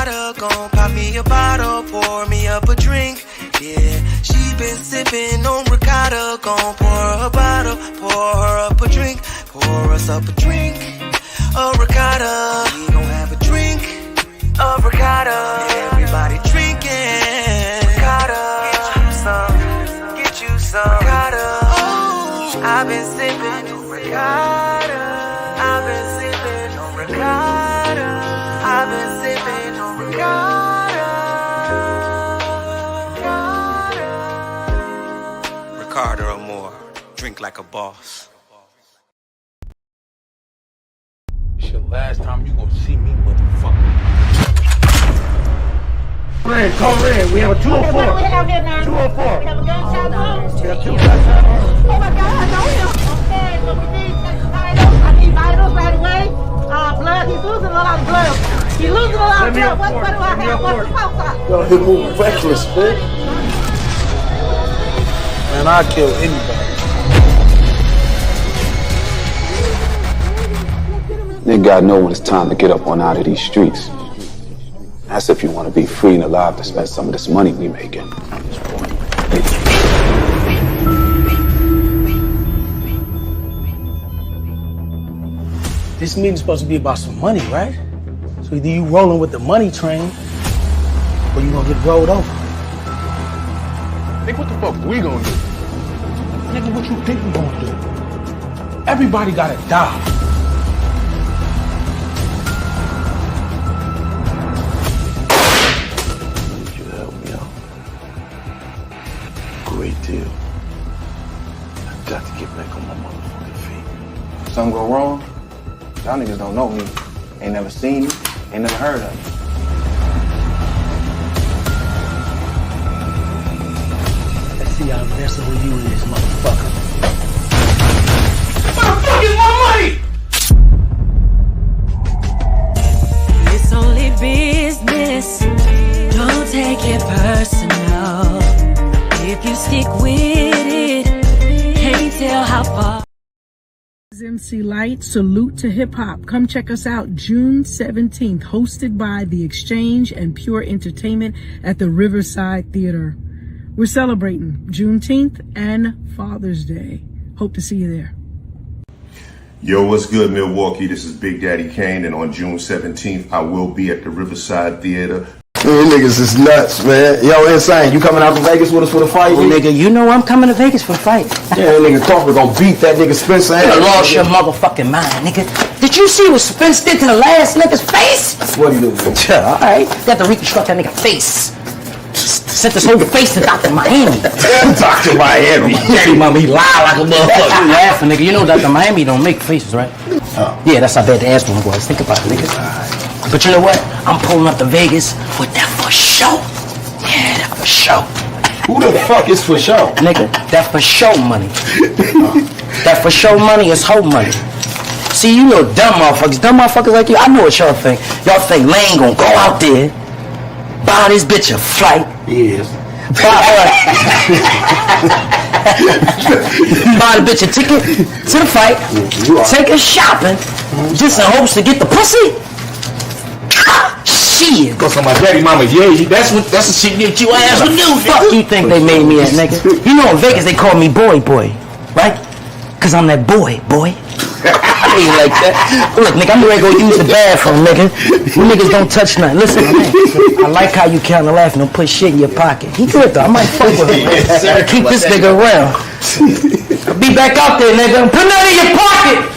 ricotta, gon' pop me a bottle, pour me up a drink. Yeah, she been sipping on ricotta, gon' pour her a bottle, pour her up a drink, pour us up a drink. A ricotta, we gon' have a drink of ricotta. Everybody drinking ricotta. Get you some ricotta. Oh, I've been sipping on ricotta. I've been sipping on ricotta. I've been sipping on ricotta. Ricotta or more. Drink like a boss. It's your last time you gonna see me, motherfucker. Red, call red. We have a 204. What do we have here now? 204. We have a gunshot wound. We have 2 gunshots. Oh my God, I know him. Okay, so we need vitals. I need vitals right away. Blood, he's losing a lot of blood. He's losing a lot of blood. What do I have? What's the pulse on? Yo, he moving reckless, man. Man, I'll kill anybody. Then God know when it's time to get up on out of these streets. That's if you want to be free and alive to spend some of this money we making. This meeting's supposed to be about some money, right? So either you rolling with the money train, or you gonna get rolled over. Think what the fuck we gonna do? Nigga, what you think we gonna do? Everybody gotta die. You help me out. Great deal. I got to get back on my motherfucking feet. Something go wrong? Y'all niggas don't know me. Ain't never seen me. Ain't never heard of me. Let's see how investable you is, motherfucker. Where the fuck is my money? It's only business. Don't take it personal. If you stick with it, can't tell how far. MC Light, Salute to Hip Hop. Come check us out June 17th, hosted by The Exchange and Pure Entertainment at the Riverside Theater. We're celebrating Juneteenth and Father's Day. Hope to see you there. Yo, what's good, Milwaukee? This is Big Daddy Kane, and on June 17th, I will be at the Riverside Theater. Man, niggas is nuts, man. Yo, Insane, you coming out to Vegas with us for the fight? Well, nigga, you know I'm coming to Vegas for the fight. Yeah, that nigga thought we gonna beat that nigga Spencer. You lost your motherfucking mind, nigga. Did you see what Spence did to the last nigga's face? What do you do? Yeah, all right. They have to reconstruct that nigga face. Sent this whole face to Dr. Miami. Dr. Miami. See, mama, he lied like a motherfucker. You laughing, nigga. You know Dr. Miami don't make faces, right? Oh. Yeah, that's how bad the ass one was. Think about it, nigga. But you know what? I'm pulling up to Vegas with that for show. Yeah, that for show. Who the fuck is for show? Nigga, that for show money. That for show money is whole money. See, you know dumb motherfuckers like you. I know what y'all think. Y'all think Lane gonna go out there, buy this bitch a flight. Yes. Buy the bitch a ticket to the fight, take her shopping, just in hopes to get the pussy. Shit. Cause my daddy mama, yeah, that's the shit that you ass would do. Fuck you think they made me at, nigga? You know in Vegas they call me boy, right? Cause I'm that boy. I ain't like that. Look, nigga, I'm ready to go use the bathroom, nigga. You niggas don't touch nothing. Listen, man, I like how you kinda laughing and put shit in your pocket. He good though, I might fuck with him. Keep this nigga around. I'll be back out there, nigga. Put that in your pocket!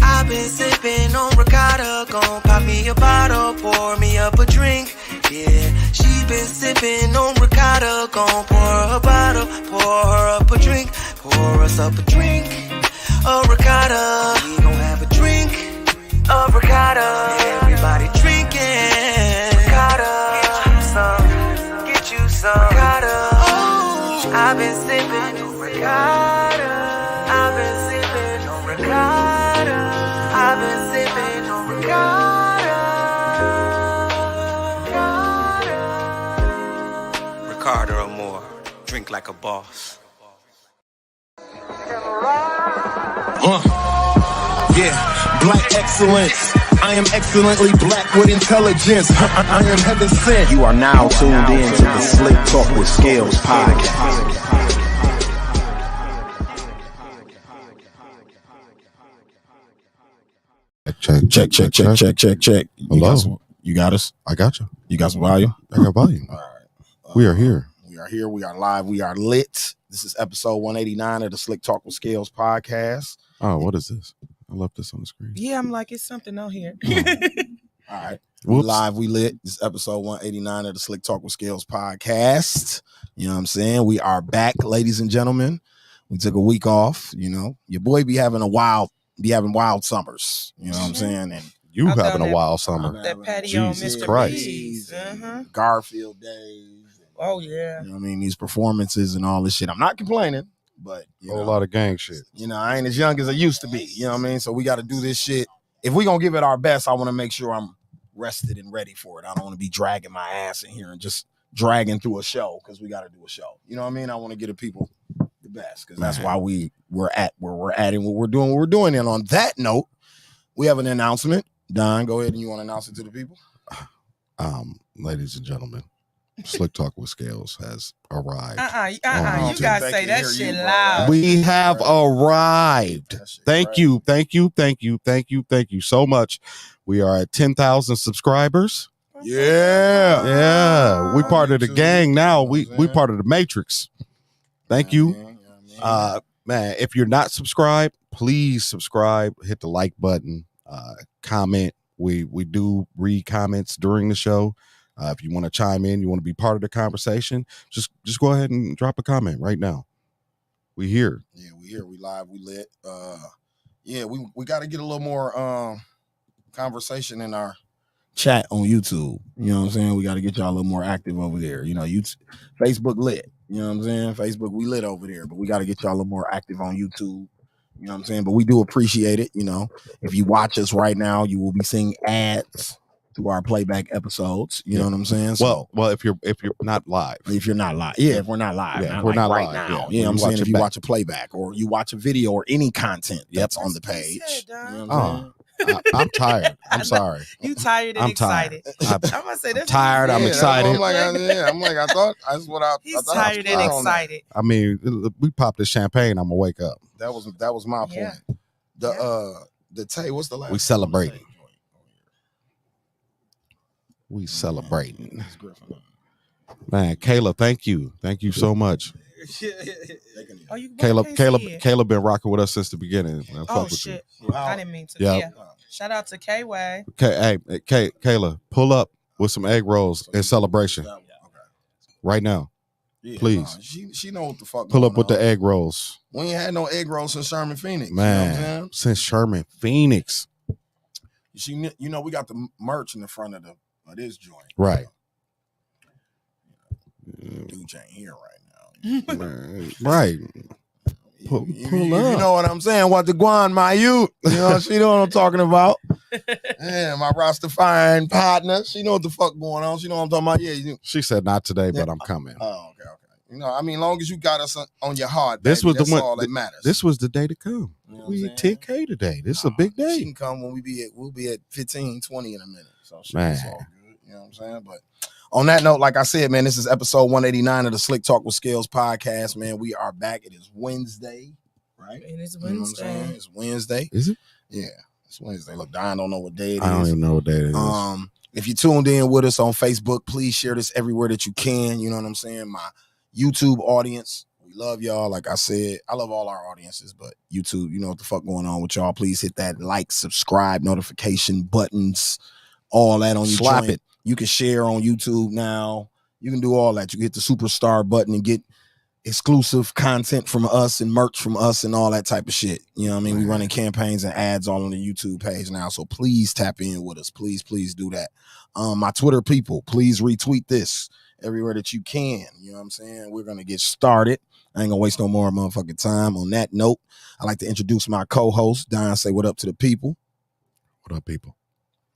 I've been sipping on ricotta, gon' pop me a bottle, pour me up a drink. Yeah, she been sipping on ricotta, gon' pour her a bottle, pour her up a drink, pour us up a drink. A ricotta, we gon' have a drink of ricotta. Everybody drinking ricotta. Get you some ricotta. Oh, I've been sipping Ricotta. I've been sipping on Ricotta. I've been sipping on Ricotta. Ricotta or more. Drink like a boss. Yeah, black excellence. I am excellently black with intelligence. I am heaven sent. You are now tuned in to the Slick Talk with Scalez podcast. Check. Hello. You got us? I got you. You got some volume? I got volume. All right. We are here. We are here. We are live. We are lit. This is episode 189 of the Slick Talk with Scalez podcast. Oh, what is this? I left this on the screen. Yeah, I'm like, it's something on here. All right. We live. We lit. This is episode 189 of the Slick Talk with Scalez podcast. You know what I'm saying? We are back, ladies and gentlemen. We took a week off. You know, your boy be having wild summers. You know what I'm saying? And you having a wild summer. That patio on Jesus Mr. Christ. B's. Garfield days. Oh, yeah. You know what I mean? These performances and all this shit. I'm not complaining, but a whole lot of gang shit. You know, I ain't as young as I used to be. You know what I mean? So we got to do this shit. If we gonna give it our best, I want to make sure I'm rested and ready for it. I don't want to be dragging my ass in here and just dragging through a show because we got to do a show. You know what I mean? I want to give the people the best because that's why we're at where we're at and what we're doing. And on that note, we have an announcement. Don, go ahead and you want to announce it to the people? Ladies and gentlemen, Slick Talk with Scalez has arrived. You guys say that shit loud. We have arrived. Thank you so much. We are at 10,000 subscribers. Yeah. We part of the gang now. We part of the Matrix. Thank you. Man, if you're not subscribed, please subscribe. Hit the like button. Comment. We do read comments during the show. If you want to chime in, you want to be part of the conversation, just go ahead and drop a comment right now. We here. Yeah, we here. We live. We lit. We got to get a little more conversation in our chat on YouTube. You know what I'm saying? We got to get y'all a little more active over there. You know, Facebook lit. You know what I'm saying? Facebook, we lit over there, but we got to get y'all a little more active on YouTube. You know what I'm saying? But we do appreciate it. You know, if you watch us right now, you will be seeing ads to our playback episodes. You know what I'm saying? So, well, if you're not live. If you're not live. Yeah, if we're not live. Yeah, we're not right live. now. Yeah, You know what I'm saying? If you back. watch a playback or you watch a video or any content that's on the page. You know what I'm saying? I'm tired. I'm sorry. You tired and excited. I'm gonna say that's tired. I'm excited. I'm like, I thought that's what I. He's tired and excited. I mean, we popped the champagne. I'm gonna wake up. That was my point. The Tay, what's the last? We celebrating. We celebrating. Man, Kayla, thank you so much. Caleb been rocking with us since the beginning. Oh shit! I didn't mean to. Yeah. Shout out to K-Way. Kayla, pull up with some egg rolls in celebration right now, please. She know what the fuck. Pull up with the egg rolls. We ain't had no egg rolls since Sherman Phoenix. Man, you know what I'm since Sherman Phoenix. You know we got the merch in the front of this joint. Right. Dude ain't here right now. Right. Pull up. You know what I'm saying? What the Guan, my youth. You know, she know what I'm talking about. Yeah, my Rastafarian partner. She know what the fuck going on. She know what I'm talking about. Yeah. She said not today, but I'm coming. Oh, okay. You know, I mean, long as you got us on your heart, this baby, was that's the one. all that matters. This was the day to come. You know we 10K today. This is a big day. She can come when we'll be at 15, 20 in a minute. So man, it's all good. You know what I'm saying? But on that note, like I said, man, this is episode 189 of the Slick Talk with Scalez podcast. Man, we are back. It is Wednesday, right? It is Wednesday. You know what I'm saying? It's Wednesday. Is it? Yeah, it's Wednesday. Look, Don don't know what day it is. I don't even know what day it is. If you tuned in with us on Facebook, please share this everywhere that you can. You know what I'm saying? My YouTube audience, we love y'all. Like I said, I love all our audiences, but YouTube, you know what the fuck going on with y'all. Please hit that like, subscribe, notification buttons, all that on your Slap joint. it. You can share on YouTube now. You can do all that. You can hit the superstar button and get exclusive content from us and merch from us and all that type of shit. You know what I mean? We running campaigns and ads all on the YouTube page now. So please tap in with us. Please do that. My Twitter people, please retweet this everywhere that you can. You know what I'm saying? We're going to get started. I ain't gonna waste no more motherfucking time. On that note, I'd like to introduce my co-host. Don, say what up to the people. What up, people?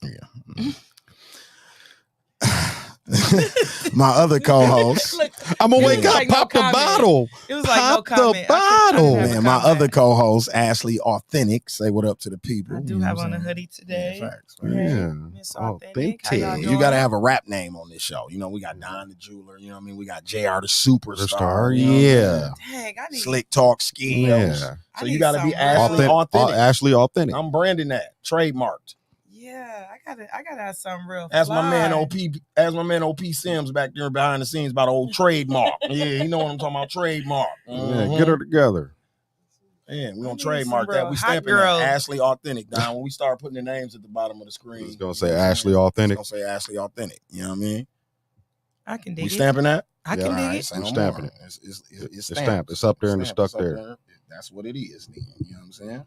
Yeah. My other co-host. Look, I'm gonna it wake was up, like no pop the comment. bottle. It was like no Pop the comment. bottle. Man, my other co-host, Ashley Authentic. Say what up to the people. I do have on a hoodie today. Yeah, facts. Yeah. Miss Oh, Authentic. How thank y'all you. doing? You gotta have a rap name on this show. You know, we got Don the Jeweler, you know what I mean? We got JR the Superstar. Star, You know what I yeah. mean? Dang, I need Slicktalk, Scalez. Yeah. So you gotta be some Ashley Authentic. Ashley Authentic. I'm branding that. Trademarked. Yeah, I gotta have something real. As my man fly. OP Sims back there behind the scenes about an old trademark. Yeah, you know what I'm talking about. Trademark. Yeah, get her together. Yeah, we're gonna need trademark some that. real We hot stamping girls. that. Ashley Authentic. Don, when we start putting the names at the bottom of the screen, It's gonna say Ashley Authentic. It's gonna say Ashley Authentic. You know what I mean? I can dig We it. stamping that? I can dig it. Say We're no stamping more. it. It's stamped. It's up there and it's stuck up there. That's what it is. Then, you know what I'm saying?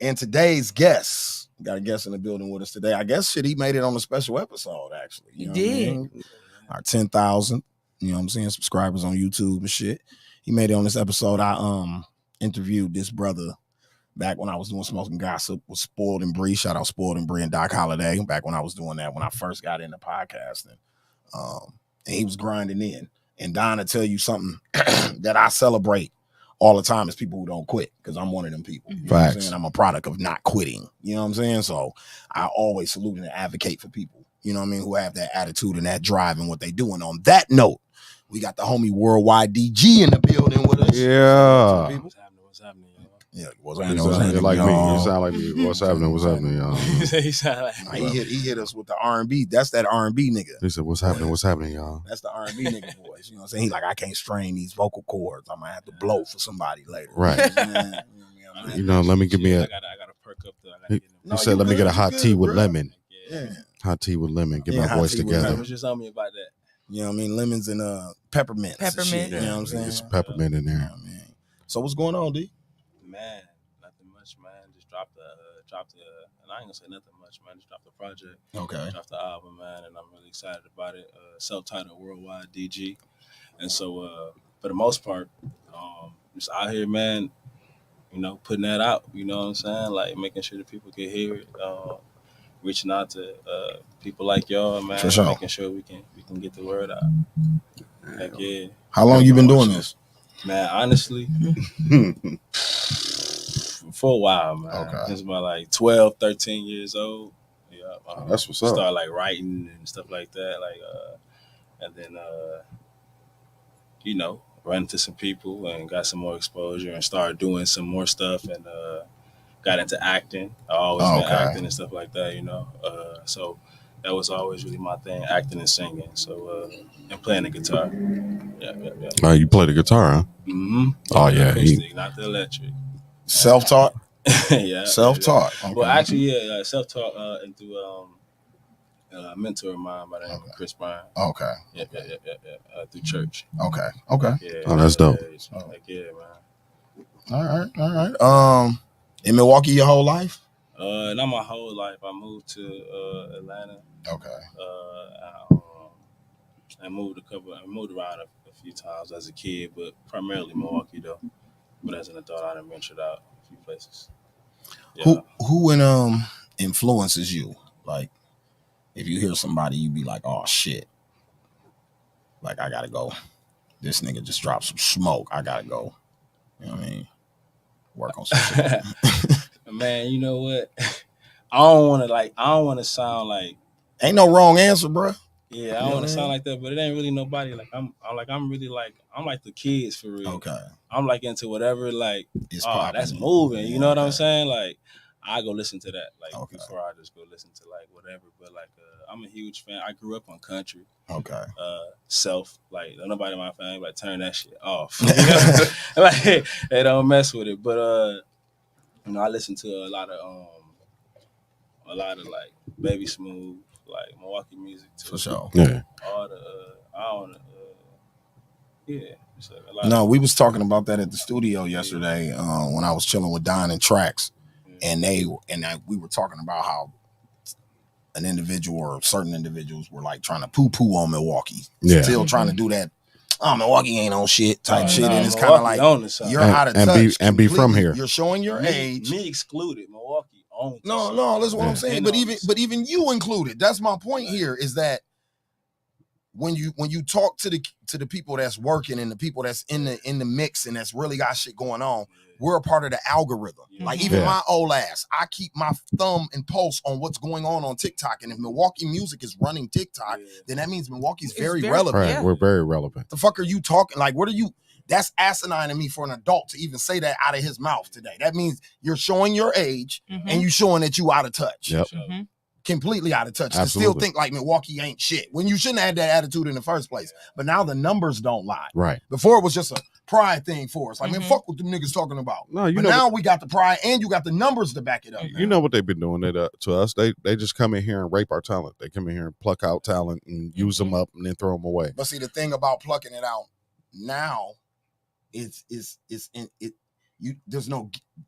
And today's guest, got a guest in the building with us today. I guess shit, he made it on a special episode, actually. You know what I mean? Our 10,000, you know what I'm saying, subscribers on YouTube and shit. He made it on this episode. I interviewed this brother back when I was doing Smoking Gossip with Spoiled and Bree. Shout out Spoiled and Bree and Doc Holliday. Back when I was doing that, when I first got into podcasting. And he was grinding in. And Don will tell you something that I celebrate all the time is people who don't quit, because I'm one of them people. You know what I'm saying? I'm a product of not quitting. You know what I'm saying? So I always salute and advocate for people, you know what I mean, who have that attitude and that drive in what they do. And on that note, we got the homie worldwidedg in the building with us. Yeah. What's happening, y'all? Yeah, You sound like me. You sound like me. What's happening? What's happening, y'all? He hit us with the R&B. That's that R&B nigga. He said, "What's happening? What's happening, y'all?" That's the R&B nigga voice. You know what I'm saying? He like, I can't strain these vocal cords. I might have to blow for somebody later. Right. You know, let me give me a. I gotta perk up though. He said, "Let me get a hot tea with lemon." Yeah. Hot tea with lemon. Get my voice together. What you tell me about that? You know what I mean? Lemons and peppermints. Peppermint. You know what I'm saying? Get some peppermint in there. So what's going on, D? Man, nothing much, man. Just dropped the, and I ain't gonna say nothing much, man. Just dropped the project. Okay. Dropped the album, man, and I'm really excited about it. Self-titled worldwidedg. And so, for the most part, just out here, man, you know, putting that out, you know what I'm saying? Like making sure that people can hear it, reaching out to people like y'all, man, For sure. making sure we can get the word out. Heck yeah. How long you been doing this? Man, honestly, for a while, man. Okay. Since about like 12, 13 years old. Yeah, That's what's up. Start like writing and stuff like that, and then you know, ran into some people and got some more exposure and started doing some more stuff and got into acting. I always been acting and stuff like that, you know. So that was always really my thing, acting and singing. So and playing the guitar. Yeah. Oh, you play the guitar, huh? Mm-hmm. Oh yeah. Acoustic, not the electric. Self-taught? Yeah. Self-taught. Yeah. Well, actually, yeah, self-taught and through a mentor of mine by the name of Chris Bryan. Okay. Yeah. Through church. Okay. Yeah. Oh, that's dope. Like, yeah, man. All right. In Milwaukee your whole life? Not my whole life. I moved to Atlanta. Okay. I moved around a few times as a kid, but primarily Milwaukee though. But as an adult, I done ventured out a few places. Yeah. Who influences you? Like, if you hear somebody, you be like, oh shit. Like, I gotta go. This nigga just dropped some smoke. I gotta go. You know what I mean? Work on some shit. Man, you know what? I don't want to sound like. Ain't no wrong answer, bro. Yeah, I don't want to sound like that, but it ain't really nobody. Like I'm like the kids for real. Okay. I'm like into whatever like popping. that's moving. You know what I'm saying? Like I go listen to that like before I just go listen to like whatever. But like I'm a huge fan. I grew up on country. Okay. Self like nobody in my family like turn that shit off. You know? Like they don't mess with it. But you know I listen to a lot of like Baby Smooth. Like Milwaukee music too. For sure. Yeah. All the No, we was talking about that at the studio yesterday when I was chilling with Don and Trax, and we were talking about how an individual or certain individuals were like trying to poo-poo on Milwaukee, still trying to do that oh, Milwaukee ain't on shit type shit, nah, and it's kind of like on the side. you're out of touch. Be from here. You're showing your age. Me excluded. Milwaukee owns. No, that's what I'm saying. But even you included. That's my point here. Is that when you talk to the people that's working and the people that's in the mix and that's really got shit going on, we're a part of the algorithm. Like even my old ass, I keep my thumb and pulse on what's going on TikTok. And if Milwaukee music is running TikTok, then that means Milwaukee's very relevant. Right, we're very relevant. The fuck are you talking? Like, what are you? That's asinine to me for an adult to even say that out of his mouth today. That means you're showing your age and you showing that you out of touch. Yep. Completely out of touch. Absolutely. To still think like Milwaukee ain't shit when you shouldn't have had that attitude in the first place. But now the numbers don't lie. Right. Before it was just a pride thing for us. Like, man, fuck what them niggas talking about. No, but now we got the pride and you got the numbers to back it up. You know what they've been doing to us? They just come in here and rape our talent. They come in here and pluck out talent and use them up and then throw them away. But see, the thing about plucking it out now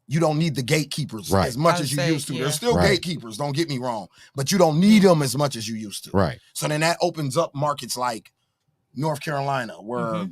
you don't need the gatekeepers as much as you used to. There's still gatekeepers, don't get me wrong, but you don't need them as much as you used to. Right. So then that opens up markets like North Carolina, where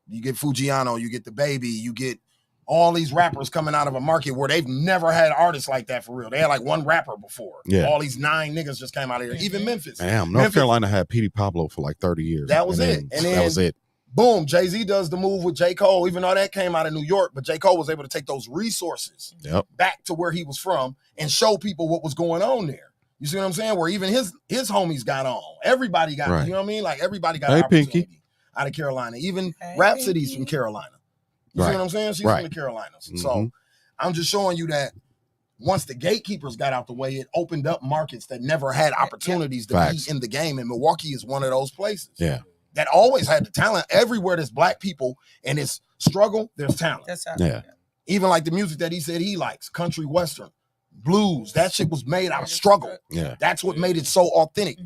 you get Fujiano, you get the Baby, you get all these rappers coming out of a market where they've never had artists like that for real. They had like one rapper before. Yeah. All these 9 niggas just came out of here. Even Memphis. Damn, North Carolina had Petey Pablo for like 30 years. That was it. And then that was it. Boom, Jay-Z does the move with J. Cole, even though that came out of New York, but J. Cole was able to take those resources back to where he was from and show people what was going on there. You see what I'm saying? Where even his homies got on. Everybody got, you know what I mean? Like everybody got an opportunity out of Carolina. Even Rhapsody's from Carolina. You see what I'm saying? She's from the Carolinas. So I'm just showing you that once the gatekeepers got out the way, it opened up markets that never had opportunities to be in the game. And Milwaukee is one of those places. Yeah. That always had the talent. Everywhere there's black people and it's struggle, there's talent. That's how. Yeah. Even like the music that he said he likes, country western, blues, that shit was made out of struggle. Yeah. That's what made it so authentic.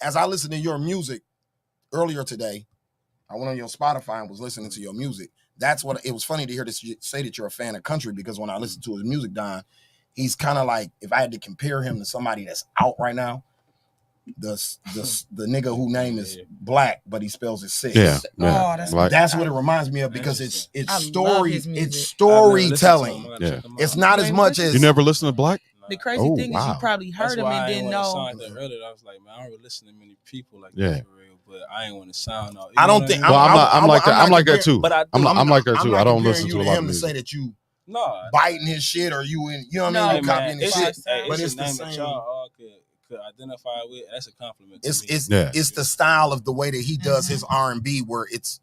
As I listened to your music earlier today, I went on your Spotify and was listening to your music. That's what it was funny to hear this say that you're a fan of country, because when I listened to his music, Don, he's kind of like, if I had to compare him to somebody that's out right now, the nigga whose name is Black, but he spells it 6. Yeah. Oh, that's what it reminds me of, because it's storytelling. Yeah. It's not as much as you never listen to Black. The crazy thing is you probably heard him and didn't know. I was like, man, I don't really listen to many people like that for real, but I ain't want to sound out. I don't think. Well, I'm like that too. But I'm like that too. I don't listen to a lot of him to music. say that you biting his shit or you in, you know what I mean? You copying his shit. But it's the name same. that y'all all could identify with. That's a compliment. It's the style of the way that he does his R&B, where it's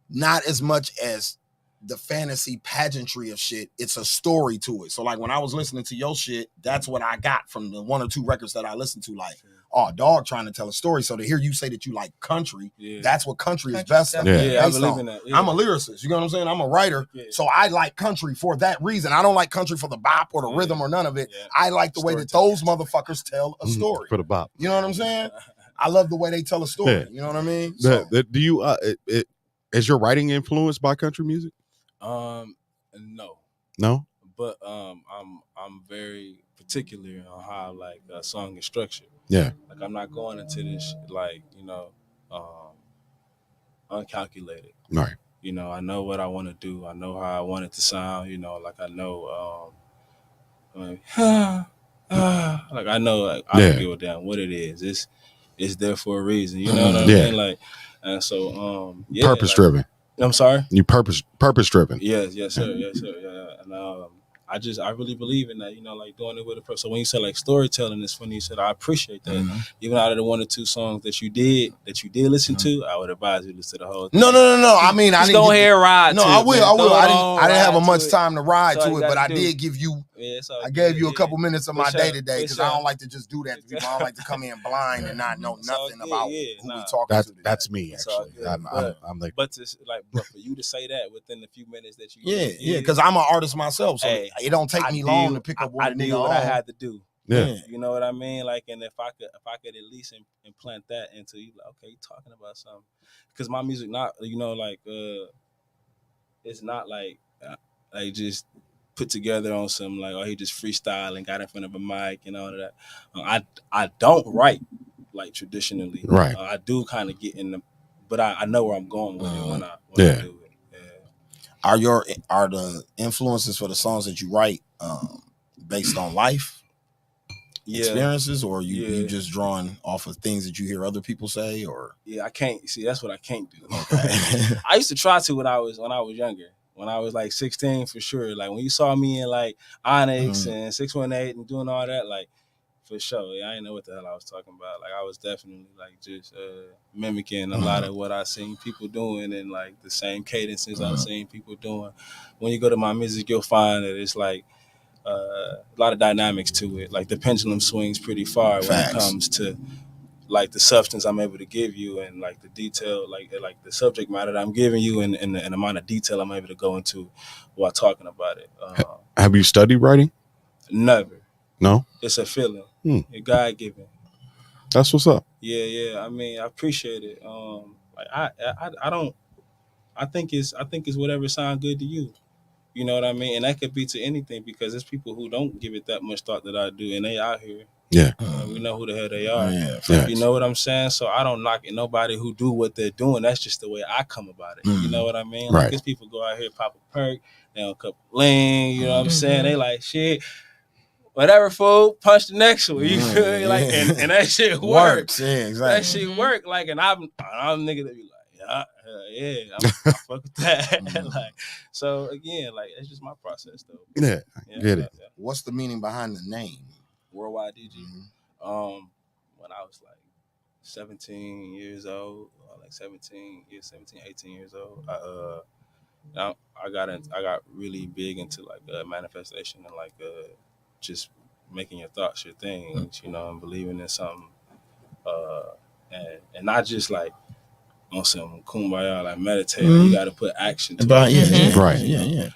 not as much as the fantasy pageantry of shit. It's a story to it. So like when I was listening to your shit, that's what I got from the 1 or 2 records that I listened to. Like, oh, dog trying to tell a story. So to hear you say that you like country, that's what country is best at. Yeah, I believe in that. Yeah. I'm a lyricist. You know what I'm saying? I'm a writer. Yeah. So I like country for that reason. I don't like country for the bop or the rhythm or none of it. Yeah. I like the way that those motherfuckers tell a story. For the bop. You know what I'm saying? I love the way they tell a story. Yeah. You know what I mean? Do you is your writing influenced by country music? No. But I'm very particular on how like a song is structured. Yeah. Like I'm not going into this like, uncalculated. Right. I know what I want to do. I know how I want it to sound. Like I know like I know like I don't give a damn what it is. It's there for a reason. You know what I mean? Like, and so purpose driven. I'm sorry? You purpose driven. Yes, sir. Yes, sir. Yeah. And I really believe in that, like doing it with a person. So when you said like storytelling, it's funny you said I appreciate that. Mm-hmm. Even out of the 1 or 2 songs that you did listen to, I would advise you to listen to the whole thing. No. I mean, I didn't go ahead and ride. No, to I it, will. man. I didn't have much time to ride to it, but I did give you. I gave you a couple minutes of my day today, because I don't like to just do that to people. I don't like to come in blind and not know nothing about who we talking to today. That's me actually. I'm like, but for you to say that within the few minutes that you because I'm an artist myself, so it don't take me long to pick up what I did what I had to do. Yeah. You know what I mean? Like, and if I could at least implant that into you, like, okay, you're talking about something, because my music not, it's not like just put together on some like, oh, he just freestyle and got in front of a mic and all of that. I don't write like traditionally. Right. I do kind of get in the but I know where I'm going with it when I do it. Yeah. Are the influences for the songs that you write based on life experiences, or you just drawing off of things that you hear other people say, or? Yeah, I can't see. That's what I can't do. Okay. I used to try to when I was younger. When I was like 16, for sure. Like when you saw me in like Onyx and 618 and doing all that, like for sure. Yeah, I didn't know what the hell I was talking about. Like I was definitely like just mimicking a lot of what I seen people doing and like the same cadences I've seen people doing. When you go to my music, you'll find that it's like a lot of dynamics to it. Like the pendulum swings pretty far when it comes to like the substance I'm able to give you and like the detail, like the subject matter that I'm giving you and the amount of detail I'm able to go into while talking about it. Have you studied writing? Never. No? It's a feeling. It's God-given. That's what's up. Yeah. I mean, I appreciate it. Like I think it's whatever sounds good to you. You know what I mean? And that could be to anything because there's people who don't give it that much thought that I do, and they out here. Yeah. We know who the hell they are. Yeah. You know what I'm saying? So I don't knock at nobody who do what they're doing. That's just the way I come about it. You know what I mean? Like these people go out here, pop a perk, they on a couple lean, you know what I'm saying? They like, shit, whatever, fool, punch the next one. You feel me? Like, and that shit works. Yeah, exactly. That shit work. Like, and I'm nigga that be like, I fuck with that. Like, so again, like it's just my process though. Yeah, I get it. What's the meaning behind the name? WorldWidedg. When I was like 17 years old, like 18 years old, I got really big into like manifestation and like just making your thoughts your things, you know, and believing in something, and not just like on some kumbaya, like meditating. You got to put action to it. Right. Yeah.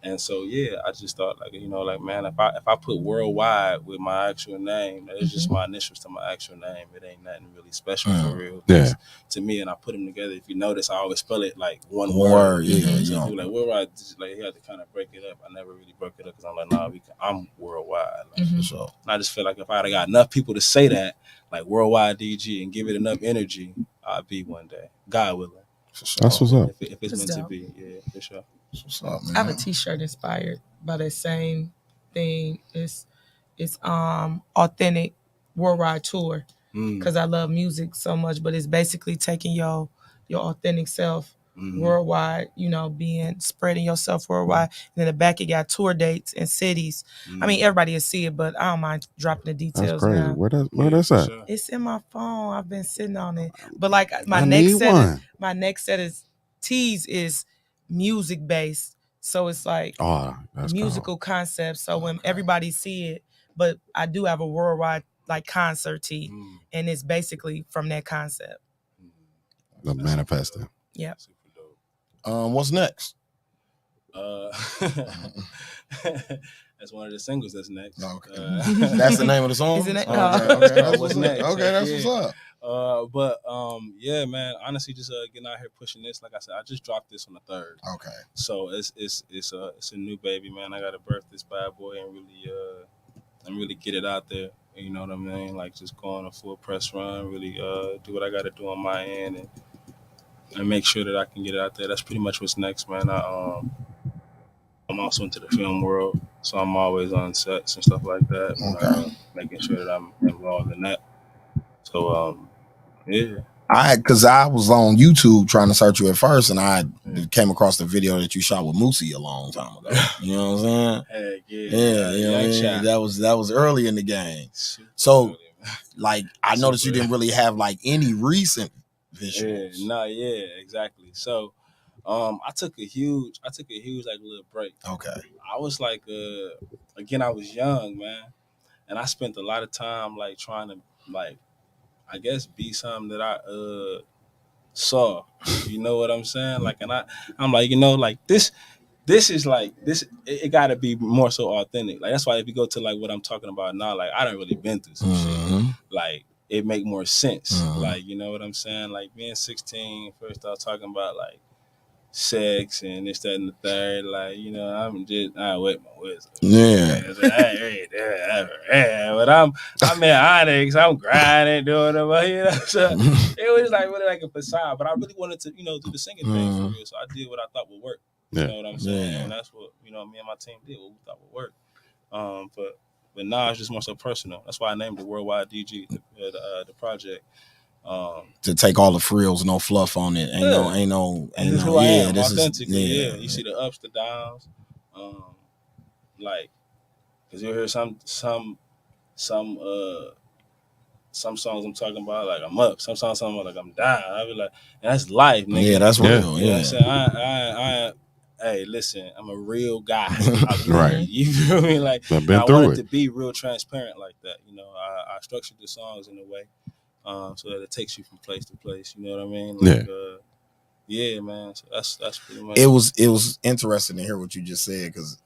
And so I just thought like, you know, like man, if I put worldwide with my actual name, it's just my initials to my actual name. It ain't nothing really special for real. To me, and I put them together. If you notice, I always spell it like one word. So like worldwide, like you have to kind of break it up. I never really broke it up because I'm like, nah, I'm worldwide. Like, So and I just feel like if I'd have got enough people to say that, like WorldWidedg, and give it enough energy, I'll be one day, God willing. That's what's up. If it's meant to be, for sure. What's up, man? I have a T-shirt inspired by that same thing. It's authentic worldwide tour because I love music so much. But it's basically taking your authentic self worldwide. You know, spreading yourself worldwide. And in the back, it got tour dates and cities. I mean, everybody will see it, but I don't mind dropping the details. That's crazy. Now. Where that's at? Sure. It's in my phone. I've been sitting on it. But like my I next need set is tees is music based. So it's like musical concepts. So when everybody see it, but I do have a worldwide like concert tee, and it's basically from that concept. The manifesting. Yeah. What's next? That's one of the singles that's next. Okay. That's the name of the song? Isn't it? Okay, that's what's next. next. Okay, that's what's up. But yeah, man. Honestly, just getting out here pushing this. Like I said, I just dropped this on the 3rd. Okay. So it's a new baby, man. I got to birth this bad boy and really get it out there. You know what I mean? Like just go on a full press run. Really do what I got to do on my end and make sure that I can get it out there. That's pretty much what's next, man. I'm also into the film world, so I'm always on sets and stuff like that. Making sure that I'm involved in that. So, because I was on YouTube trying to search you at first, and I came across the video that you shot with Moosey a long time ago. You know what I'm saying? Heck Yeah, you know what I mean? That was early in the game. So, like, I noticed you didn't really have like any recent visuals. Exactly. So, I took a huge like little break. Okay. I was like, again, I was young, man, and I spent a lot of time like trying to like, I guess, be something that I saw. You know what I'm saying? Like, and I'm like, you know, like this is like this. It got to be more so authentic. Like that's why if you go to like what I'm talking about now, like I done really been through some shit. Like it make more sense. Like you know what I'm saying? Like being 16, first I was talking about like sex and this, that, and the third. Like, you know, I'm just I wet my whistle. Yeah. But I'm in Onyx. I'm grinding, doing it, but you know. So it was like really like a facade. But I really wanted to, you know, do the singing thing for real. So I did what I thought would work. You know what I'm saying? Yeah. And that's what, you know, me and my team did what we thought would work. But now it's just more so personal. That's why I named it worldwidedg, the project. To take all the frills, no fluff on it. Ain't no. Who I am, this authentically. is You see the ups, the downs. Like, cause you'll hear some songs I'm talking about, like I'm up. Some songs I'm like I'm down. I be like, and that's life, nigga. Yeah, that's real. You know what I'm saying? I hey, listen, I'm a real guy. Right. You feel me? Like, I've been I through wanted it. to be real transparent like that. You know, I structured the songs in a way so that it takes you from place to place. You know what I mean? Like, yeah, man. So that's pretty much It was interesting to hear what you just said, because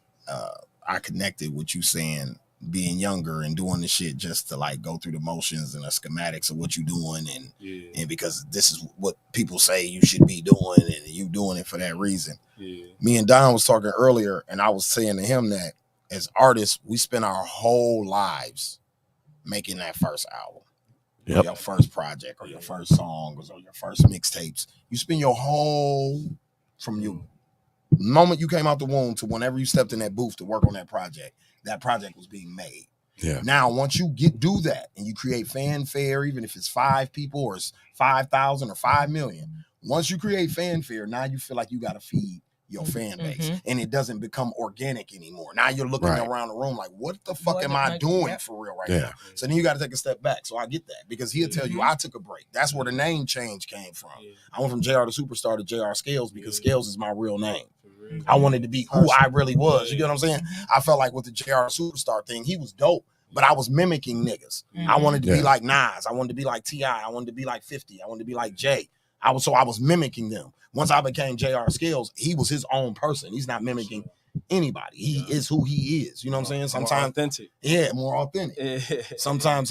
I connected with you saying being younger and doing the shit just to like go through the motions and the schematics of what you're doing, and because this is what people say you should be doing and you doing it for that reason. Me and Don was talking earlier, and I was saying to him that as artists, we spend our whole lives making that first album. Or your first project, or your first songs, or your first mixtapes. You spend your whole, from you moment you came out the womb to whenever you stepped in that booth to work on that project was being made. Yeah. Now, once you do that and you create fanfare, even if it's 5 people or it's 5,000 or 5 million, once you create fanfare, now you feel like you got to feed your fan base, and it doesn't become organic anymore. Now you're looking around the room like, what the fuck am I doing for real right now? So then you got to take a step back. So I get that, because he'll tell you I took a break. That's where the name change came from. I went from JR the Superstar to JR Scalez, because Scalez is my real name. I wanted to be who I really was. You get what I'm saying? I felt like with the JR Superstar thing, he was dope, but I was mimicking niggas. I wanted to be like Nas. I wanted to be like T.I. I wanted to be like 50. I wanted to be like Jay. I was mimicking them. Once I became JR Scalez, he was his own person. He's not mimicking anybody. He is who he is. You know what I'm saying? Sometimes more authentic. Yeah, more authentic. Sometimes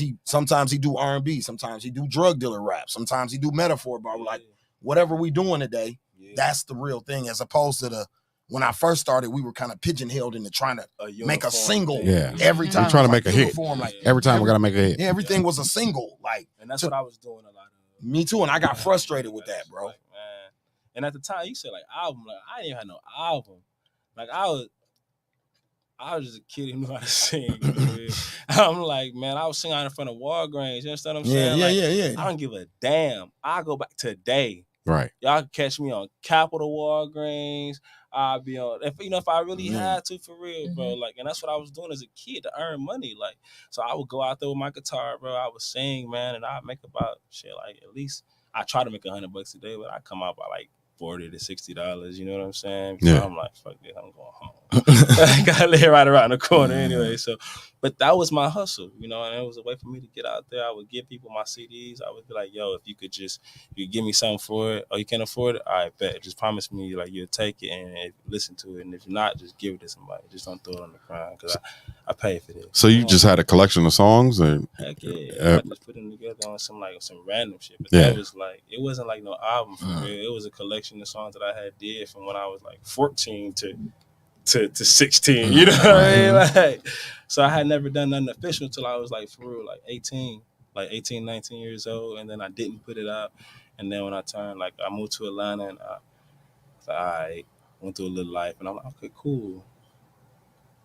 he do R&B. Sometimes he do drug dealer rap. Sometimes he do metaphor, but like whatever we doing today, that's the real thing. As opposed to when I first started, we were kind of pigeonholed into trying to make a single every time. We're trying to make a hit. Like, every time we got to make a hit. Yeah, everything was a single. Like, and that's what I was doing a lot of. Me too, and I got frustrated with that, bro. Like, man. And at the time, you said like album, like I didn't even have no album. Like I was just a kid who knew how to sing. I'm like, man, I was singing out in front of Walgreens. You understand what I'm saying? Yeah. I don't give a damn. I go back today. Right. Y'all can catch me on Capitol Walgreens. I'll be on, if I really had to, for real, bro. Like, and that's what I was doing as a kid to earn money. Like, so I would go out there with my guitar, bro. I would sing, man, and I'd make about shit like at least I try to make $100 a day, but I come out by like $40 to $60. You know what I'm saying? So I'm like, fuck this, I'm going home. I gotta live right around the corner anyway. So, but that was my hustle, you know, and it was a way for me to get out there. I would give people my CDs. I would be like, yo, if you give me something for it, or you can't afford it, all right, bet. Just promise me like you'll take it and listen to it, and if not, just give it to somebody. Just don't throw it on the ground, because I pay for this. So you just had a collection of songs, and heck yeah, I just put them together on some random shit. But that was like, it wasn't like no album for real. It was a collection of songs that I had did from when I was like 14 to 16, you know what I mean? Like, so I had never done nothing official until I was like, for real, like 18, 19 years old, and then I didn't put it out. And then when I turned, like, I moved to Atlanta, and I was like, all right, went through a little life, and I'm like, okay, cool.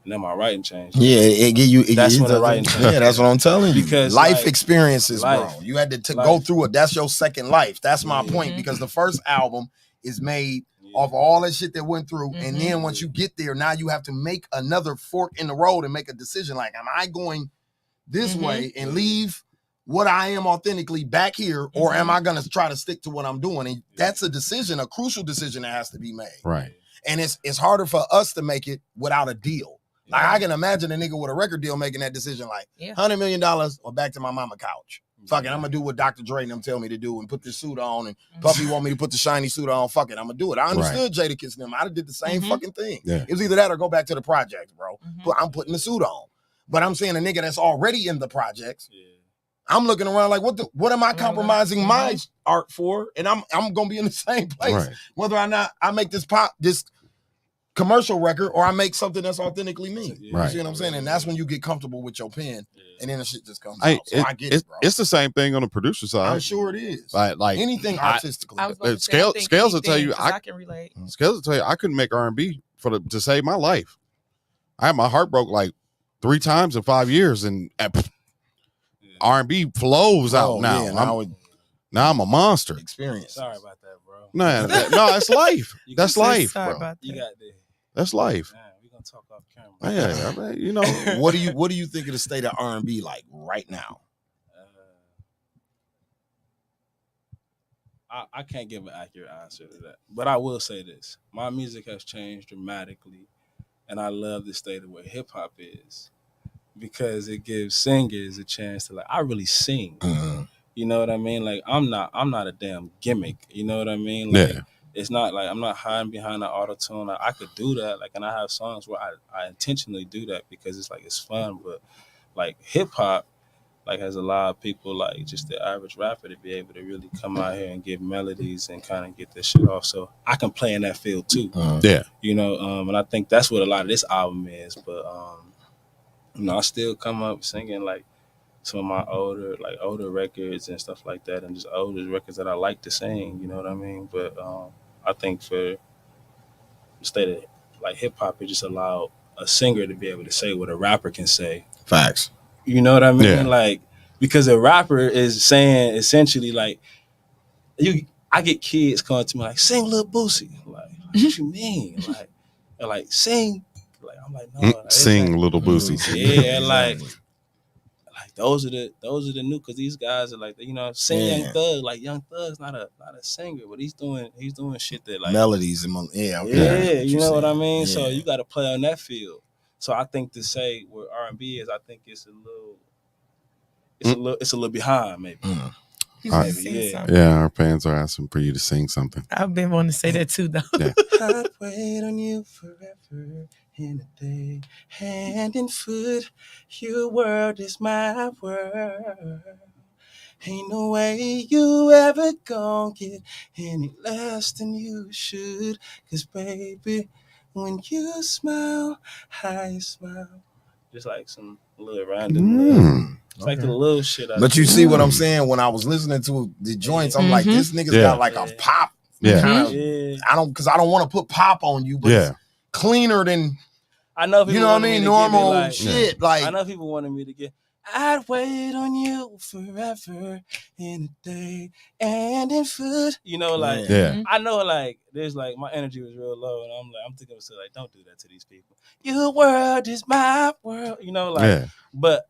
And then my writing changed. Yeah, it give you. That's when the writing changed. Yeah, that's what I'm telling you. Because life experiences, bro. You had to go through it. That's your second life. That's my point. Because the first album is made off all that shit that went through, and then once you get there, now you have to make another fork in the road and make a decision. Like, am I going this way and leave what I am authentically back here, or am I going to try to stick to what I'm doing? And that's a decision, a crucial decision that has to be made. Right. And it's harder for us to make it without a deal. Like, I can imagine a nigga with a record deal making that decision, like $100 million or back to my mama couch. Fuck it, I'm gonna do what Dr. Dre and them tell me to do and put this suit on, and Puffy want me to put the shiny suit on. Fuck it, I'm gonna do it. I understood Jadakiss and them. I did the same fucking thing. Yeah. It was either that or go back to the projects, bro. But I'm putting the suit on. But I'm saying a nigga that's already in the projects, I'm looking around like, what am I compromising my art for? And I'm gonna be in the same place, whether or not I make this commercial record or I make something that's authentically me. You see what I'm saying? And that's when you get comfortable with your pen, and then the shit just comes out. So I get it, bro. It's the same thing on the producer side. I'm sure it is. Like anything artistically. Scales will tell you I can relate. Scales will tell you I couldn't make R&B to save my life. I had my heart broke like 3 times in 5 years, and R&B flows out now. Yeah, now I'm a monster. Experience. Sorry about that, bro. No, that's life. That's life, bro. You got that. That's life. Man, we gonna talk off camera. Yeah, I mean, you know. What do you think of the state of R&B like right now? I can't give an accurate answer to that, but I will say this: my music has changed dramatically, and I love the state of where hip hop is, because it gives singers a chance to I really sing. You know what I mean? Like I'm not a damn gimmick. You know what I mean? Like, it's not like I'm not hiding behind the auto-tune. I could do that. Like, and I have songs where I intentionally do that because it's fun. But like hip hop, has allowed people just the average rapper to be able to really come out here and give melodies and kind of get this shit off. So I can play in that field too. You know, and I think that's what a lot of this album is. But I still come up singing some of my older records and stuff like that, and just older records that I like to sing, you know what I mean? But I think for the state of hip hop, it just allowed a singer to be able to say what a rapper can say. Facts. You know what I mean? Yeah. Because a rapper is saying essentially I get kids coming to me sing Lil Boosie. What you mean? Sing. I'm like, no. Sing Little Boosie. Yeah, those are the new, because these guys are sing Young Thug. Young Thug's not a singer, but he's doing shit that melodies and you know what I mean. Yeah. So you got to play on that field. So I think to say where R&B is, I think it's a little behind maybe. Yeah, our fans are asking for you to sing something. I've been wanting to say that too, though. Yeah. I'd wait on you forever. In a day, hand and foot, your world is my world. Ain't no way you ever gon' get any less than you should. 'Cause baby, when you smile, I smile. Just some little random it's the little shit. But you see what I'm saying? When I was listening to the joints, I'm like, this nigga's got a pop. I don't want to put pop on you, but it's cleaner than I know. You know what I mean? Normal shit. I know people wanted me to get. I'd wait on you forever in a day and in food. You know, I know, there's my energy was real low, and I'm thinking of don't do that to these people. Your world is my world. You know, but.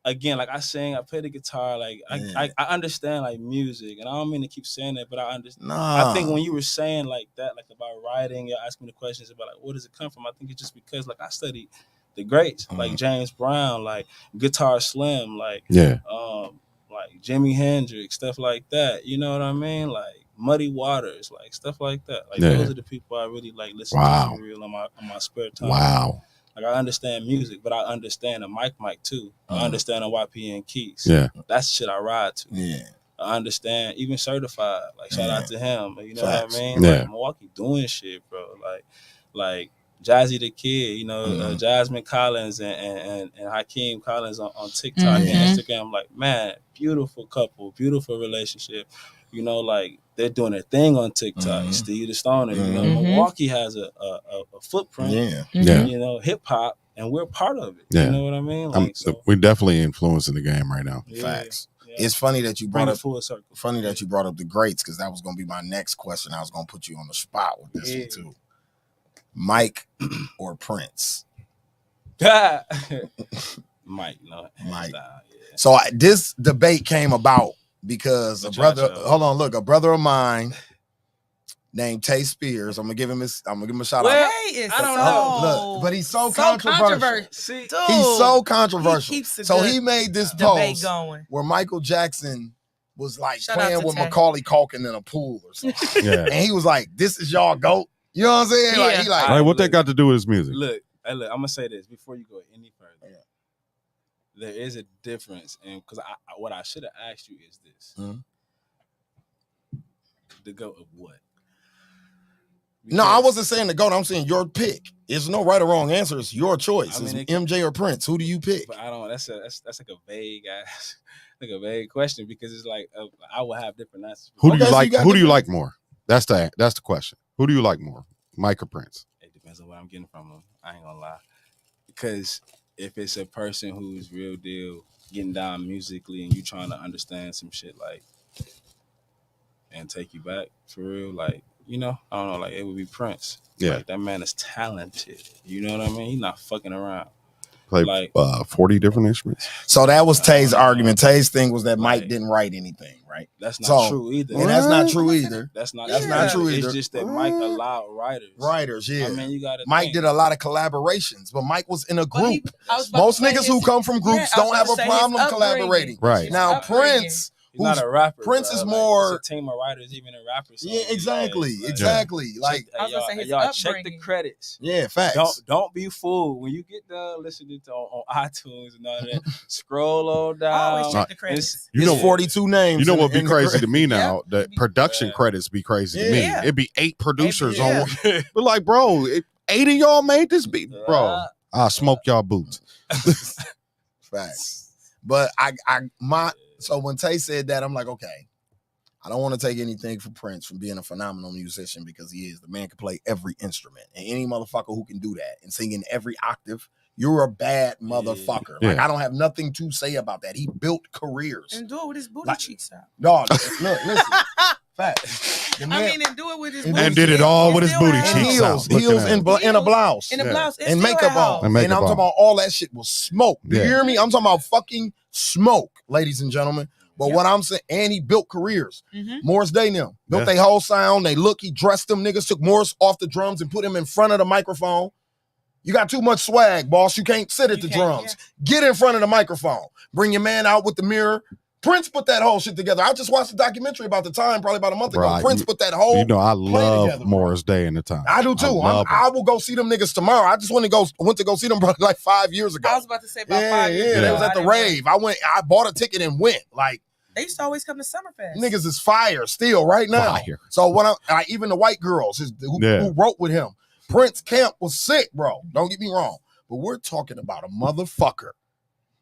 Again, I sing, I play the guitar, I understand music, and I don't mean to keep saying that, but I understand. I think when you were saying that, about writing, you're asking me the questions about where does it come from? I think it's just because I studied the greats, James Brown, Guitar Slim, Jimi Hendrix, stuff like that. You know what I mean? Muddy Waters, stuff like that. Those are the people I really listen to for real on my spare time. Wow. I understand music, but I understand a mic too. I understand a YP and Keys. Yeah. That's shit I ride to. Yeah. I understand even Certified. Shout out to him. You know Facts. what I mean? Yeah. Milwaukee doing shit, bro. Jazzy the Kid, Jasmine Collins and Hakeem Collins on TikTok and Instagram. Man, beautiful couple, beautiful relationship. You know, they're doing their thing on TikTok. Steve the Stoner. You know, Milwaukee has a footprint. You know, hip hop, and we're part of it. Yeah. You know what I mean? We're definitely influencing the game right now. Facts. Yeah. It's funny that you brought up full circle. Funny that you brought up the greats, because that was going to be my next question. I was going to put you on the spot with this one too. Mike or Prince? Mike, no. Mike. So this debate came about because a brother of mine named Tay Spears. I'm gonna give him a shout out. I don't know. Look, but he's so controversial. He's so controversial. He made this post where Michael Jackson was playing with Macaulay Culkin in a pool or something. Yeah. And he was like, "This is y'all GOAT." You know what I'm saying? Yeah. What that got to do with his music? Look, I'm gonna say this before you go any further. there is a difference, and because what I should have asked you is this: the GOAT of what? No, I wasn't saying the GOAT. I'm saying your pick. There's no right or wrong answer. It's your choice. It's MJ or Prince. Who do you pick? But I don't. That's like a vague, like a vague question because it's like I will have different answers. Who do you like? Who do you like more? That's the question. Who do you like more, Mike or Prince? It depends on what I'm getting from them. I ain't gonna lie, because if it's a person who's real deal getting down musically and you trying to understand some shit like and take you back for real, like. I don't know, like it would be Prince. Yeah. Like, that man is talented. You know what I mean? He's not fucking around. Play like 40 different instruments. So that was Tay's argument. Tay's thing was that Mike didn't write anything, right? That's not true either. And that's not true either. That's not true either. It's just that Mike allowed writers. Writers, yeah. I mean, you got Mike did a lot of collaborations, but Mike was in a group. Most niggas who come from groups don't have a problem collaborating. Right. Now, Prince... He's not a rapper. Prince is like, more it's a team of writers, even in rappers. Yeah, exactly. Like y'all check the credits. Yeah, facts. Don't be fooled when you get done listening to on iTunes and all that. Scroll on down. I always check the credits. You know, 42 names. You know what be crazy to me now? The production credits be crazy to me. Yeah. It'd be 8 producers on one. But like, bro, 8 of y'all made this beat, bro. I'll smoke y'all boots. Facts. But so when Tay said that, I'm like, okay, I don't want to take anything from Prince from being a phenomenal musician because he is. The man can play every instrument. And any motherfucker who can do that and sing in every octave, you're a bad motherfucker. Yeah. Like, I don't have nothing to say about that. He built careers. And do it with his booty cheeks out. No, look, listen. Facts. And do it with his booty And did it all with his booty cheeks out. Heels in a blouse. In a blouse. And makeup on. And I'm talking about all that shit was smoke. You hear me? I'm talking about fucking smoke, ladies and gentlemen. But what I'm saying, and he built careers. Morris Day now built their whole sound. They look, he dressed them niggas, took Morris off the drums and put him in front of the microphone. You got too much swag, boss. You can't sit at the drums. Get in front of the microphone. Bring your man out with the mirror. Prince put that whole shit together. I just watched a documentary about the time, probably about a month ago. Prince put that whole I love together, Morris Day in the time. I do too. I will go see them niggas tomorrow. I just went to go see them probably like 5 years ago. I was about to say about 5 years ago. They was at the rave. I bought a ticket and went. Like, they used to always come to Summerfest. Niggas is fire still right now. Fire. So when even the white girls who wrote with him, Prince Camp was sick, bro. Don't get me wrong. But we're talking about a motherfucker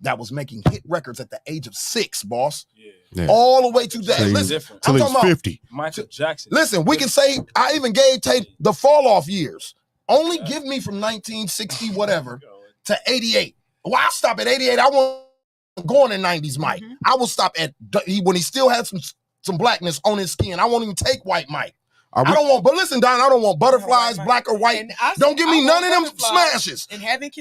that was making hit records at the age of 6, boss. Yeah. All the way to that. Listen, till he's 50. Michael Jackson. Listen, we can say I even gave Tate the fall off years. Only give me from 1960 whatever to 88. Well, I'll stop at 88. I won't go in 90s Mike. I will stop at when he still had some blackness on his skin. I won't even take white Mike. I don't want, but listen, Don, I don't want butterflies, black or white. Don't give me none of them smashes.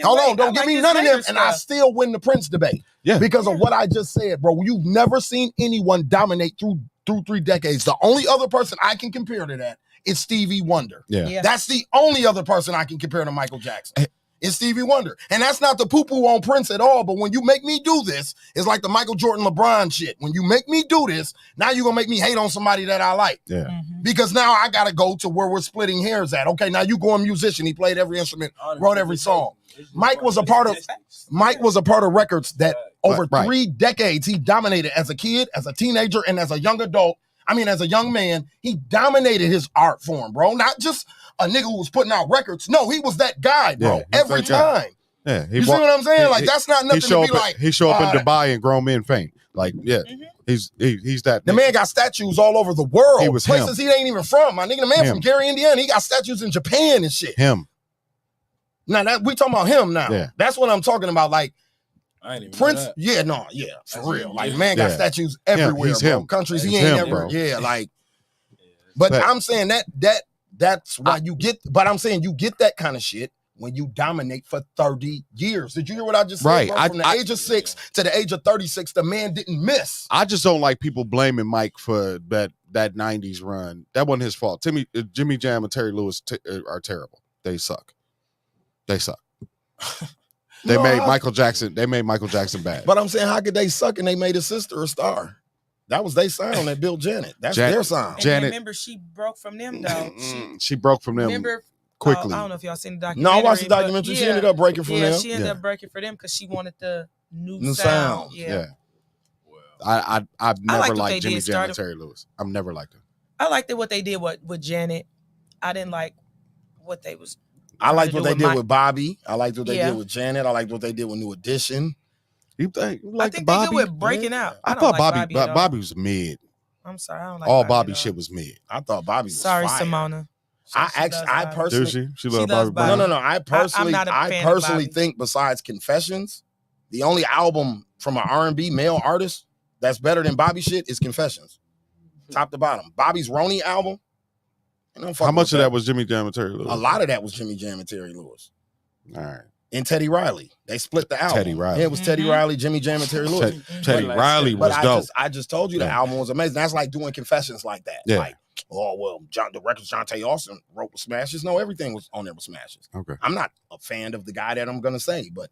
Hold on, don't give me none of them, and I still win the Prince debate. Yeah. Because of what I just said, bro. You've never seen anyone dominate through 3 decades. The only other person I can compare to that is Stevie Wonder. Yeah. That's the only other person I can compare to Michael Jackson. It's Stevie Wonder. And that's not the poo-poo on Prince at all, but when you make me do this, it's like the Michael Jordan LeBron shit. When you make me do this, now you're going to make me hate on somebody that I like. Yeah. Because now I got to go to where we're splitting hairs at. Okay, now you go a musician. He played every instrument, wrote every song. Mike was a part of records that over 3 decades he dominated as a kid, as a teenager, and as a young adult. I mean, as a young man, he dominated his art form, bro. Not just a nigga who was putting out records. No, he was that guy, bro. Every time. Yeah, you see what I'm saying? Like, that's not nothing to be like. He show up in Dubai and grown men faint. Like, he's that. The man got statues all over the world. He was places he ain't even from. My nigga, the man from Gary, Indiana. He got statues in Japan and shit. Him. Now we talking about him now. Yeah. That's what I'm talking about. Like, I ain't even Prince, know for real. Like, man got statues everywhere, He's bro. him. Countries He's he ain't him, ever. bro. Yeah, like. But I'm saying that's why you get. But I'm saying you get that kind of shit when you dominate for 30 years. Did you hear what I just said? Right. Bro? From the age of 6 to the age of 36, the man didn't miss. I just don't like people blaming Mike for that 90s run. That wasn't his fault. Jimmy Jam and Terry Lewis are terrible. They suck. They suck. They made Michael Jackson bad. But I'm saying, how could they suck and they made his sister a star? That was their sound that built Janet. That's their sound. Janet, remember, she broke from them, though. She broke from them quickly. I don't know if y'all seen the No, documentary. I watched the documentary. She ended up breaking from them. She ended up breaking for them because she wanted the new sound. Yeah. I've never liked what liked they Jimmy did Jam and started- Terry Lewis. I've never liked them. I liked what they did with Janet. I didn't like what they was. I liked what they did Mike. with Bobby. I liked what they Yeah. did with Janet. I liked what they did with New Edition. You think? You I like think the they Bobby? good with breaking out. I don't thought like Bobby at all. Bobby was mid. I'm sorry, I don't like All Bobby Bobby at all. shit was mid. I thought Bobby was Sorry, fire. Simona. I personally, She loves Bobby Bobby. Brown. No. I personally, not a fan of Bobby. think besides Confessions, the only album from an R&B male artist that's better than Bobby shit is Confessions, top to bottom. Bobby's Roni album. How much of that was Jimmy Jam and Terry Lewis? A lot of that was Jimmy Jam and Terry Lewis. All right. And Teddy Riley. They split the album. Teddy Riley. Yeah, it was Teddy Riley, Jimmy Jam, and Terry Lewis. Teddy Riley was dope. I just told you the album was amazing. That's like doing Confessions like that. Yeah. Like, oh, well, the records Jonte Austin wrote with smashes. No, everything was on there with smashes. Okay. I'm not a fan of the guy that I'm going to say, but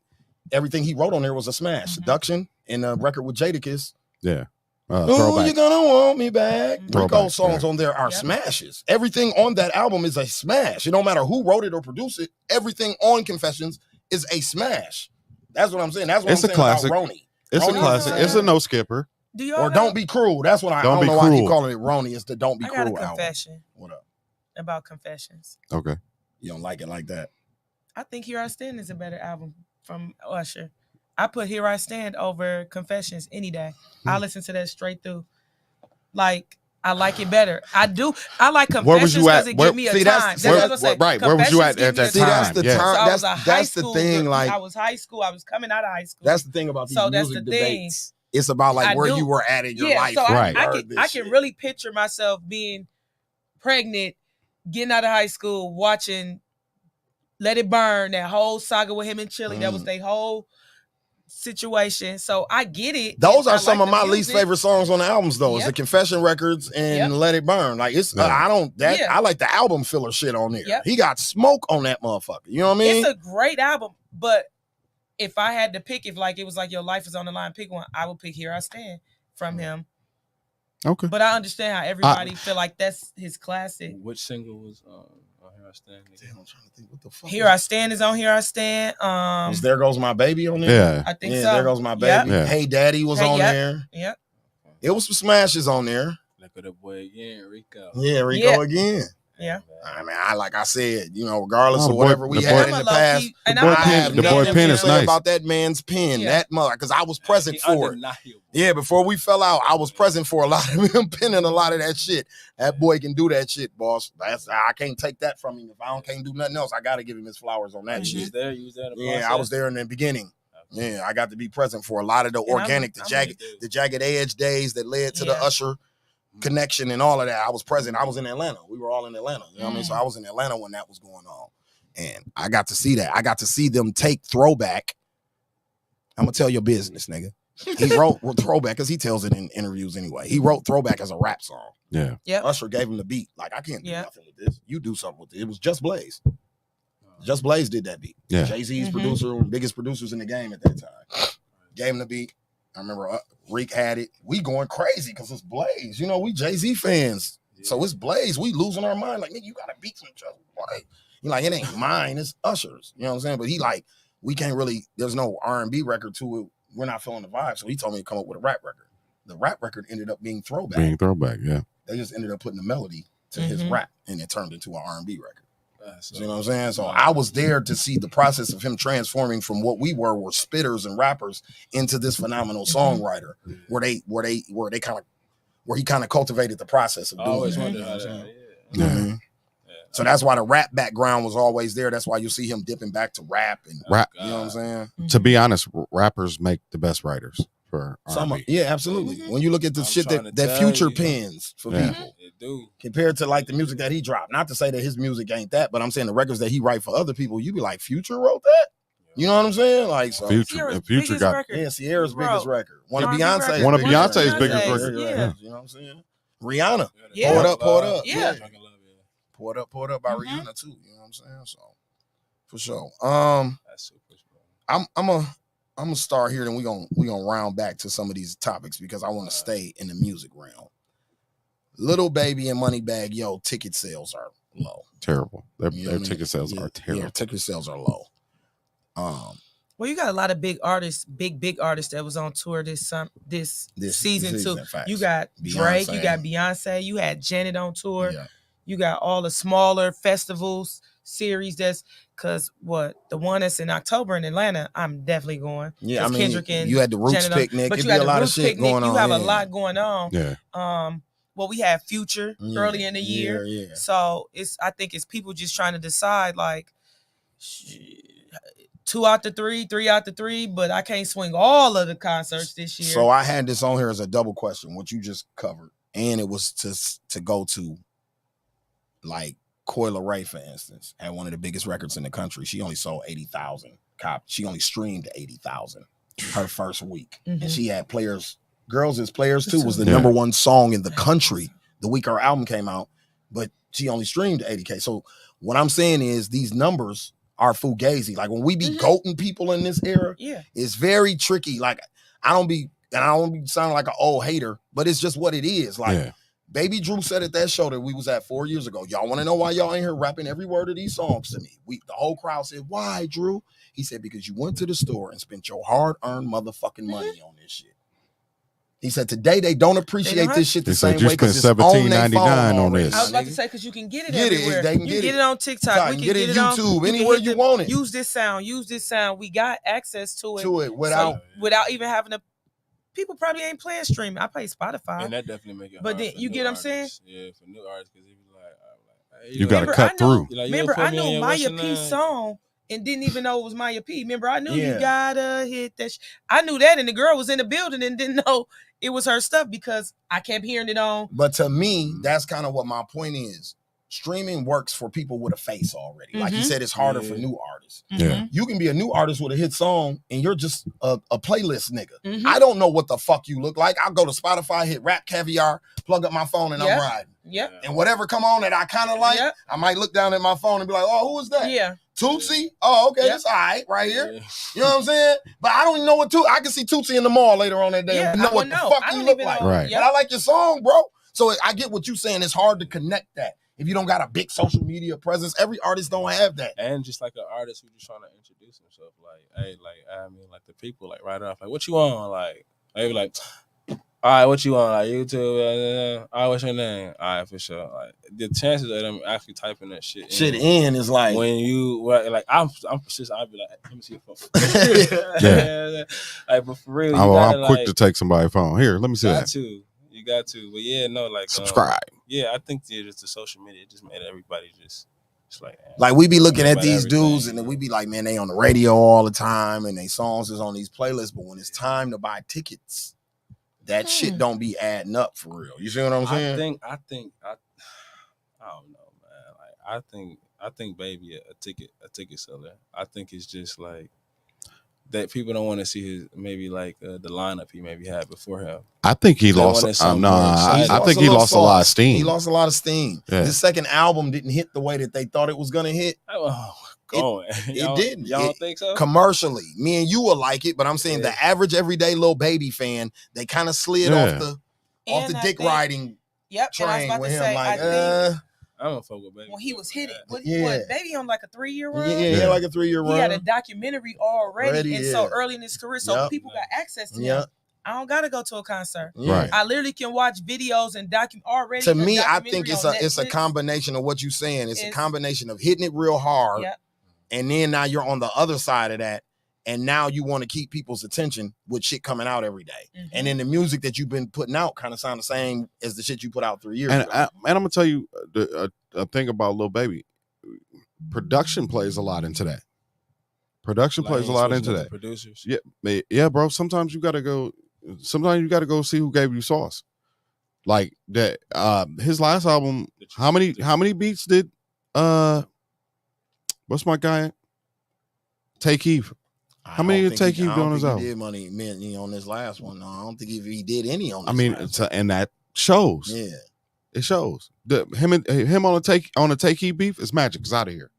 everything he wrote on there was a smash. Seduction and a record with Jadakiss. Yeah. Ooh, Throwback. you're gonna want me back. Throwback, Rico songs on there are smashes. Everything on that album is a smash. It don't matter who wrote it or produced it. Everything on Confessions is a smash. That's what I'm saying. That's what It's I'm a saying classic. about Roni. It's a Roni classic. is It's a no skipper. Do y'all or know- Don't Be Cruel. That's what I Don't don't Be know why he Cruel. calling it Roni. It's the Don't Be I got a Cruel album. confession. What up? About Confessions. Okay. You don't like it like that? I think Here I Stand is a better album from Usher. I put Here I Stand over Confessions any day. I listen to that straight through. Like, I like it better. I do. I like Where was Confessions you at? because it Where- give me a see, time. that's- That's what I was where- saying. right, where was you at Confessions that give me a time? That's the Yeah. time. So I was a high That's the school thing. girl. Like I was high school. I was coming out of high school. that's the thing about these So that's music the thing. debates. It's about like I where do. you were at in your Yeah, life. so Right. I can really picture myself being pregnant, getting out of high school, watching Let It Burn, that whole saga with him and Chili. That was their whole situation. So I get it. Those I are some like of the my least music. favorite songs on the albums, though. Is Yep. the Confession records and Yep. Let It Burn. Like it's, I don't that Yeah. I like the album filler shit on there. Yep. He got smoke on that motherfucker. You know what I mean? It's a great album, but if I had to pick, if like it was like your life is on the line, pick one, I would pick Here I Stand from him. Okay. But I understand how everybody feel like that's his classic. Which single was on Here I Stand? Damn, I'm trying to think what the fuck. Here I Stand is on Here I Stand. Was There Goes My Baby on there? Yeah. I think Yeah, so. There Goes My Yep. Baby. Yeah. Hey Daddy was Hey, on yep. there. Yep. It was some smashes on there. Look at the boy again, Rico. Yeah, Rico Yeah. again. Yeah. I mean, like I said, you know, regardless Oh, of the whatever boy- we the had boy- in the I'm a past, low-key- and the I'm boy a pen- low-key the boy fan pen of is him. nice. about that man's pen, Yeah. that mother, because I was present He for it. undeniable. Yeah, before we fell out, I was present for a lot of him penning a lot of that shit. That boy can do that shit, boss. I can't take that from him. If I can't do nothing else, I got to give him his flowers on that You was shit. there. You was there. In the Yeah, I process? was there in the beginning. Yeah, I got to be present for a lot of the And I'm organic, with you. the jagged edge days that led to the Yeah. Usher connection and all of that. I was present. I was in Atlanta. We were all in Atlanta. You know what I mean? So I was in Atlanta when that was going on. And I got to see that. I got to see them take Throwback. I'm going to tell your business, nigga. He wrote Throwback because he tells it in interviews anyway. He wrote Throwback as a rap song. Yeah. Yep. Usher gave him the beat. Like, I can't do Yeah. nothing with this. You do something with it. It was Just Blaze. Just Blaze did that beat. Yeah. Jay-Z's Mhm. producer, one of the biggest producers in the game at that time. Gave him the beat. I remember Reek had it. We going crazy because it's Blaze. You know, we Jay-Z fans. So it's Blaze. We losing our mind. Like, nigga, you got to beat some Just Blaze. He like, it ain't mine. It's Usher's. You know what I'm saying? But he like, we can't really, there's no R&B record to it. We're not feeling the vibe. So he told me to come up with a rap record. The rap record ended up being Throwback. Being Throwback, yeah. They just ended up putting the melody to his Mhm. rap, and it turned into an R&B record. So, You know what I'm saying? So I was there to see the process of him transforming from what we were spitters and rappers into this phenomenal songwriter, where he kind of cultivated the process of I doing always that. wondered You know how what I'm that. saying? Yeah. Mhm. So that's why the rap background was always there. That's why you see him dipping back to rap and Rap. you know what I'm saying? To be honest, rappers make the best writers for Some, R&B. yeah, absolutely. When you look at the I'm shit trying to that tell Future you. pens for Yeah. people It do. compared to like the music that he dropped. Not to say that his music ain't that, but I'm saying the records that he write for other people, you be like, Future wrote that? You know what I'm saying? Like, so Future Sierra's and Future biggest got record. yeah, Sierra's Bro, biggest record. One of R&B Beyonce's record. One of biggest Beyonce's records. biggest records. Yeah. You know what I'm saying? Rihanna. Yeah. Pour it up. Yeah. Pour it up by Mhm. Rihanna too. You know what I'm saying? So for sure. That's super. I'm gonna start here, and we gonna round back to some of these topics because I want to stay in the music realm. Little Baby and Moneybagg Yo ticket sales are low. terrible. Their You know their what I mean? ticket sales Yeah, are terrible. Yeah, ticket sales are low. Well, you got a lot of big artists, big artists that was on tour this season too. Facts. You got Drake, you got Beyonce, you had Janet on tour. Yeah. You got all the smaller festivals series. That's because the one that's in October in Atlanta, I'm definitely going. Yeah, I mean, Kendrick and you had the Roots Janet picnic, but it'd you be had a lot of Roots shit picnic. going on. You have a lot going on. Yeah. Well, we had Future early in the year. Yeah. So I think it's people just trying to decide like 2 out the 3, 3 out the 3, but I can't swing all of the concerts this year. So I had this on here as a double question, what you just covered, and it was to go to like Coyle Ray, for instance, had one of the biggest records in the country. She only sold 80,000 copies. She only streamed 80,000 her first week, and she had Players. Girls is Players Too was the number one song in the country the week her album came out, but she only streamed 80K. So what I'm saying is these numbers are fugazi. Like when we be goating people in this era, it's very tricky. Like I don't be sounding like an old hater, but it's just what it is. Like Baby Drew said at that show that we was at 4 years ago, y'all want to know why y'all ain't here rapping every word of these songs to me? The whole crowd said, why, Drew? He said, because you went to the store and spent your hard-earned motherfucking money on this shit. He said today they don't appreciate this shit the same way because it's on their phone on this. I was about to say because you can get it everywhere. They can you get it on TikTok. We can get it on YouTube. Anywhere you want it. Use this sound. We got access to it. Without even having to. People probably ain't playing streaming. I play Spotify. And that definitely make it. But then you get what I'm saying? Yeah, for new artists, because he be like, you got to cut through. Remember, I know Maya P's song. And didn't even know it was Maya P. Remember, I knew you gotta hit that. I knew that, and the girl was in the building and didn't know it was her stuff because I kept hearing it on. But to me, that's kind of what my point is. Streaming works for people with a face already. Like you said, it's harder for new artists. Yeah. You can be a new artist with a hit song and you're just a playlist nigga. I don't know what the fuck you look like. I'll go to Spotify, hit Rap Caviar, plug up my phone, and I'm riding. Yep. And whatever come on that I kind of like, I might look down at my phone and be like, oh, who is that? Yeah. Tootsie? Oh, okay, that's all right here. Yeah. You know what I'm saying? But I don't even know what I can see Tootsie in the mall later on that day and know what the fuck you look like. Right. But I like your song, bro. So I get what you're saying. It's hard to connect that. If you don't got a big social media presence, every artist don't have that. And just like an artist who just trying to introduce himself, like, hey, like, I mean, like the people, like, right off, like, what you on? Like, they be like, all right, what you on? Like, YouTube, all right, what's your name? All right, for sure. Like, the chances of them actually typing that shit in is like, when you, like, I'm persistent, I'll be like, let me see your phone. Yeah. Like, but for real, I'm quick to take somebody's phone. Here, let me see that. You got to, but yeah, no, like subscribe. Yeah, I think just the social media just made everybody just like we be looking at these dudes and then we be like, man, they on the radio all the time and they songs is on these playlists, but when it's time to buy tickets, that shit don't be adding up for real. You see what I'm saying? I don't know, man. Like I think Baby a ticket seller. I think it's just like that people don't want to see his maybe like the lineup he maybe had before him. I think he lost. I think he lost a lot of steam. He lost a lot of steam. Yeah. His second album didn't hit the way that they thought it was gonna hit. It didn't. Y'all don't think so? Commercially, me and you will like it, but I'm saying the average everyday Lil Baby fan, they kind of slid off the dick riding train with him. Like, I don't fuck with Baby. When he was hitting, what Baby on like a 3-year run? Yeah, like a 3-year run. He had a documentary already, and so early in his career, so people got access to him. I don't gotta go to a concert. Right. I literally can watch videos and already. To me, I think it's a combination of what you're saying. It's a combination of hitting it real hard, and then now you're on the other side of that, and now you want to keep people's attention with shit coming out every day. And then the music that you've been putting out kind of sound the same as the shit you put out 3 years ago. And I'm gonna tell you a thing about Lil Baby. Production plays a lot into that. Production plays a lot into that. Producers. Yeah, bro. Sometimes you gotta go see who gave you sauce. Like that. His last album. How many beats did what's my guy? Take Heat. How many did Take Heat do on his album? He did money on this last one. No, I don't think he did any on this. I mean, and that shows. Yeah, it shows. Him on a Take Heat beef is magic. It's out of here.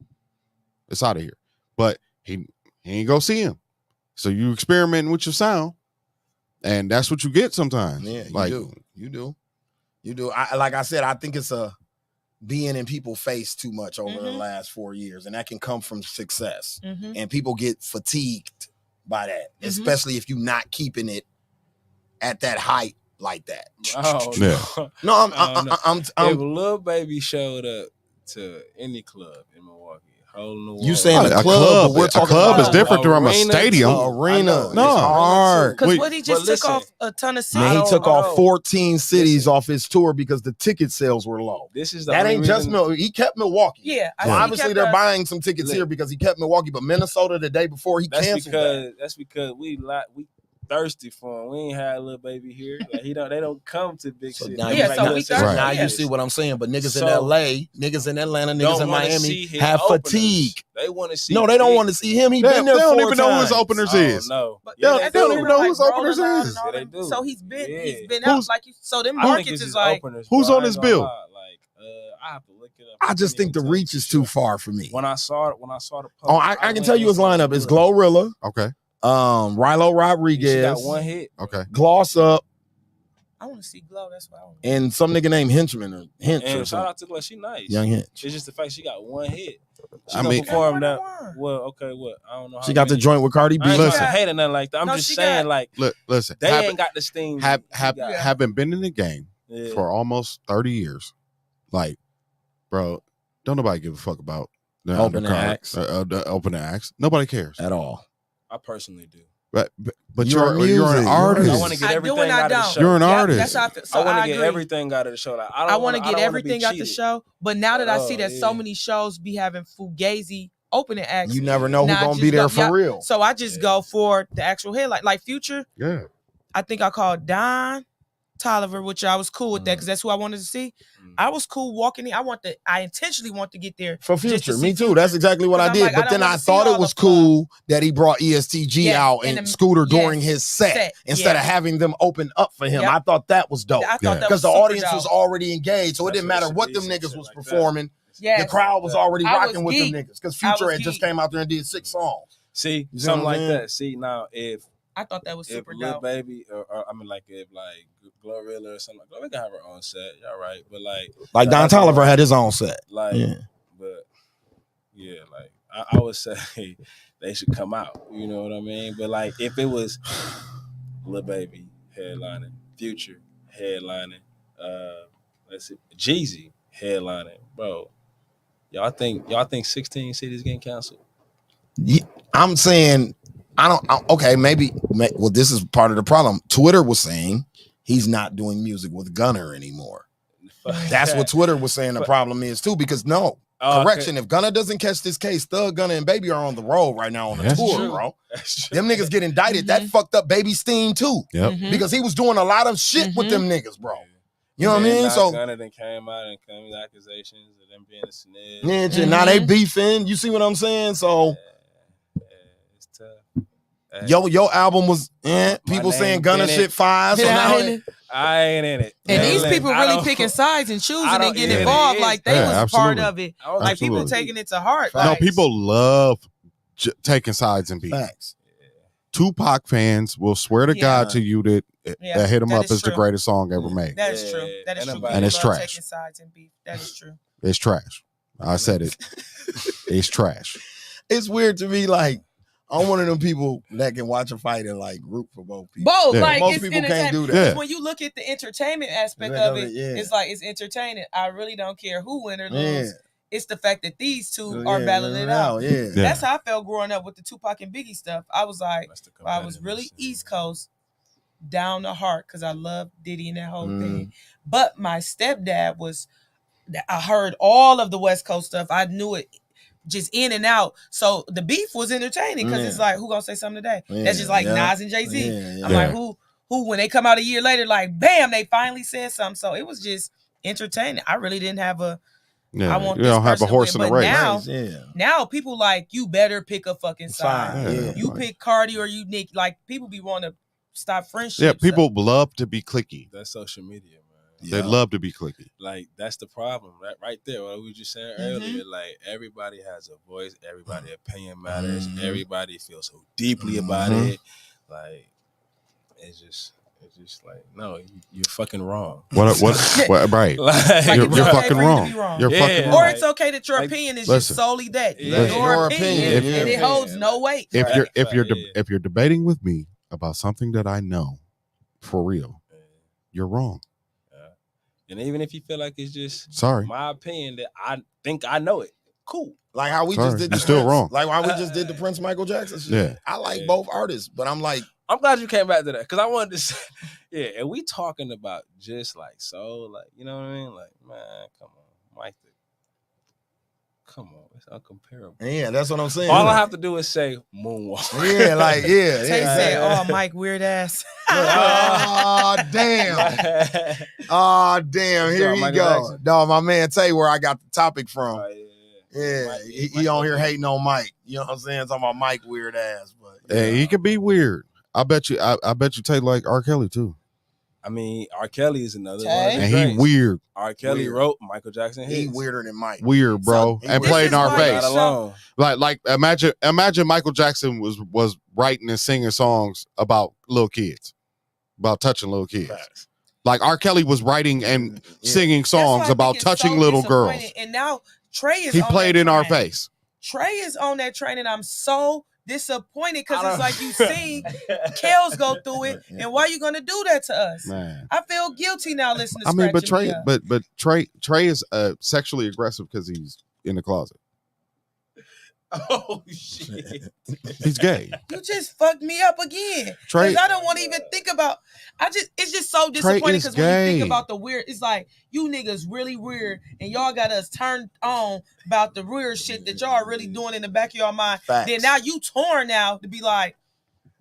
It's out of here. But he ain't go see him. So you experimenting with your sound, and that's what you get sometimes. Yeah, you do. Like I said, I think it's being in people's face too much over the last 4 years, and that can come from success. And people get fatigued by that, especially if you're not keeping it at that height like that. Oh Yeah. no, I'm if Lil Baby showed up to any club in Milwaukee, hole in the wall. You saying a club, but we're talking club is different from a stadium. Arena. No. It's hard. Because what he just took off a ton of cities. Man, he took off 14 cities off his tour because the ticket sales were low. This is the that only ain't just reason- He kept Milwaukee. Yeah, So obviously they're buying some tickets here because he kept Milwaukee, but Minnesota the day before he canceled. That's because we thirsty for him. We ain't had a Lil Baby here. Like they don't come to big cities. Now, Now you see what I'm saying. But niggas in LA, niggas in Atlanta, niggas in Miami have openers. fatigue. They want to see. No, they don't want to see him. He been there. They don't 4 even know who times. his openers is. No, they don't even know who his openers is. Yeah, they do. So he's been out like you. So them markets is like who's on his bill? I have to look it up. I just think the reach is too far for me. When I saw the post, I can tell you his lineup. It's Glorilla. Okay. Rilo Rodriguez. She got one hit. Okay. Gloss Up. I want to see Glow. That's what I want. And some nigga named Henchman or Hinch or And shout something. out to Glow. She nice. Young Hinch. It's just the fact she got one hit. She I gonna mean- perform that. Well, okay, what? I don't know. She got the joint with Cardi B. I ain't Listen. trying to hate or nothing like that. I'm No, just she saying, got- like, Listen. they ain't got the steam. Having been in the game for almost 30 years, like, bro, don't nobody give a fuck about the Opening undercard, acts. the opening acts. Nobody cares At all. I personally do. But You're you're an music. artist. I want to get I do everything and I out of the don't. show. You're an artist. That's how I feel. So I want to get agree. everything out of the show. Like, I want to get everything out the cheated. show. But now that I see that so yeah. many shows be having fugazi opening acts, You never know who's now I gonna just be there go- for yeah, real. So I just go for the actual headline. Like Future, Yeah. I think I called Don Tolliver, which I was cool with that because that's who I wanted to see. I was cool walking in. I intentionally want to get there For just to Future, see me too. That's exactly what I I'm did. like, I But don't then I wanna see thought all it was the fun. cool that he brought ESTG Yes, out and and the- Scooter yes, during his set instead of yeah. having them open up for him. Yep. I thought that was dope I thought that because was the super audience was dope. already engaged, so it That's didn't what matter it what should them be, some niggas shit was like that. performing. Yes. The crowd was already I was rocking with them geeked. niggas because I Future was had just geeked. came out there and did 6 songs. See, You see something what I'm like saying? that. See, now if I thought that was super Lil dope. Baby, or I mean, like if like Glorilla or something, like Glorilla can have her own set. Y'all right, but Like the Don other Tolliver one, had his own set. Like, Yeah. but yeah, like I would say they should come out. You know what I mean? But like if it was Lil Baby headlining, Future headlining, let's see, Jeezy headlining, bro. Y'all think 16 cities getting canceled? I'm saying, okay, maybe, well, this is part of the problem. Twitter was saying he's not doing music with Gunna anymore. That's what Twitter was saying the problem is too, because no, correction, if Gunna doesn't catch this case, Thug, Gunna, and Baby are on the road right now on the That's tour, true. bro. Them niggas get indicted. That fucked up Baby's steam too. Yep. Because he was doing a lot of shit with them niggas, bro. You know what I mean? Now So Gunna then came out and claimed accusations of them being a snitch. yeah, and now they beefing. You see what I'm saying? So It's tough. your album was people name saying Gunna in it. shit fire. So Yeah, now ain't it? I ain't in it. And Man, these look, people I really don't- picking sides and choosing I and don't- getting yeah, involved it like is. they Yeah, was part absolutely. of it. Like people Absolutely. taking it to heart. No, Like, people love taking sides and beef. Facts. Tupac fans will swear to God to you that Yeah, that Hit 'Em that Up is is the true. greatest song ever made. That is true. That is true. And it's People love trash. Taking sides and beef. That is true. It's trash. I said it. It's trash. It's weird to me. Like I'm one of them people that can watch a fight and like root for both people. Both, Yeah. like Most it's people can't entertainment. do that. Yeah. When you look at the entertainment aspect Yeah, of it, yeah. it's like it's entertaining. I really don't care who win or Yeah. lose. It's the fact that these two Yeah, are battling it out. Yeah. That's how I felt growing up with the Tupac and Biggie stuff. I was like, That's the I was really competitiveness. East Coast, down the heart, because I love Diddy and that whole Mm. thing. But my stepdad was, I heard all of the West Coast stuff. I knew it just in and out. So the beef was entertaining because it's like, who gonna say something today? That's just like Nas and Jay-Z. Yeah, I'm yeah. like, who when they come out a year later, like, bam, they finally said something. So it was just entertaining. I really didn't have a, Yeah. I want You this don't have a person to horse win. in the But race. now, Yeah. now people like, you better pick a fucking side. Yeah. You pick Cardi or you Nick. Like people be wanting to stop friendships. Yeah, people love to be cliquey. That's social media, man. They love to be cliquey. Like that's the problem, right there. What we were just saying earlier, like everybody has a voice, everybody opinion matters, everybody feels so deeply about it. Like it's just It's just like, no, you're fucking wrong. What right. Like, you're okay fucking for you to wrong. be wrong. You're fucking Or wrong. it's okay that your opinion is just solely that. Your opinion, and it holds no weight. If you're debating with me about something that I know for real, you're wrong. And even if you feel like it's just Sorry. my opinion that I think I know it, cool. Like how we Sorry, just did you're the still Prince, wrong. Like how we just did the Prince Michael Jackson shit. Yeah. I like both artists, but I'm like, I'm glad you came back to that because I wanted to say, yeah, and we talking about just like soul, like, you know what I mean? Like, man, come on, Mike. Come on, it's uncomparable. Yeah, that's what I'm saying. All I have to do is say moonwalk. Yeah, like, yeah. Tay said, "Oh, Mike, weird ass." Oh, damn. Oh, damn. Here he go. No, my man Tay, where I got the topic from. Yeah, he on here hating on Mike. You know what I'm saying? Talking about Mike weird ass. But Hey, he could be weird. I bet you Tay like R. Kelly too. I mean, R. Kelly is another one. And he weird. R. Kelly wrote Michael Jackson hits. He weirder than Mike. Weird, bro. And played in our face. Like imagine Michael Jackson was writing and singing songs about little kids, about touching little kids. Facts. Like R. Kelly was writing and singing songs about touching little girls. And now Trey is he played in our face. Trey is on that train, and I'm so disappointed because it's like you see Kels go through it, and why you gonna do that to us? Man. I feel guilty now listening to I mean, but Scratching Trey, Me Up. but Trey is sexually aggressive because he's in the closet. Oh shit! He's gay. You just fucked me up again. Trey- Because I don't want to even think about. It's just so disappointing because when you think about the weird, it's like you niggas really weird, and y'all got us turned on about the weird shit that y'all are really doing in the back of your mind. Facts. Then now you torn now to be like,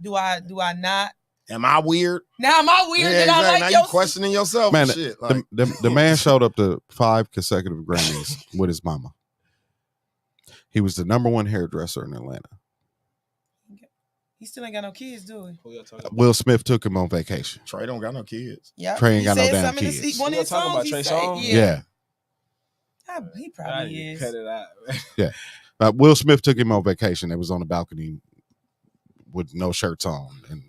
do I not? Am I weird? Now am I weird? Yeah, that I exactly. like Now your you questioning yourself Man, and shit. Like, the man showed up to 5 consecutive Grammys with his mama. He was the #1 hairdresser in Atlanta. He still ain't got no kids, do he? Will Smith took him on vacation. Trey don't got no kids. Yeah, Trey ain't got no damn kids. One of his songs, he said, Yeah. He probably is. Cut it out. Yeah. Will Smith took him on vacation. It was on the balcony with no shirts on. And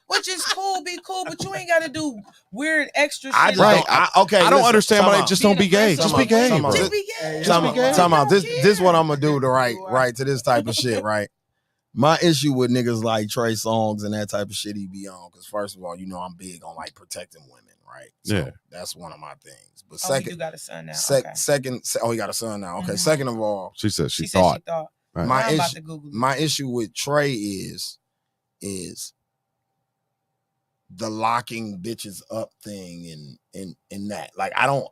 Which is cool, be cool, but you ain't got to do weird extra shit. I don't understand why they just don't be gay. Just be gay, bro. Just be gay. Time out. This what I'm gonna do to right to this type of shit, right? My issue with niggas like Trey Songz and that type of shit he be on, because first of all, you know I'm big on like protecting women, right? So yeah, that's one of my things. But second, you got a son now. Second, he got a son now. Okay. Mm-hmm. Second of all, she said she thought. Right. My issue with Trey is the locking bitches up thing and that. Like I don't.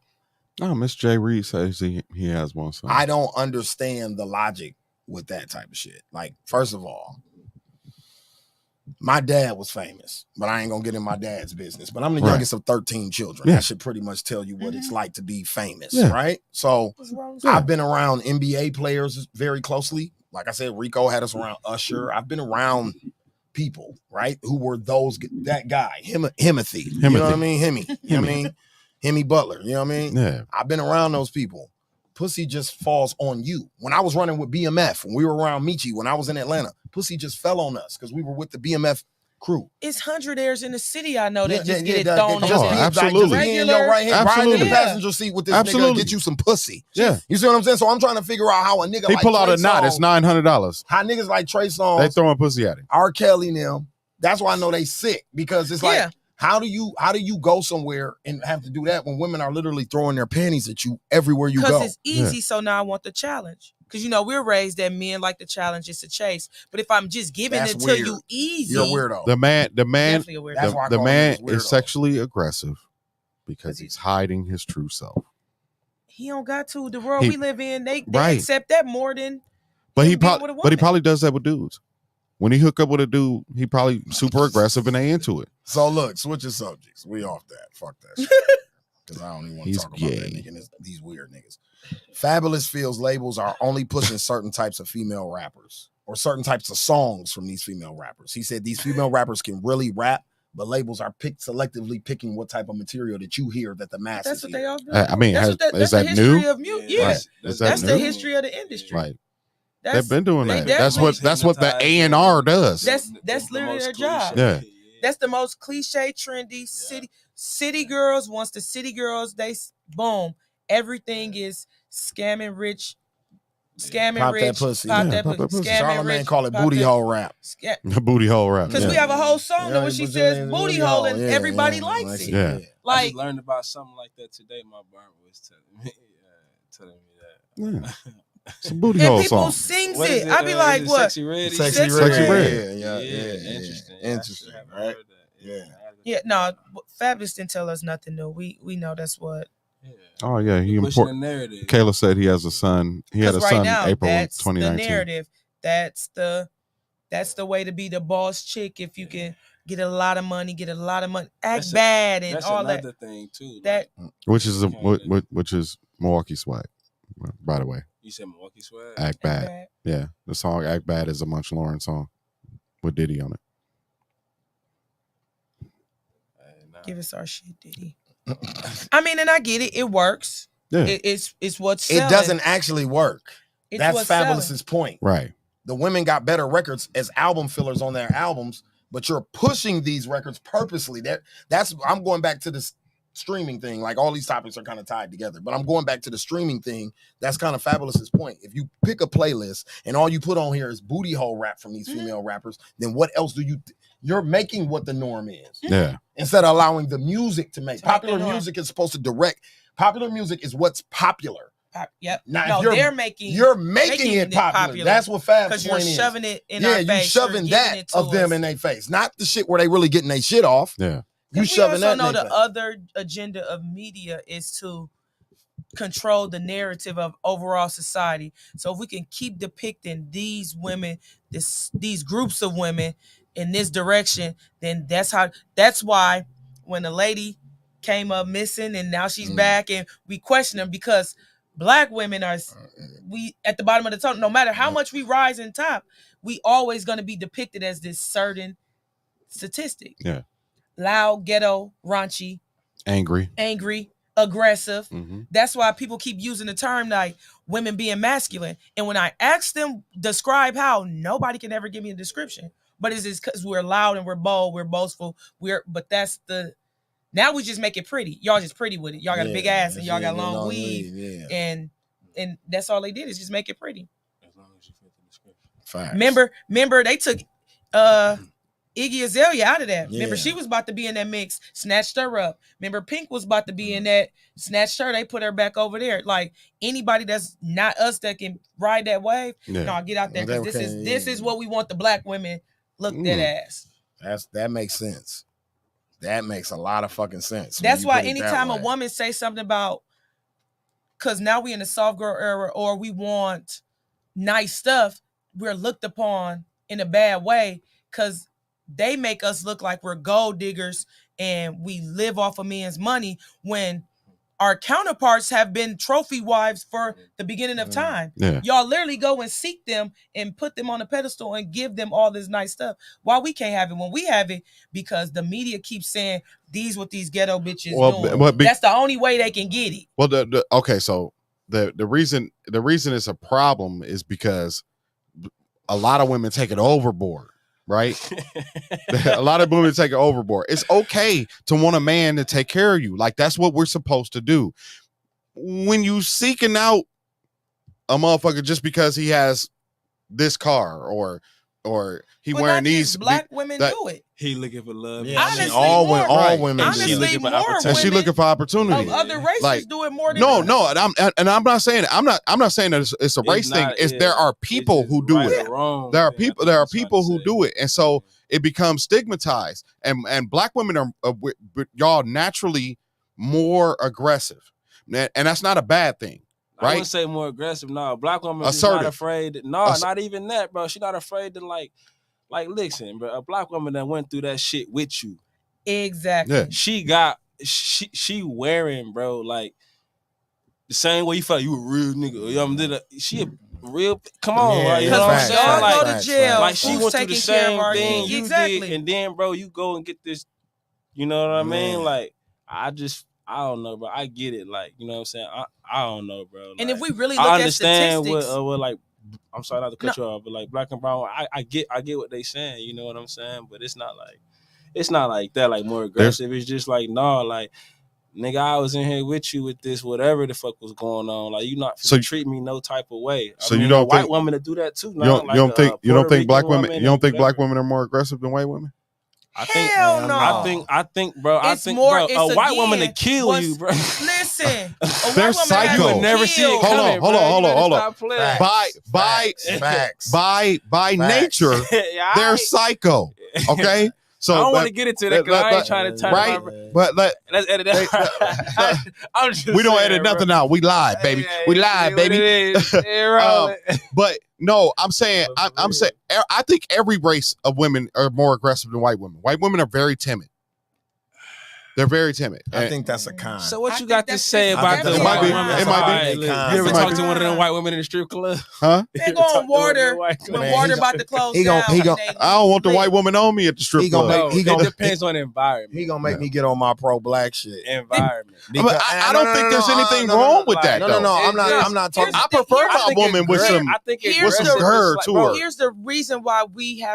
Oh, Miss J. Reed says he has one son. I don't understand the logic with that type of shit. Like, first of all, my dad was famous, but I ain't gonna get in my dad's business. But I'm the youngest of 13 children. Yeah. That should pretty much tell you what it's like to be famous, right? So I've been around NBA players very closely. Like I said, Rico had us around Usher. I've been around people, right, who were that guy, Himothy. You know what I mean? Hemi. You know what I mean? Hemi Butler. You know what I mean? Yeah. I've been around those people. Pussy just falls on you. When I was running with BMF, when we were around Michi, when I was in Atlanta, pussy just fell on us because we were with the BMF crew. It's 100 airs in the city I know that just get it thrown on. Absolutely. Just be in your right hand, riding in the passenger seat with this nigga and get you some pussy. Yeah. You see what I'm saying? So I'm trying to figure out how a nigga he like pull out Trey a knot. It's $900. How niggas like Trey Songz, they throwing pussy at him. R. Kelly and them. That's why I know they sick, because it's like, how do you go somewhere and have to do that when women are literally throwing their panties at you everywhere you go? Because it's easy, so now I want the challenge. Because, you know, we're raised that men like the challenge is a chase. But if I'm just giving it to you easy. You're a weirdo. The man weirdo. is sexually aggressive because he's hiding his true self. He don't got to. The world we live in, they accept that more than But he probably does that with dudes. When he hook up with a dude, he probably super aggressive and they into it. So look, switching subjects. We off that. Fuck that shit. Because I don't even want to talk about that nigga and these weird niggas. Fabulous feels labels are only pushing certain types of female rappers or certain types of songs from these female rappers. He said these female rappers can really rap, but labels are selectively picking what type of material that you hear that the masses That's what they all do. I mean, that's is the that history new? Of yeah, right. That's the history of the industry. Right. They've been doing that. That's what the A&R does. That's literally their job. Yeah. That's the most cliche, trendy city girls. Once the city girls, boom, everything is scamming rich. Scamming Pop rich, that pussy. pop Yeah, that pop that pussy. pussy. Scamming Charlamagne rich, call it pop booty that- hole rap. The booty hole rap. Because we Yeah. have a whole song Yeah, where she booty says hole, booty booty hole hole, and yeah, everybody yeah, likes like it. Yeah. I Like just learned about something like that today. My barber was telling me that. Yeah. It's a booty and hole people song. sings What is it. it? I be like, Is it what? Sexy Red? Sexy Sexy Red. Red. Yeah. Interesting. Interesting, right? Yeah. No, Fabulous didn't tell us nothing new. We know that's what. Oh yeah, he Pushing the important. narrative. Kayla said he has a son. He had a Because right son now, April that's 2019. the narrative. That's the way to be the boss chick. If you can get a lot of money, act bad and That's all that. another thing too. That Which is Milwaukee swag, by the way. You said Milwaukee swag. Act bad. Yeah, the song "Act Bad" is a Munch Lauren song with Diddy on it. give us our shit, Diddy. I mean, and I get it. It works. Yeah. It's what's selling. It doesn't actually work. It's That's what's Fabulous's point. Right. The women got better records as album fillers on their albums, but you're pushing these records purposely. That's I'm going back to this streaming thing. Like all these topics are kind of tied together, but I'm going back to the streaming thing. That's kind of Fabulous's point. If you pick a playlist and all you put on here is booty hole rap from these female rappers, then what else do you're making what the norm is. Yeah. Instead of allowing the music to make. To make Popular the norm. music is supposed to direct. Popular music is what's popular. Yep. Now, No, if you're making it popular. That's what Fab's because point you're is. shoving it in our face. Yeah, you shoving that of them in their face, not the shit where they really getting their shit off. Yeah, you shoving that. We also know the other agenda of media is to control the narrative of overall society. So if we can keep depicting these women, these groups of women in this direction, then that's why when a lady came up missing and now she's back and we question them because Black women are we at the bottom of the tunnel. No matter how much we rise in top, we always going to be depicted as this certain statistic. Yeah. Loud, ghetto, raunchy, Angry, aggressive. Mm-hmm. That's why people keep using the term like women being masculine. And when I ask them describe how, nobody can ever give me a description. But it's because we're loud and we're bold, we're boastful. But that's now we just make it pretty. Y'all just pretty with it. Y'all got a big ass and y'all got long weave. And that's all they did is just make it pretty. As long as you fit the description. Remember they took Iggy Azalea out of that. Yeah. Remember she was about to be in that mix, snatched her up. Remember Pink was about to be in that, snatched her, they put her back over there. Like anybody that's not us that can ride that wave, no, get out there. Because this is what we want the Black women look that ass. That makes sense. That makes a lot of fucking sense. That's why anytime a woman say something about, because now we in the soft girl era or we want nice stuff, we're looked upon in a bad way because they make us look like we're gold diggers and we live off of men's money when our counterparts have been trophy wives for the beginning of time. Yeah. Y'all literally go and seek them and put them on a pedestal and give them all this nice stuff. Why we can't have it when we have it? Because the media keeps saying these what these ghetto bitches doing. That's the only way they can get it. Well, okay, so the reason it's a problem is because a lot of women take it overboard. Right? A lot of women take it overboard. It's okay to want a man to take care of you. Like that's what we're supposed to do. When you seeking out a motherfucker just because he has this car or he wearing these Black women do it. He looking for love. Yeah, honestly, all women. Honestly, she looking for more opportunity. and she looking for opportunity. Of other races do it more than no, and I'm not saying I'm not saying that it's a race thing. There are people who do it. There are people who do it, and so it becomes stigmatized. And Black women are y'all naturally more aggressive, and that's not a bad thing. Right? I wouldn't say more aggressive. No, Black woman is not afraid. Not even that, bro. She's not afraid to like listen, bro. A Black woman that went through that shit with you. Exactly. Yeah. She wearing, bro, like the same way you felt you a real nigga. You know what I mean? She a real. Come on, right? You know what I'm saying? Like, go to jail. Like she went through the same thing you exactly. did, and then, bro, you go and get this. You know what I mean? Like I don't know, bro. I get it. Like, you know what I'm saying? I don't know, bro. Like, and if we really look I at understand statistics, what like, I'm sorry not to cut you off, but like Black and brown, I get what they saying. You know what I'm saying? But it's not like It's not like that, like more aggressive. It's just like, no, like, nigga, I was in here with you with this, whatever the fuck was going on. Like, you not treat me no type of way. So I mean, you don't white think women to do that too. you don't think black women are more aggressive than white women? I think, Hell no. I think, bro. I It's think, more. bro, It's a white again, woman to kill you, bro. Listen, They're psycho. You would never see it coming. Hold on. Facts. By nature, they're psycho. Okay. So I don't want to get into that because I ain't trying to turn right. But let's edit that. We don't edit nothing out. We live, baby. We live, baby. But no, I'm saying I think every race of women are more aggressive than white women. White women are very timid. They're very timid. I think that's a con. So what you got to say about the it white might be. women? It might be. You ever talk to one of them white women in the strip club? Huh? They go on water when water about to close down. I don't want the white woman on me at the strip club. It depends on the environment. He gonna make me get on my pro-black shit. Environment. But I don't think there's anything wrong with that. No. I'm not talking. I prefer my woman with some her to her. Here's the reason why we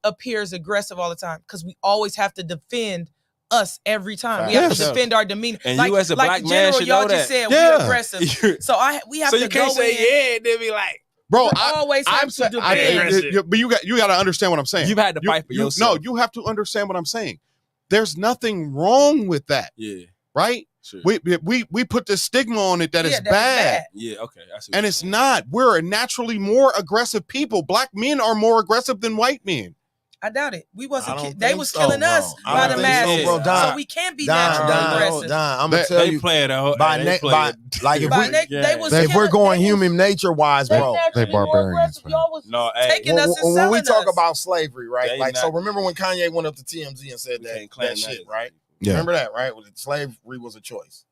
appear as aggressive all the time, because we always have to defend us every time. We have to defend our demeanor. And you as a black man should y'all know that. just said we're aggressive. So we have to go in. So you can't say yeah and then be like, bro, I always have to defend. But you got to understand what I'm saying. You've had to fight for yourself. No, you have to understand what I'm saying. There's nothing wrong with that. Yeah. Right? Sure. We put this stigma on it that it's bad. Yeah, okay. And it's not. We're naturally more aggressive people. Black men are more aggressive than white men. I doubt it. We wasn't. They was killing us by the masses. So we can't be naturally aggressive. I'm gonna tell you. They play it out. If we're going human nature wise, bro, they barbarians. No, taking us and when we selling talk us. about slavery, right? Like, so remember when Kanye went up to TMZ and said that shit, right? Yeah. Remember that, right? Slavery was a choice.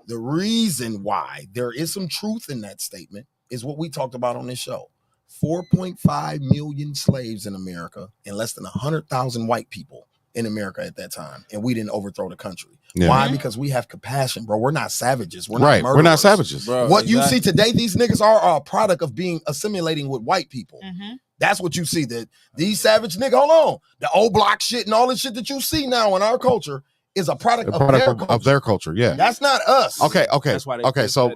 The reason why there is some truth in that statement is what we talked about on this show. 4.5 million slaves in America and less than 100,000 white people in America at that time. And we didn't overthrow the country. Yeah. Why? Because we have compassion, bro. We're not savages. We're not murderers. We're not savages. Bro, what you see today, these niggas are a product of being assimilating with white people. That's what you see. That these savage niggas, hold on. The old block shit and all the shit that you see now in our culture is a product of their culture. Yeah. That's not us. Okay. That's why they okay. So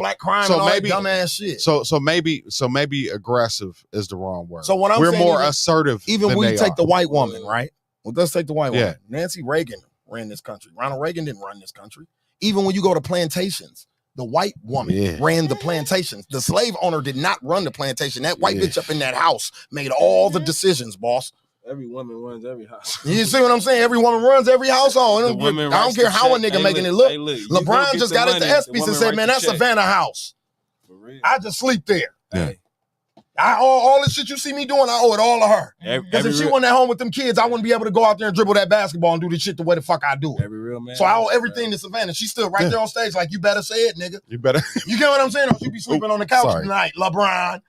black crime and all that dumbass shit. So maybe aggressive is the wrong word. So what we're saying, more assertive. Even than we they take are. the white woman, right? Well, let's take the white woman. Yeah. Nancy Reagan ran this country. Ronald Reagan didn't run this country. Even when you go to plantations, the white woman ran the plantations. The slave owner did not run the plantation. That white bitch up in that house made all the decisions, boss. Every woman runs every house. You see what I'm saying? Every woman runs every household. I don't care how a nigga making it look. LeBron just got at the ESPYs and said, man, that's Savannah house. For real. I just sleep there. Yeah. All the shit you see me doing, I owe it all to her. Because if she wasn't at home with them kids, I wouldn't be able to go out there and dribble that basketball and do the shit the way the fuck I do it. Every real man. So I owe everything to Savannah. She's still right there on stage like, you better say it, nigga. You better. You get what I'm saying? Or she be sleeping on the couch tonight. LeBron,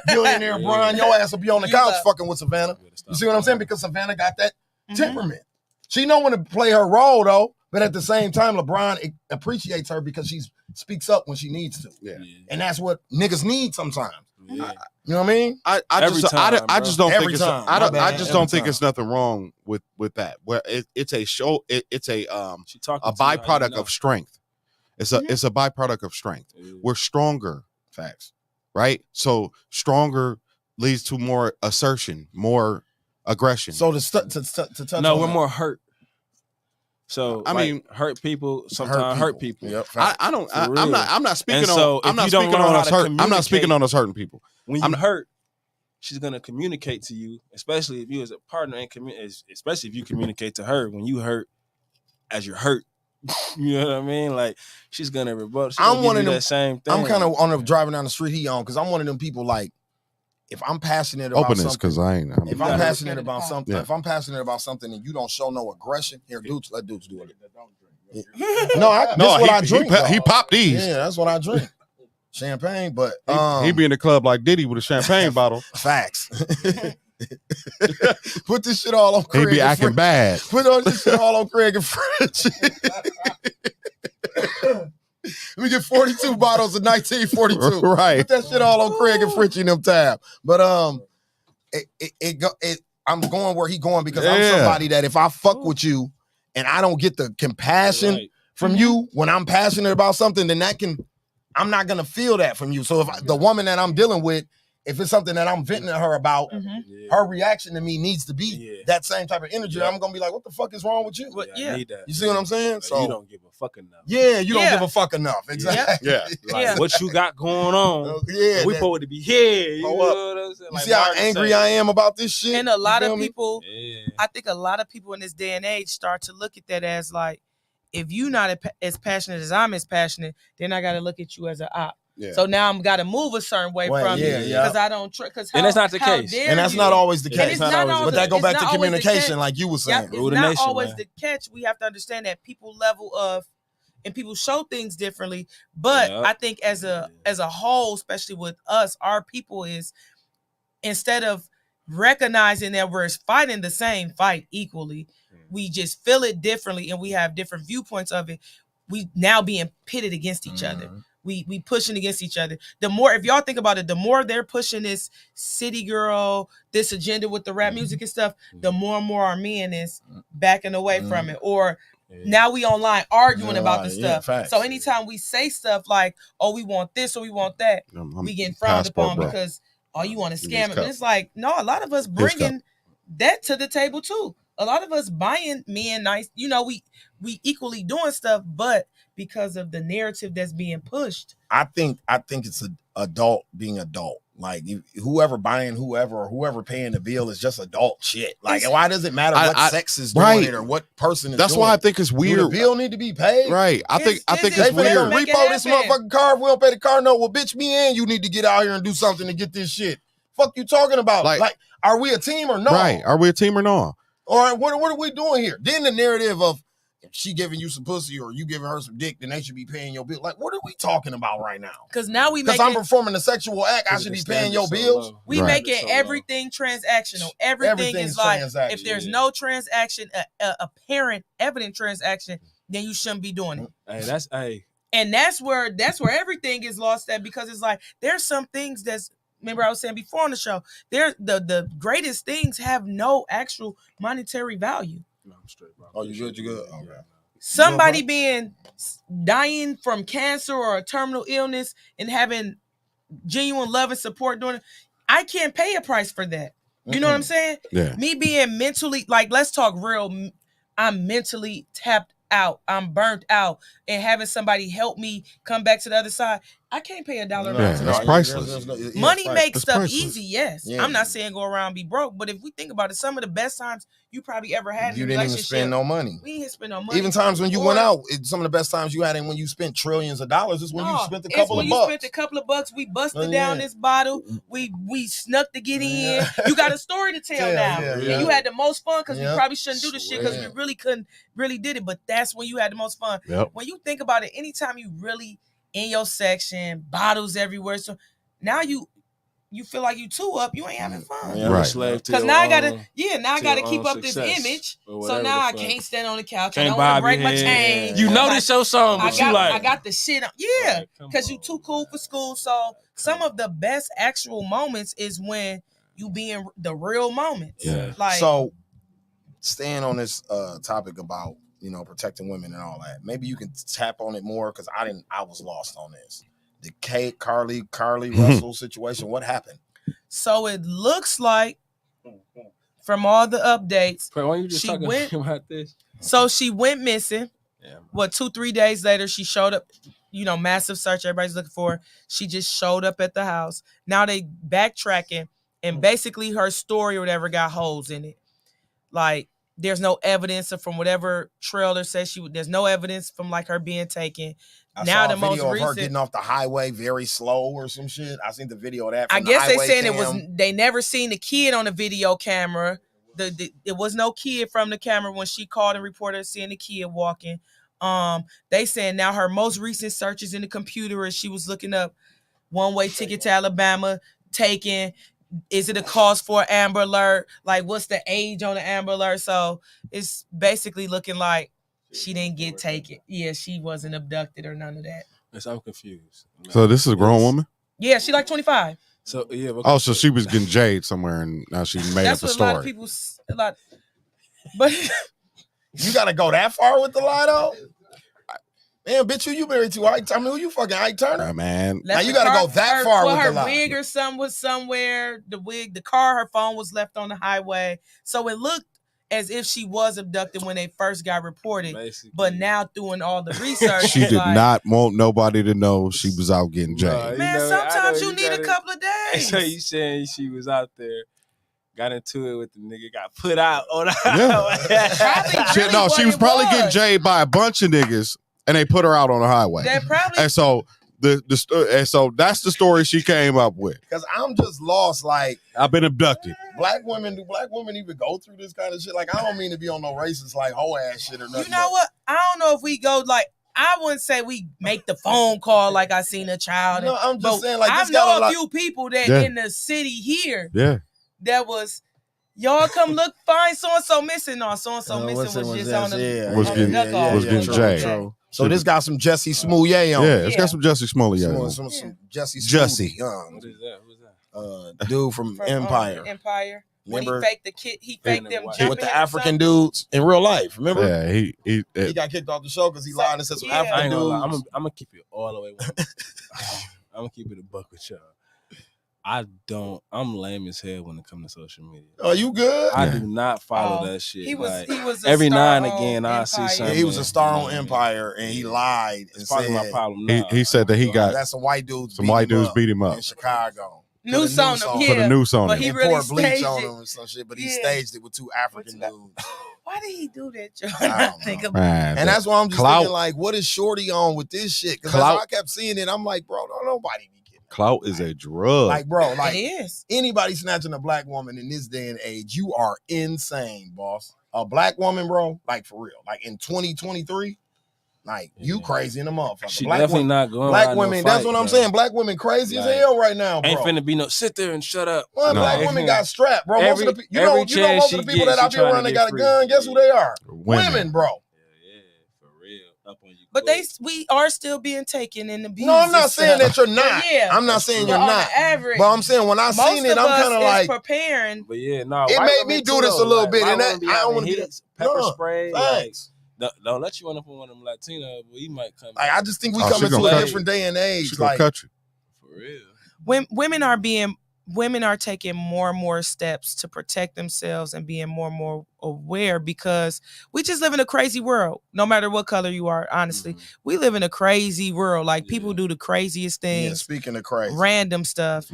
billionaire Bron, your ass will be on the couch fucking with Savannah. You see what I'm saying? Because Savannah got that temperament. She know when to play her role, though. But at the same time, LeBron appreciates her because she speaks up when she needs to. Yeah. And that's what niggas need sometimes. Yeah. You know what I mean? I just don't think it's I just don't think it's nothing wrong with that. Where it's a show, it's a byproduct of strength. It's a byproduct of strength. We're stronger. Facts. Right? So stronger leads to more assertion, more aggression. So to touch no, on we're that. more hurt. So I mean, hurt people sometimes hurt people. Yep, I'm not speaking and on. so I'm not speaking on us hurt. I'm not speaking on us hurting people. When you hurt, she's gonna communicate to you, especially if you as a partner and especially if you communicate to her when you hurt as you're hurt. You know what I mean? Like she's gonna rebut. I'm one of them. That same thing. I'm kind of on the driving down the street he on because I'm one of them people like. If I'm passionate about openness, because I ain't. If I'm passionate about something, if I'm passionate about something and you don't show no aggression, here, dudes, let dudes do it. What I drink. He popped these. Yeah, that's what I drink. Champagne, but he be in the club like Diddy with a champagne bottle. Facts. Put this shit all on Craig. He be acting bad. Put all this shit all on Craig and French. We get 42 bottles of 1942. Right. Put that shit all on Craig and Frenchie in them tab. But I'm going where he going because I'm somebody that if I fuck with you and I don't get the compassion from you when I'm passionate about something, then I'm not gonna feel that from you. So if the woman that I'm dealing with, if it's something that I'm venting to her about, her reaction to me needs to be that same type of energy. I'm gonna be like, what the fuck is wrong with you? I need that. You see what I'm saying? Like, So you don't give a fuck enough. Yeah, you don't give a fuck enough. Exactly. Like what you got going on. We supposed to be here. You know what I'm saying? You see how angry I am about this shit? And a lot of people, I think a lot of people in this day and age start to look at that as like, if you not as passionate as I'm as passionate, then I got to look at you as an op. Yeah. So now I'm got to move a certain way from you because I don't trust. And that's not the case. And that's not always the case. But that go back to not communication, like you were saying. It's not always the catch. We have to understand that people level of and people show things differently. But I think as a whole, especially with us, our people is instead of recognizing that we're fighting the same fight equally, we just feel it differently and we have different viewpoints of it. We now being pitted against each other. We pushing against each other. The more, if y'all think about it, the more they're pushing this city girl, this agenda with the rap music and stuff, the more and more our men is backing away from it. Or now we online arguing about the stuff. Facts. So anytime we say stuff like, oh, we want this or we want that, we getting frowned upon because, oh, you want to scam it. But it's like, no, a lot of us bringing that to the table too. A lot of us buying men nice, you know, we equally doing stuff, but because of the narrative that's being pushed. I think it's an adult being adult. Like whoever buying whoever or whoever paying the bill is just adult shit. Like why does it matter what sex is doing it or what person is That's doing why I it? think it's weird. Do the bill need to be paid? Right. I think it's they weird. Repo this motherfucking car if we don't pay the car note. Well, bitch, me and you need to get out here and do something to get this shit. Fuck you talking about? Like are we a team or no? Right. Are we a team or no? Or what are we doing here? Then the narrative of if she giving you some pussy or you giving her some dick, then they should be paying your bill. Like, what are we talking about right now? Because now Because I'm performing a sexual act, I should be paying your bills. We making everything transactional. Everything is like, if there's no transaction, a apparent evident transaction, then you shouldn't be doing it. And that's where everything is lost at, because it's like there's some things that's, remember I was saying before on the show, the greatest things have no actual monetary value. Oh, you good? You good? Okay. Somebody dying from cancer or a terminal illness and having genuine love and support doing it, I can't pay a price for that. You know what I'm saying? Yeah. Me being mentally, like, let's talk real, I'm mentally tapped out, I'm burnt out, and having somebody help me come back to the other side, I can't pay $1 amount. That's priceless. Money makes stuff easy, yes. Yeah. I'm not saying go around and be broke, but if we think about it, some of the best times you probably ever had in a relationship, didn't even spend no money. We didn't spend no money. Even times when you went out, some of the best times you had, and when you spent trillions of dollars, is when you spent a couple of bucks. You spent a couple of bucks. We busted down this bottle. We snuck to get in. You got a story to tell now. And you had the most fun because we probably shouldn't do this shit because we really couldn't did it. But that's when you had the most fun. Yep. When you think about it, anytime you really in your section, bottles everywhere. So now you feel like you too up, you ain't having fun. Yeah, right. Because now I gotta keep up this image. So now I can't stand on the couch. I don't want to break my chain. You know this your song, but I got the shit up. Yeah. Because you too cool for school. So some of the best actual moments is when you be in the real moments. Yeah. Like, so staying on this topic about, you know, protecting women and all that, maybe you can tap on it more, because I was lost on this. The Carly Russell situation, what happened? So it looks like from all the updates, why you just talking about this? So she went missing. Yeah. 2-3 days later, she showed up, you know, massive search, everybody's looking for her. She just showed up at the house. Now they backtracking, and basically her story or whatever got holes in it. Like, there's no evidence from whatever trailer says there's no evidence from like her being taken. I saw a video of her getting off the highway very slow or some shit. I seen the video of that. I guess they saying they never seen the kid on the video camera. It was no kid from the camera when she called and reported seeing the kid walking. They saying now her most recent searches in the computer is she was looking up one-way ticket to Alabama taken. Is it a cause for an Amber Alert? Like, what's the age on the Amber Alert? So it's basically looking like she didn't get taken. Yeah, she wasn't abducted or none of that. I'm confused. So this is a grown woman? Yeah, she like 25. So yeah. Oh, so she was getting jade somewhere, and now she made That's up a what a lot of story. people, but You gotta go that far with the lie though. Man, bitch, who you married to? Ike? I mean, who you fucking Ike Turner? Man, now you gotta go that far with the her lie. wig or something was somewhere. The wig, the car, her phone was left on the highway, so it looked as if she was abducted when they first got reported. Basically. But now doing all the research, She did not want nobody to know she was out getting jade. Man, sometimes you need a couple of days. So you saying she was out there, got into it with the nigga, got put out on the No, she was probably getting jade by a bunch of niggas, and they put her out on the highway. That probably. And so so that's the story she came up with. Because I'm just lost. Like, I've been abducted. do black women even go through this kind of shit? Like, I don't mean to be on no racist like hoe ass shit or nothing. You know what? I don't know if we go like. I wouldn't say we make the phone call like I seen a child. No, I'm just saying like I this know gotta, a few people that Yeah. in the city here. Yeah. That was. Y'all come look, find so and so missing. Or so and so missing was just on the Was getting jade. So this got some Jesse Smollett on. Yeah, it's got some Jesse Smollett. Some Jesse. Jesse. What is that? Who's that? Dude from Empire. Empire. When Remember? he faked the kid, he faked them With the African dudes in real life. Remember? Yeah, he got kicked off the show because he lied and said some African dudes. I'm gonna keep it all the way. I'm gonna keep it a buck with y'all. I'm lame as hell when it comes to social media. Oh, you good? I do not follow that shit. He was a every star now and on again I see Empire. something. Yeah, he was a star on Empire and he lied and It's part of my said problem. He said that he got that's some white dudes. beat him up in Chicago. Noose on him, Put a noose on but him. he And really poured bleach staged on it. him and some shit, but he Yeah. staged it with two African dudes. Why did he do that, Joe? I don't think know. about Man, And that's why I'm just Clout. thinking like, what is Shorty on with this shit? Because Clout. I kept seeing it, I'm like, bro, don't nobody be getting Clout is a drug. like, bro, like it is. anybody snatching a black woman in this day and age, you are insane, boss. A black woman, bro, like for real, like in 2023, like you crazy in the motherfucker. She Black definitely women, not going. black around women. no That's fight, what I'm bro. saying. Black women crazy as Like, hell right now, bro. Ain't finna be no sit there and shut up. Well, No. black women got strapped, bro. Every- Most of the every most chance of the she people gets, that I she be tryna around that get got a free. gun. Guess who they are? Women. Bro. Yeah, for real. Up on you. But we are still being taken and abused. No, I'm not and saying stuff. that you're not. Yeah. I'm not saying But you're on not. the average, But I'm saying when I most seen it, of I'm us kind of is like, preparing. But yeah, no. It white made women me do too, this a though. little Like, bit, white and that women be I don't having want to be hits, pepper no, spray. thanks. Like, don't let you run up on one of them Latinos, but he might come. Like I just think we Oh, come she into gonna a cut different day and age. She gonna Like cut you. For real. Women are taking more and more steps to protect themselves and being more and more aware because we just live in a crazy world. No matter what color you are, honestly, we live in a crazy world. Like people do the craziest yeah, things, speaking of crazy, random stuff.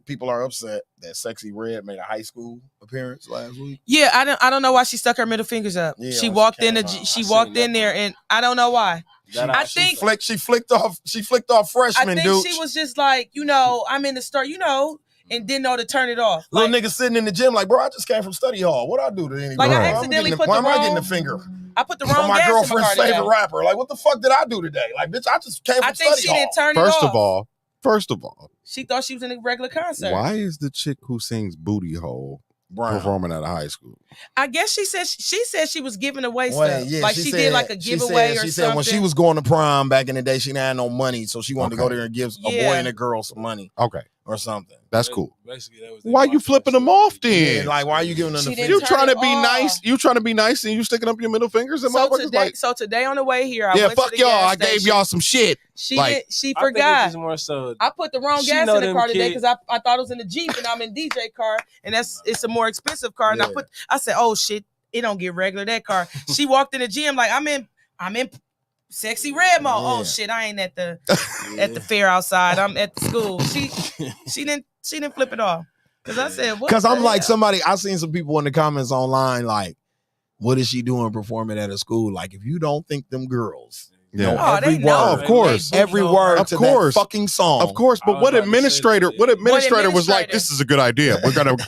people are upset that Sexy Red made a high school appearance last week. Yeah, I don't know why she stuck her middle fingers up. Yeah, she when walked she in came the out. she I walked seen in there and I don't know why. I think she flicked off freshman I think dude. she was just like, I'm in the store, and didn't know to turn it off. Little nigga sitting in the gym like, bro, I just came from study hall. What I do to anybody? Like, I Why accidentally why am I getting the wrong- finger? I put the From wrong my gas in my girlfriend's car today. favorite rapper. Like, what the fuck did I do today? Like, bitch, I just came from I think study she hall. didn't turn it First off. of all, She thought she was in a regular concert. why is the chick who sings Booty Hole performing at a high school? I guess she said she was giving away Wait, stuff. yeah, Like she said- did like a giveaway she or said something. when she was going to prom back in the day, she didn't have no money, so she wanted to go Okay. there and give a boy Yeah. and a girl some money Okay, or something. that's cool. Basically, that was Why you flipping them off then? Yeah, like, why are you giving them the She didn't finger? You turn trying to it be off. nice? You trying to be nice and you sticking up your middle fingers and motherfuckers So today on the way here, I yeah, went to fuck the y'all. gas I gave station. y'all some shit. She like- she I think it's forgot. just more so. I put the wrong She gas know in the them car today kids- because I thought it was in the Jeep and I'm in DJ car and it's a more expensive car. And Yeah. I said, oh shit, it don't get regular that car. She walked in the gym like I'm in Sexy Red mode. Oh Yeah. shit, I ain't at the fair outside. I'm at the school. She didn't flip it off. Cause I said, what Because the I'm like hell? somebody, I seen some people in the comments online like, what is she doing performing at a school? Like, if you don't think them girls Yeah. Oh, every they know. word, of course. every word Of to course. that fucking song. Of course, I but was what about to say administrator? that. What administrator was like? administrator? This is a good idea.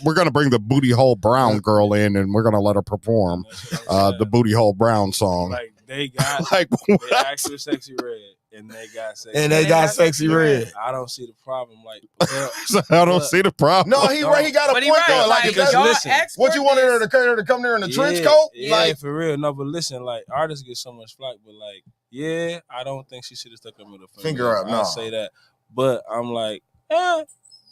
We're gonna bring the Booty Hole Brown girl in, and we're gonna let her perform That's what I'm saying. the Booty Hole Brown song. Like they got Like, they what? asked for Sexy Red and they got Sexy. And they got Sexy Red. I don't see the problem. Like, I don't see the problem. No, he got a But point he right. though. Like, Like, if that's y'all listen, asked what for you wanted this. her to come there in a trench Yeah, coat, yeah, like, for real. No, but listen, like artists get so much flack, but like, yeah, I don't think she should have stuck her middle Finger up, I'll no. say that, but I'm like,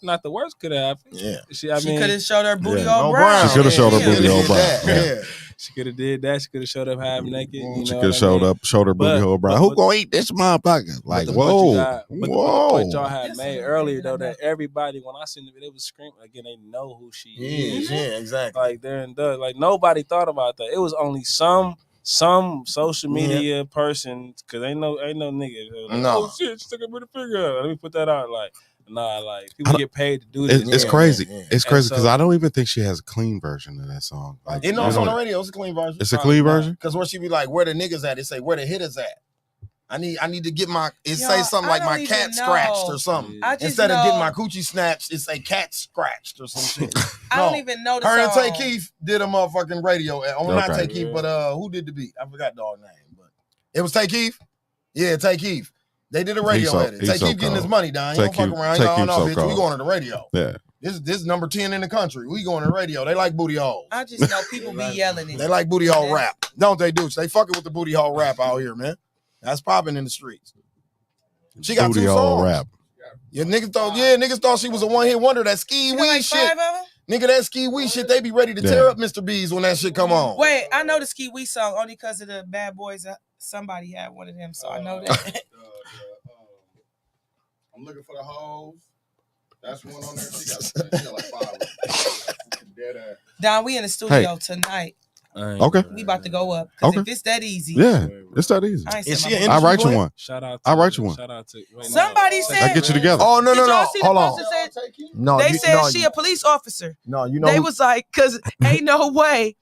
not the worst could have happened. Yeah. She could have showed her booty Yeah. all brown. She could have showed her booty Yeah. hole brown. Yeah. She could have did that. She could have showed up half naked. You She know could have showed her booty hole brown. Who gonna eat this motherfucker? Like, but whoa, the whoa. point y'all had made earlier though, that everybody, when I seen the video, it was screaming again. They know who she is. Yeah, exactly. Like they're in the like nobody thought about that. It was only some social media person, because ain't no nigga. Like, No. Oh shit, she took a bit of figure. Let me put that out. Like, nah, like people get paid to do this. It's crazy. It's crazy so- because I don't even think she has a clean version of that song. Like, You know, it's on the radio. It's a clean version. It's a clean version? Because where she be like, where the niggas at? It say, where the hitters at? I need to get my, say something I like my don't cat even scratched know. or something. I just Instead of know- getting my coochie snatched, it say cat scratched or some shit. I don't even know the Her and song. Tay Keith did a motherfucking radio. Not Okay. Tay Keith, but who did the beat? I forgot dog name, but it was Tay Keith. Yeah, Tay Keith. They did a radio edit. Tay Keith getting his money down. He don't fuck around. He don't know, bitch. We going to the radio. Yeah. This is number 10 in the country. We going to the radio. They like booty holes. I just know people be yelling it. They like booty hole rap. Don't they, dudes? They fucking with the booty hole rap out here, man. That's popping in the streets. She got Booty 2 hole songs. rap. Yeah, niggas thought she was a one-hit wonder. That ski wee like shit. 5 of them? Nigga, that ski wee shit, they be ready to tear up Mr. B's when that shit come on. Wait, I know the Ski Wee song only because of the Bad Boys. Somebody had one of them, so I know that. I'm looking for the hoes. That's one on there. She got like 5 of them. Dead ass. Don, we in the studio tonight. Okay. We about to go up. Because if it's that easy. Yeah, it's that easy. I ain't Is said she my an voice. I'll write you industry one. Shout out. I'll write you one. Shout out to Somebody said. I get you together. Oh, no, Did no, y'all no. see the Hold on. post that said? No, They said she a police officer. No, you know. They was like, because ain't no way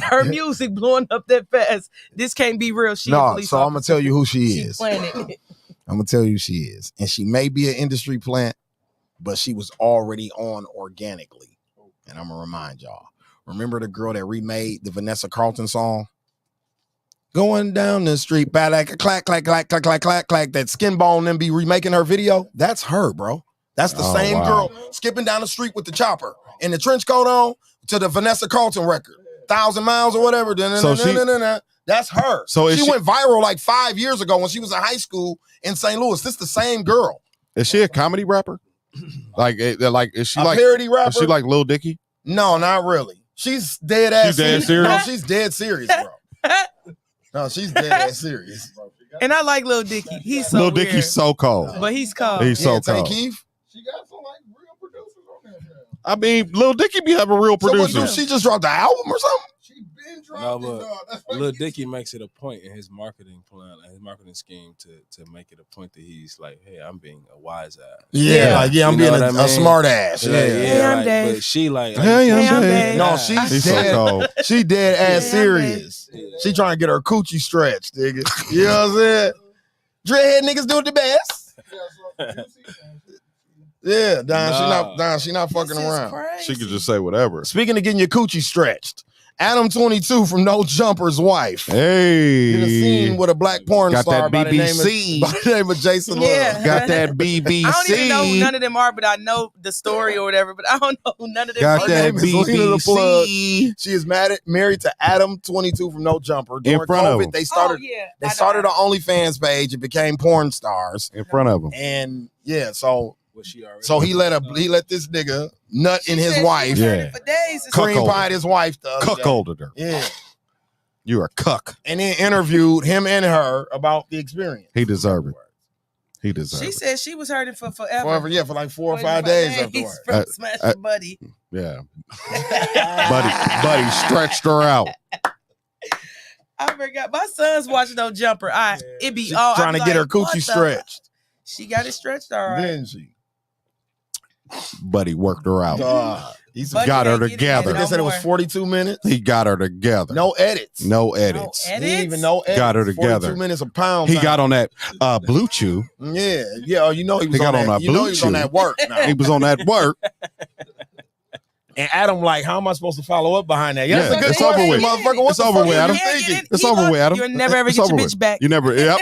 her music blowing up that fast. This can't be real. She a No, police so I'm officer. going to tell you who she is. Playing it. I'm going to tell you who she is. And she may be an industry plant, but she was already on organically. And I'm going to remind y'all. Remember the girl that remade the Vanessa Carlton song? Going down the street, bad like a clack, clack, clack, clack, clack, clack, clack. That Skin Bone and be remaking her video. That's her, bro. That's the same girl skipping down the street with the chopper and the trench coat on to the Vanessa Carlton record. 1,000 Miles or whatever. That's her. So she went viral like 5 years ago when she was in high school in St. Louis. This the same girl. Is she a comedy rapper? Is she A like parody rapper? Is she like Lil Dicky? No, not really. She's dead ass She's dead serious? No, she's dead serious, bro. No, she's dead ass serious. And I like Lil Dicky. He's so Lil weird. Dicky's so cold. But he's cold. He's so Tay cold. Keith. I mean, Lil Dicky be having real So what, producers. she just dropped the album or something? No, but Lil Dicky makes it a point in his marketing plan and his marketing scheme to make it a point that he's like, hey, I'm being a wise ass. Yeah, I'm You know being what a I mean? smart ass. Like, Yeah. Hey, I'm like, Dave. but she like, Hey, I'm I'm Dave. Dave. No, she's He's so dead. cold. She dead ass Yeah, I'm serious. She trying to get her coochie stretched, nigga. You know what I'm saying? Dreadhead niggas do it the best. Yeah, Don, she not fucking around. She could just say whatever. Speaking of getting your coochie stretched, Adam 22 from No Jumper's wife. Hey, Did a scene with a black porn got star that by BBC. the name of Jason Yeah. Love. Got that BBC. I don't even know who none of them are, but I know the story or whatever, but I don't know who none of them Got are. that Her name is Lena the Plug. BBC. She is married to Adam 22 from No Jumper. During front of COVID, him. they started I know started her. an OnlyFans page and became porn stars. In front of him. And yeah, so was she already? so he let this nigga nut in his wife. Yeah. For days. Cream Cuckolded. pied his wife the other day. Cuckolded her. Yeah. You are cuck. And then interviewed him and her about the experience. He deserved it. He deserved She it. said she was hurting for forever. Forever, yeah, for like 4 or 5 days afterwards. From smashing Buddy. Yeah. Buddy stretched her out. I forgot. My son's watching No Jumper. It be She all trying to get her coochie what the- stretched. She got it stretched all right. Didn't she? Buddy worked her out. He Buddy got her ain't getting together. it they said it was more. 42 minutes. He got her together. No edits. No edits. No He didn't edits? even know edits. Got her together. 42 minutes a pound. He time. got on that Blue Chew. Yeah. Oh, you know he was He got on on that. a You know Blue he was on Chew. that work. Now. He was on that work. And Adam like, how am I supposed to follow up behind that? Yeah, That's a good it's over question, with. motherfucker. What It's the over fuck with, are Adam. you thinking? It's over with, Adam. You'll never ever It's get your over bitch with. back. You never. Yep.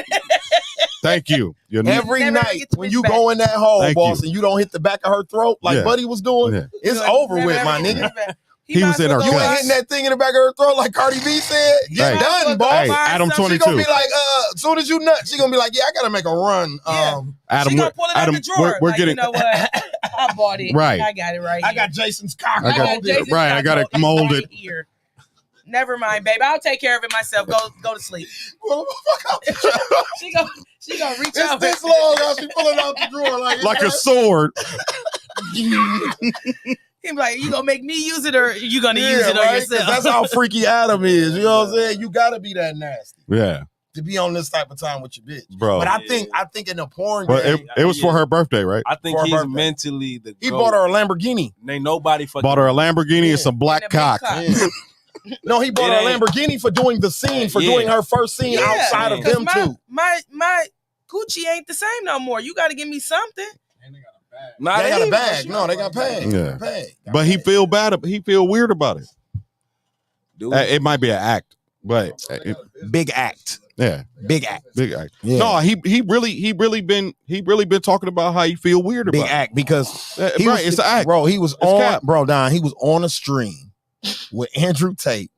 Thank you. You're Every Never night get the when bitch you back. go in that hole, Thank boss, you. and you don't hit the back of her throat like Yeah. Buddy was doing, Yeah. it's You'll over never with, ever my get your nigga. bitch back. He was in her You ain't guts. hitting that thing in the back of her throat like Cardi B said. Get done, boss. Hey, Adam She 22. gonna be like, as soon as you nut, she gonna be like, yeah, I gotta make a run. Adam, She gonna pull it out the drawer. we're like, getting you know what? I bought it. Right. I got it right. I got Jason's cock. I got it molded. Here. Never mind, baby. I'll take care of it myself. Go to sleep. She gonna reach out. It's this long. How she pulling out the drawer Like a sword. He's like, you gonna make me use it, or you gonna use it on right? 'Cause yourself? that's how freaky Adam is. You know what I'm saying? You gotta be that nasty Yeah. to be on this type of time with your bitch, Bro. But I think in the porn But game, it was for her birthday, right? I think For her he's birthday. mentally the he GOAT. bought her a Lamborghini. Ain't nobody fucking Bought her a Lamborghini and some black cock. No, he bought her a Lamborghini for doing the scene, for doing her first scene outside of them two. My Gucci ain't the same no more. You got to give me something. They got a bag. No, they got paid. Yeah. Paid. But he feel bad. He feel weird about it. It might be an act, but Big act. yeah, Big act. big act. Yeah. No, he really been talking about how he feel weird Big about act because he right, was, it's an act. Bro, he was It's on cap. bro, Don, he was on a stream with Andrew Tate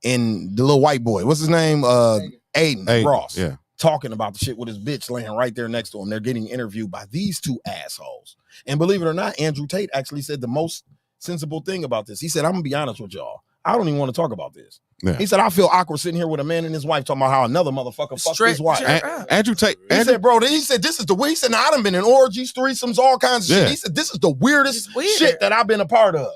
and the little white boy. What's his name? Aiden Ross. Yeah. Talking about the shit with his bitch laying right there next to him. They're getting interviewed by these two assholes. And believe it or not, Andrew Tate actually said the most sensible thing about this. He said, I'm gonna be honest with y'all. I don't even want to talk about this. Yeah. He said, I feel awkward sitting here with a man and his wife talking about how another motherfucker fucked his wife. Andrew Tate. He said, bro, he said, this is the weird. He said, now I done been in orgies, threesomes, all kinds of Yeah. shit. He said, this is the weirdest shit that I've been a part of.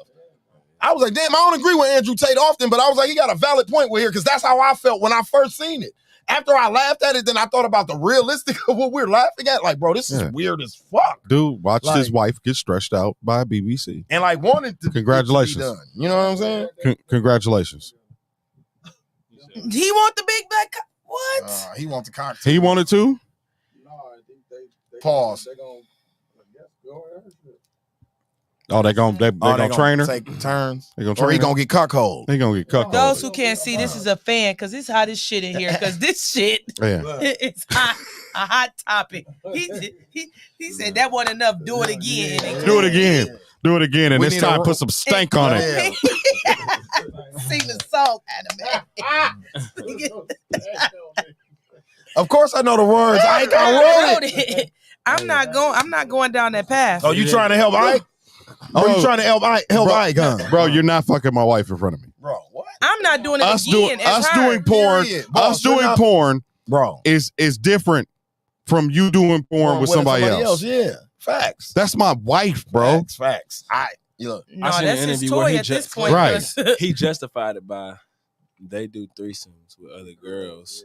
I was like, damn, I don't agree with Andrew Tate often, but I was like, he got a valid point with here because that's how I felt when I first seen it. After I laughed at it, then I thought about the realistic of what we're laughing at. Like, bro, this is weird as fuck. Dude watched his Like- wife get stretched out by BBC. And like wanted to Congratulations. be done. You know what I'm saying? Congratulations. He want the big black. What? He wants the cocktail. He wanted to. Pause. Oh, they gonna train her. Take turns. They gonna Or train he her? gonna get cuckolded. He gonna get cuckolded. Those who can't see, this is a fan because it's hot as shit in here. Because this shit, Yeah. it's hot, a hot topic. He said that wasn't enough. Do it again. Do it again. Do it again, and We this need a time ro- put some stank on it. See the salt out of it. Of course I know the words. I wrote it. I'm not going down that path. Oh, you trying to help Ike? Oh, you trying to help Ike? Ike, huh? Bro, you're not fucking my wife in front of me. Bro, what? I'm not doing it Us again. doing porn. Period. Us Boss, you're doing not- porn, bro, is different from you doing porn with somebody else. Yeah, facts. That's my wife, bro. Facts. You look. No, I seen that's an his interview where toy he at this point. Right. 'cause- he justified it by they do threesomes with other girls,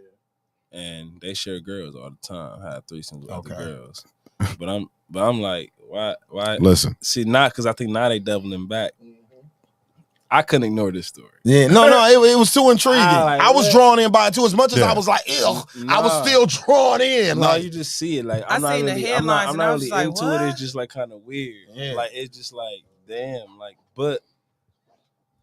and they share girls all the time. Have threesomes with other girls, but I'm like, why? Listen. See, not because I think now they doubling back. I couldn't ignore this story. Yeah, no, it was too intriguing. I was what? drawn in by it too. As much as Yeah. I was like, ew, I was still drawn in. No, Like, you just see it. Like I I'm not seen the really, headlines I'm and I not was really like, into what? it. It's just like kind of weird. Yeah. Like it's just like damn. Like, but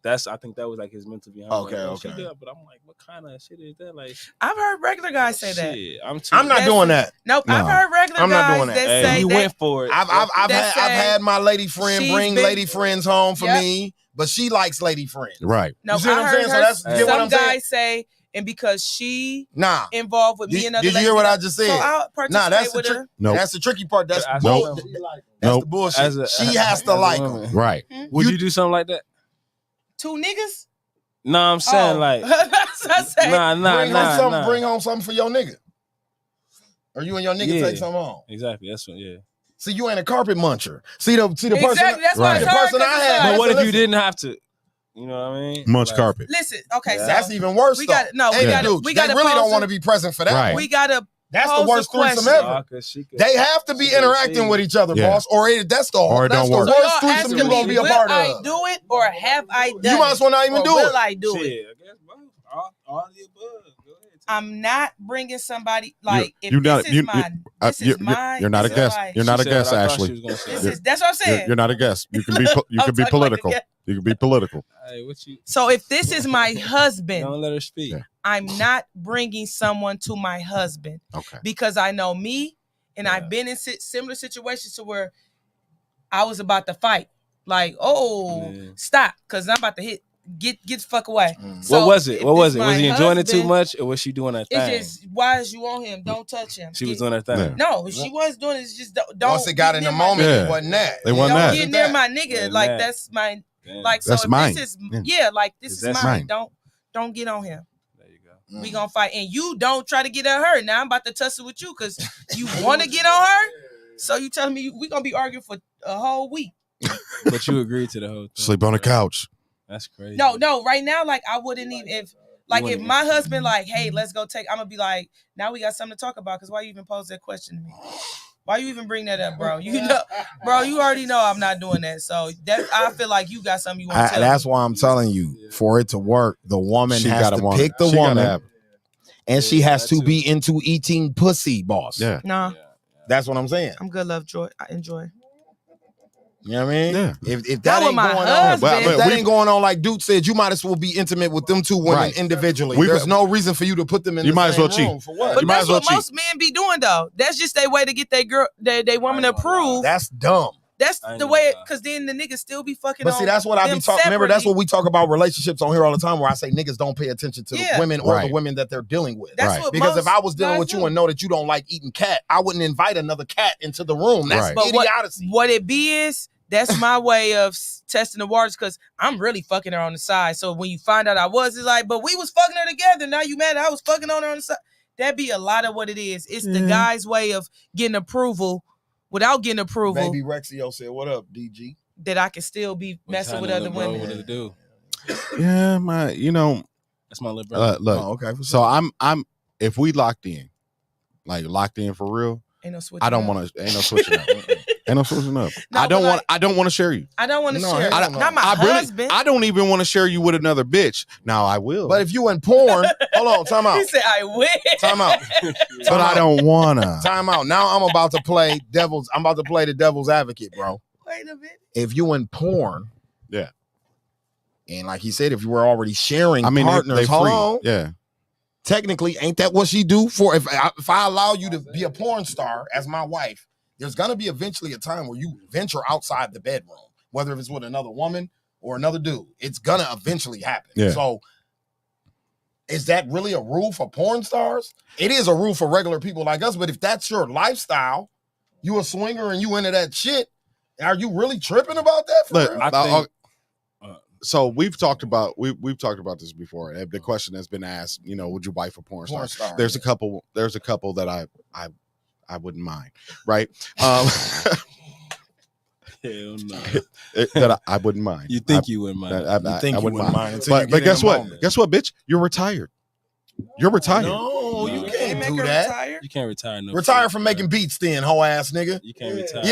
I think that was like his mental behind. Okay, like, okay. she did that, but I'm like, what kind of shit is that? Like, I've heard regular guys say that. shit, I'm I'm not doing that. Nope, No. I've heard regular I'm not guys doing that. that Hey, say you that. went for it. I've That say had my lady friend she's bring been- lady friends home for Yep. me, but she likes lady friends. Right. No, You see what I I'm heard saying? So her, that's- get what some I'm saying? guys say, and because she Nah. involved with me Did, and other did you hear ladies, what I just said? So I'll Nah, that's participate the with trick. her. Nope. That's the tricky part. That's But bull- Nope. That's Nope. the bullshit. As a- She as has to a like woman. him. Right. Would you do something like that? Two niggas? No, I'm saying like, That's what I said. Bring home something for your nigga. Or you and your nigga Yeah. take something home. Exactly. That's what. Yeah. See, you ain't a carpet muncher. See the person. Exactly, that's what I the heard, person I 'cause had. it's But like- what if you listen, didn't have to? You know what I mean? Munch Like, carpet. Listen, okay, so That's even worse. we though. got no, we Hey, got dudes, we they got to really don't want to be present for that. Right. one. We got to That's the worst threesome ever. Nah, 'cause she could- They have to be she could interacting see. with each other, Yeah. boss, or that's the Or it that's don't the work. worst y'all threesome asking you're gonna me, be a will part I of. do it or have I done You might as well not even or do will it. I do it? Shit, I guess both. All the above. Go ahead. I'm not bringing somebody like if you this not- is you- my this is my You're not a this is guest. like- You're not a She said guest, what I thought Ashley. she was gonna say. This is that's what I'm saying. You're not a guest. You can be you I'm can be talking like a political. guest. You can be political. Hey, what you? So if this is my husband, Don't let her speak. Yeah. I'm not bringing someone to my husband Okay. because I know me and I've been in similar situations to where I was about to fight. Like, stop, because I'm about to get the fuck away. So what was it? Was he enjoying it too husband, much, or was she doing her thing? It's just, why is you on him? Don't touch him. She was doing her thing. No, she was doing it. It's just don't. Once it got in the moment, it wasn't that. They wasn't Don't that. get near my nigga. Like that's my. Like so. That's If mine. this is Yeah. like this is mine. Don't get on him. There you go. We gonna fight, and you don't try to get at her. Now I'm about to tussle with you because you want to get on her. So you telling me we gonna be arguing for a whole week? But you agreed to the whole thing. Sleep on the couch. That's crazy. No. Right now, like I wouldn't even if my husband like, hey, let's go take. I'm gonna be like, now we got something to talk about. Because why you even pose that question to me? Why you even bring that up, bro? You know, bro, you already know I'm not doing that. So that I feel like you got something you want to tell That's me. why I'm telling you, for it to work, the woman She has gotta to want pick it. the She gotta woman, have it. and she has to be into eating pussy, boss. Yeah. Nah, That's what I'm saying. I'm good, love, joy. I enjoy. You know what I mean? Yeah. If that Not with ain't my going husband. on, if that ain't going on like Duke said, you might as well be intimate with them two women Right. individually. We've- There's no reason for you to put them in You the might as same well cheat. room. For what? But You might that's as well what most men be doing, though. That's just their way to get their girl, their woman to approve. That's dumb. That's the way, because then the niggas still be fucking. But see, on that's what I be them talking. Remember, that's separately. what we talk about relationships on here all the time. Where I say niggas don't pay attention to the Yeah. women or the Right. women that they're dealing with. That's Right. what Because most if I was dealing guys with you do. and know that you don't like eating cat, I wouldn't invite another cat into the room. That's Right. But idiocy. what it be is, that's my way of testing the waters because I'm really fucking her on the side. So when you find out I was, it's like, but we was fucking her together. Now you mad that I was fucking on her on the side. That'd be a lot of what it is. It's the guy's way of getting approval without getting approval Baby Rexio said, "What up, DG?" that I can still be messing with other women. What did it do? Yeah, That's my little brother. look. Oh, okay. So I'm if we locked in for real, Ain't no switching. I don't up. want to. Ain't no switching up. Ain't no switching up. No, I don't but want. I don't want to share you. I don't want to No, share. hell no. Not my husband. I don't even want to share you with another bitch. Now I will, But if you in porn, hold on, time out. He said I will. Time out. but I don't wanna. Time out. Now I'm about to play devil's. I'm about to play the devil's advocate, bro. Wait a minute. If you in porn, Yeah. and like he said, if you were already sharing I mean, partners, they hold free. on. Yeah. Technically, ain't that what she do for? If I allow you to be a porn star as my wife, there's gonna be eventually a time where you venture outside the bedroom, whether it's with another woman or another dude. It's gonna eventually happen. Yeah. So, is that really a rule for porn stars? It is a rule for regular people like us. But if that's your lifestyle, you a swinger and you into that shit, are you really tripping about that? For Look, real? so we've talked about this before. The question has been asked. Would you wife a porn star? Porn star, There's yeah. a couple that I wouldn't mind, right? Hell no. That I wouldn't mind. You think you wouldn't mind? You think I you wouldn't wouldn't mind until you But get guess in the what? moment. Guess what, bitch? You're retired. You're retired. No, you No. can't Make do her that. retire? You can't retire. No. Retire from making beats, then, hoe ass nigga. You can't retire.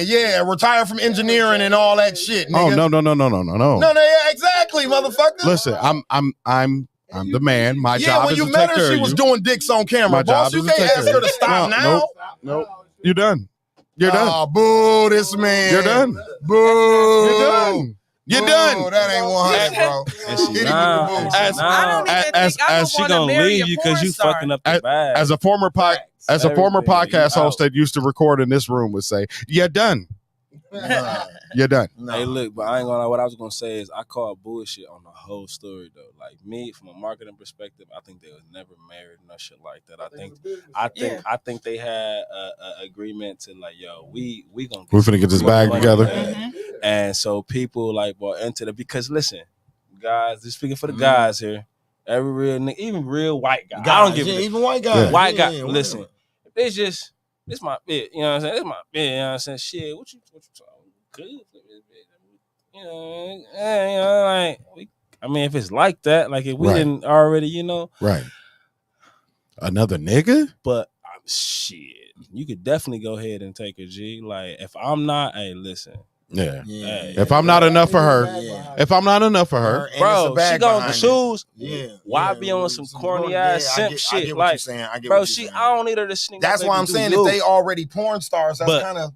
Yeah. Retire from engineering and all that shit, nigga. Oh no. No, yeah, exactly, motherfucker. Listen, I'm the man. My Yeah, job when is you to met take her, care she of was you. doing dicks on camera. My Boss, job you is to can't take ask care her of to you. stop now. Nope. You're done. You're done. Oh, boo, this man. You're done. Boo. You're done. You're Boo, done. that ain't 100, bro. And she Hit him with the now, boo. I don't even think I as would she want to gonna marry leave a you because porn you star. fucking up the bag. As a former Everything, podcast you host out. that used to record in this room would say, "You're done. Nah. You're done." Hey, look, but I ain't gonna lie. What I was gonna say is I call bullshit on the whole story though. Like me, from a marketing perspective, I think they was never married, no shit like that. I think they had a agreement to like, yo, we gonna We finna get this some bag money, together. man. And so people like bought into it because listen, guys, just speaking for the guys here, every real nigga, even real white guy, I don't give a even white guys. white guy. Yeah, Listen, whatever. it's just it's my bit. You know what I'm saying? It's my bit. You know what I'm saying? Shit, what you talking? Good. You know, like I mean, if it's like that, like if we Right. didn't already, Right. Another nigga? but shit, you could definitely go ahead and take a G. Like if I'm not, hey, listen, Yeah. hey, If I'm not enough for her, Yeah. if I'm not enough for her, And it's a bro, she bag got the behind it. shoes. Yeah. Why yeah, be on some corny corny ass yeah, I simp get shit? what you're Like, saying. I get bro, what you're saying. I don't need her to sneak. That's why I'm saying if they already porn stars, that's But- kind of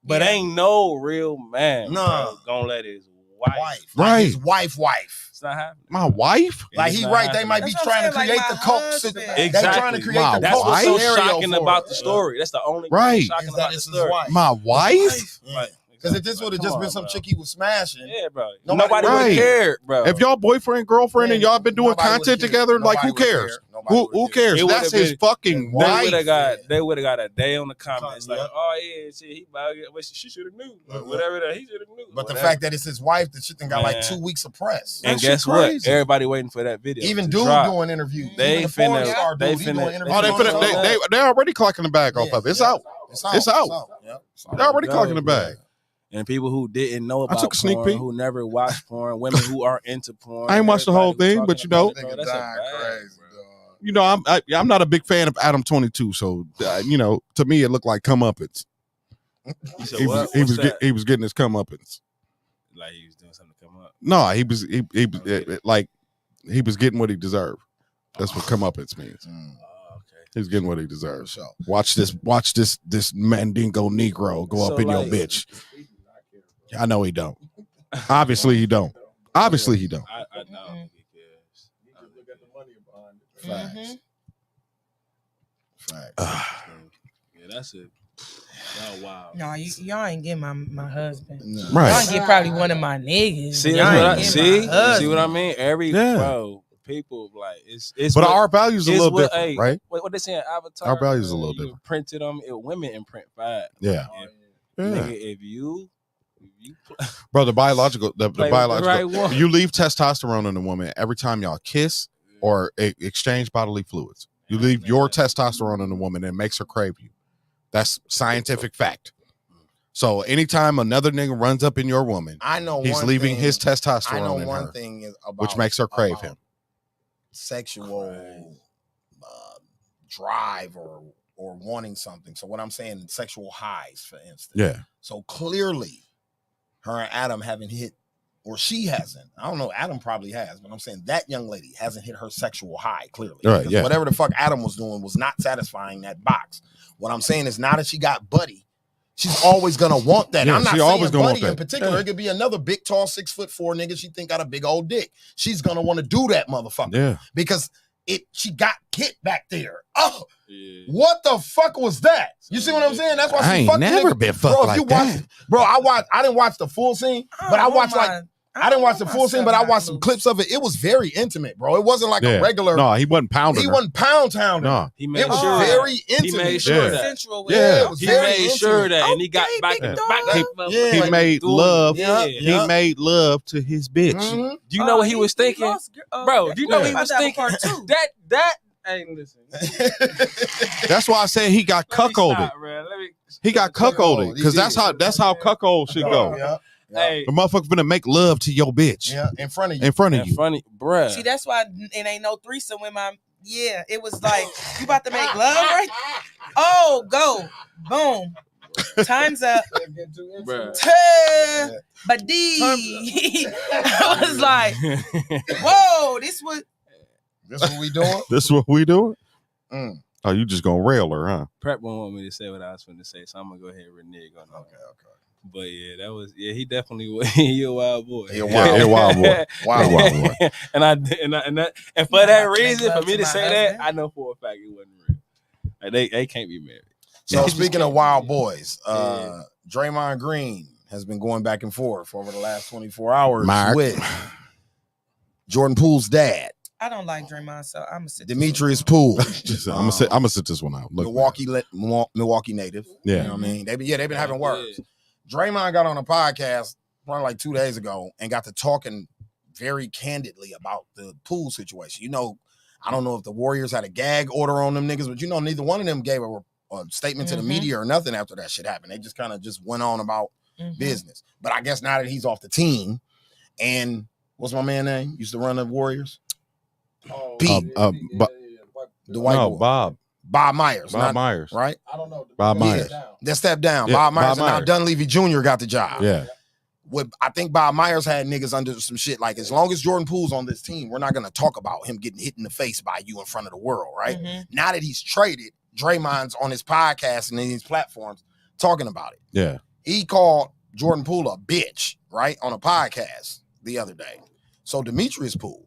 But ain't no real man, Nah. bro, gonna let his wife. wife. Right. Like his wife. It's not happening. my wife? Like It's he not right, they happening. might be That's what I'm trying to saying, create like the my coke. husband. They trying to create My the That's coke what's so scenario shocking for about it. the story. That's the only Right. thing shocking Is about that the it's his story. wife. My wife? Yeah. Right. Because if this would have just been some chick he was smashing, yeah, bro. Nobody would Right. have cared, bro. If y'all boyfriend, girlfriend, and y'all been doing Nobody content would've together, cared. like who Nobody would've cares? cared. Who cares? It That's would've his been- fucking They wife. would have got a day on the comments like, oh yeah, shit, he about to get, well, she should have knew, or whatever that he should have knew. But the whatever. fact that it's his wife, the shit then got like Man. 2 weeks of press. And That shit guess what? crazy. Everybody waiting for that video. Even to dude drop. doing interviews. They Even the porn finna- star they dude, he finna- doing interviews. Oh, they already clocking the bag off of it. It's out. It's out. It's out. Yep. They're already Go, clocking the bro. bag. And people who didn't know about took a sneak porn, peek. who never watched porn, women who aren't into porn. I ain't watched the whole everybody thing, but talking you know, about it, bro, that's a bag, bro. You know, I'm not a big fan of Adam 22, so you know, to me it looked like comeuppance. You said He what? was What's that? he was getting his comeuppance. Like he was doing something to come up. No, he was he was getting what he deserved. That's what comeuppance means. He's getting what he deserves. Watch this Mandingo Negro go So, up in your like- bitch. I know he don't. Obviously he don't. Obviously he don't. I don't think he cares. Facts. Facts. Yeah, that's it. Y'all wild. No, y'all ain't getting my husband. Right. Y'all get probably one of my niggas. See, Y'all that's what ain't I, getting see, my husband. see what I mean? Bro, people like it's. But what- our values a it's little what- different, hey, right? What they saying? Avatar. Our values a man, little you different. Printed them. Women imprint 5. Yeah. Nigga, if you Bro, the biological Play with the right one. you leave testosterone in a woman every time y'all kiss or exchange bodily fluids. You leave your testosterone in a woman and it makes her crave you. That's scientific fact. So anytime another nigga runs up in your woman, I know he's one leaving thing- his I testosterone know in one her, thing is about which makes her crave him. Sexual drive or wanting something. So what I'm saying, sexual highs, for instance. Yeah. So clearly, her and Adam haven't hit, or she hasn't. I don't know. Adam probably has, but I'm saying that young lady hasn't hit her sexual high. Clearly, Right, Because yeah. whatever the fuck Adam was doing was not satisfying that box. What I'm saying is, now that she got Buddy, she's always gonna want that. Yeah, I'm not she saying always gonna Buddy want in that. particular. Yeah. It could be another big, tall, 6'4" nigga she think got a big old dick. She's gonna want to do that motherfucker. Yeah. Because she got hit back there. Oh, what the fuck was that? You see what I'm saying? That's why I she ain't fucked never nigga. been fucked Bro, if like you watch, that. bro, I didn't watch the full scene, but I watched I didn't watch the full scene, but I watched some clips of it. It was very intimate, bro. It wasn't like Yeah. a regular. No, he wasn't pounding He her. wasn't pounding. No. He made It was sure very that. He intimate. made sure Yeah. that. Sensual with Yeah, it. it was He very made sure intimate. that, and he got back big and dog. back. He Yeah. made love. Yeah. He made love to his bitch. Mhm. Do you know what he was thinking, bro? Do you know what he Yeah. was About that thinking? part too. That ain't listen. That's why I said he got cuckolded. Stop, man. Let me. He got cuckolded because He that's how cuckold should go. Yeah. Hey, The motherfucker finna make love to your bitch Yeah, in front of you. in front of and you. funny, bruh. See, that's why it ain't no threesome with my. Yeah, it was like you about to make love, right? Oh, go, boom, time's up. Bruh. Buddy, I was like, whoa, this was. This what we doing? This what we doing? Mm. Oh, you just gonna rail her, huh? Prep won't want me to say what I was finna say, so I'm gonna go ahead and renege on that. Okay. But yeah, that was he definitely was. He a wild boy. He a Yeah, he a wild boy. Wild boy. and for that reason, for me to my say that, husband. I know for a fact it wasn't real. Like they can't be married. So speaking of wild boys, Draymond Green has been going back and forth over the last 24 hours Mark. with Jordan Poole's dad, I don't like Draymond, so I'm gonna sit. Demetrius Poole, I'm gonna sit this one out. Look, Milwaukee native. Yeah. You know what I mean? They've been having words. Draymond got on a podcast probably like 2 days ago and got to talking very candidly about the Poole situation. You know, I don't know if the Warriors had a gag order on them niggas, but you know, neither one of them gave a statement to the media or nothing after that shit happened. They just kind of just went on about business. But I guess now that he's off the team, and what's my man name? Used to run the Warriors? Pete. The white boy. Bob Myers. Bob Myers. Right? I don't know. Bob Myers. That stepped down. Yeah, Bob Myers. Bob And now Myers. Dunleavy Jr. got the job. Yeah. I think Bob Myers had niggas under some shit like, as long as Jordan Poole's on this team, we're not going to talk about him getting hit in the face by you in front of the world, right? Now that he's traded, Draymond's on his podcast and these platforms talking about it. Yeah. He called Jordan Poole a bitch, right, on a podcast the other day. So Demetrius Poole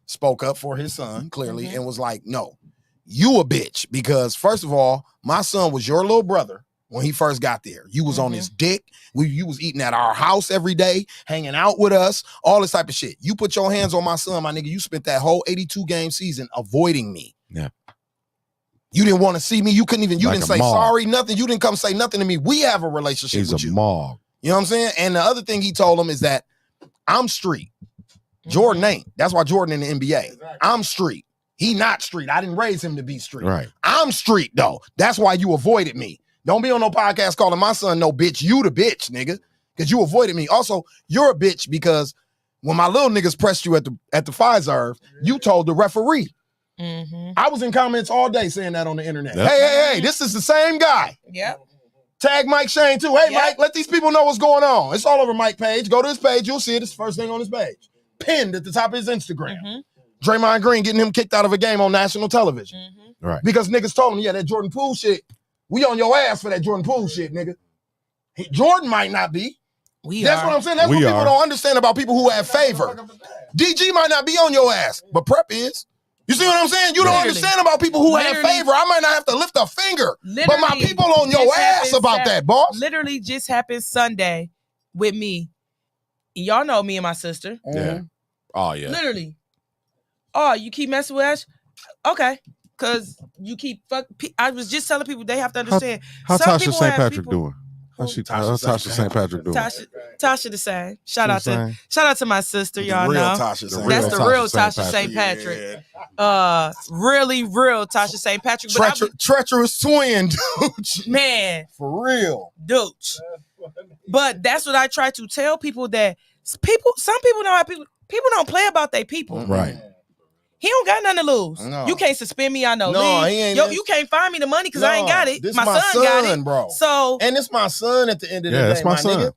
spoke up for his son, clearly, and was like, no, you a bitch, because first of all, my son was your little brother when he first got there. You was on his dick. You was eating at our house every day, hanging out with us, all this type of shit. You put your hands on my son, my nigga. You spent that whole 82-game season avoiding me. Yeah. You didn't want to see me. You couldn't even, you Like didn't a say mom. sorry, nothing. You didn't come say nothing to me. We have a relationship He's with a you. mog. You know what I'm saying? And the other thing he told him is that I'm street. Jordan ain't. That's why Jordan in the NBA. I'm street. He not street. I didn't raise him to be street. Right. I'm street though. That's why you avoided me. Don't be on no podcast calling my son no bitch. You the bitch, nigga. Because you avoided me. Also, you're a bitch because when my little niggas pressed you at the Pfizer, you told the referee. I was in comments all day saying that on the internet. Yep. Hey, this is the same guy. Yep. Tag Mike Shane too. Hey, Mike, let these people know what's going on. It's all over Mike's page. Go to his page. You'll see it. It's the first thing on his page. Pinned at the top of his Instagram. Draymond Green getting him kicked out of a game on national television. Right. Because niggas told him, yeah, that Jordan Poole shit, we on your ass for that Jordan Poole shit, nigga. Jordan might not be. That's what I'm saying. That's what people don't understand about people who have favor. DG might not be on your ass, but Prep is. You see what I'm saying? You don't understand about people who have favor. I might not have to lift a finger, but my people on your ass about that, boss. Literally just happened Sunday with me. Y'all know me and my sister. Yeah. Oh, yeah. Literally. Oh, you keep messing with Ash? Okay. Because you keep I was just telling people they have to understand. How some Tasha people St. have Patrick people- doing? How's Tasha St. Patrick doing? Tasha the same. Shout out the to my sister, y'all real know. Tasha St. That's the Patrick. real Tasha St. Patrick. Really real Tasha St. Patrick. But Treacherous twin, dude. man, for real, dude. But that's what I try to tell people, that some people don't have people don't play about their people. Right. He don't got nothing to lose. No. You can't suspend me. I know. No, he ain't. You can't find me the money because I ain't got it. This My son got it, bro. So and it's my son at the end of the day. Yeah, that's my son. Nigga.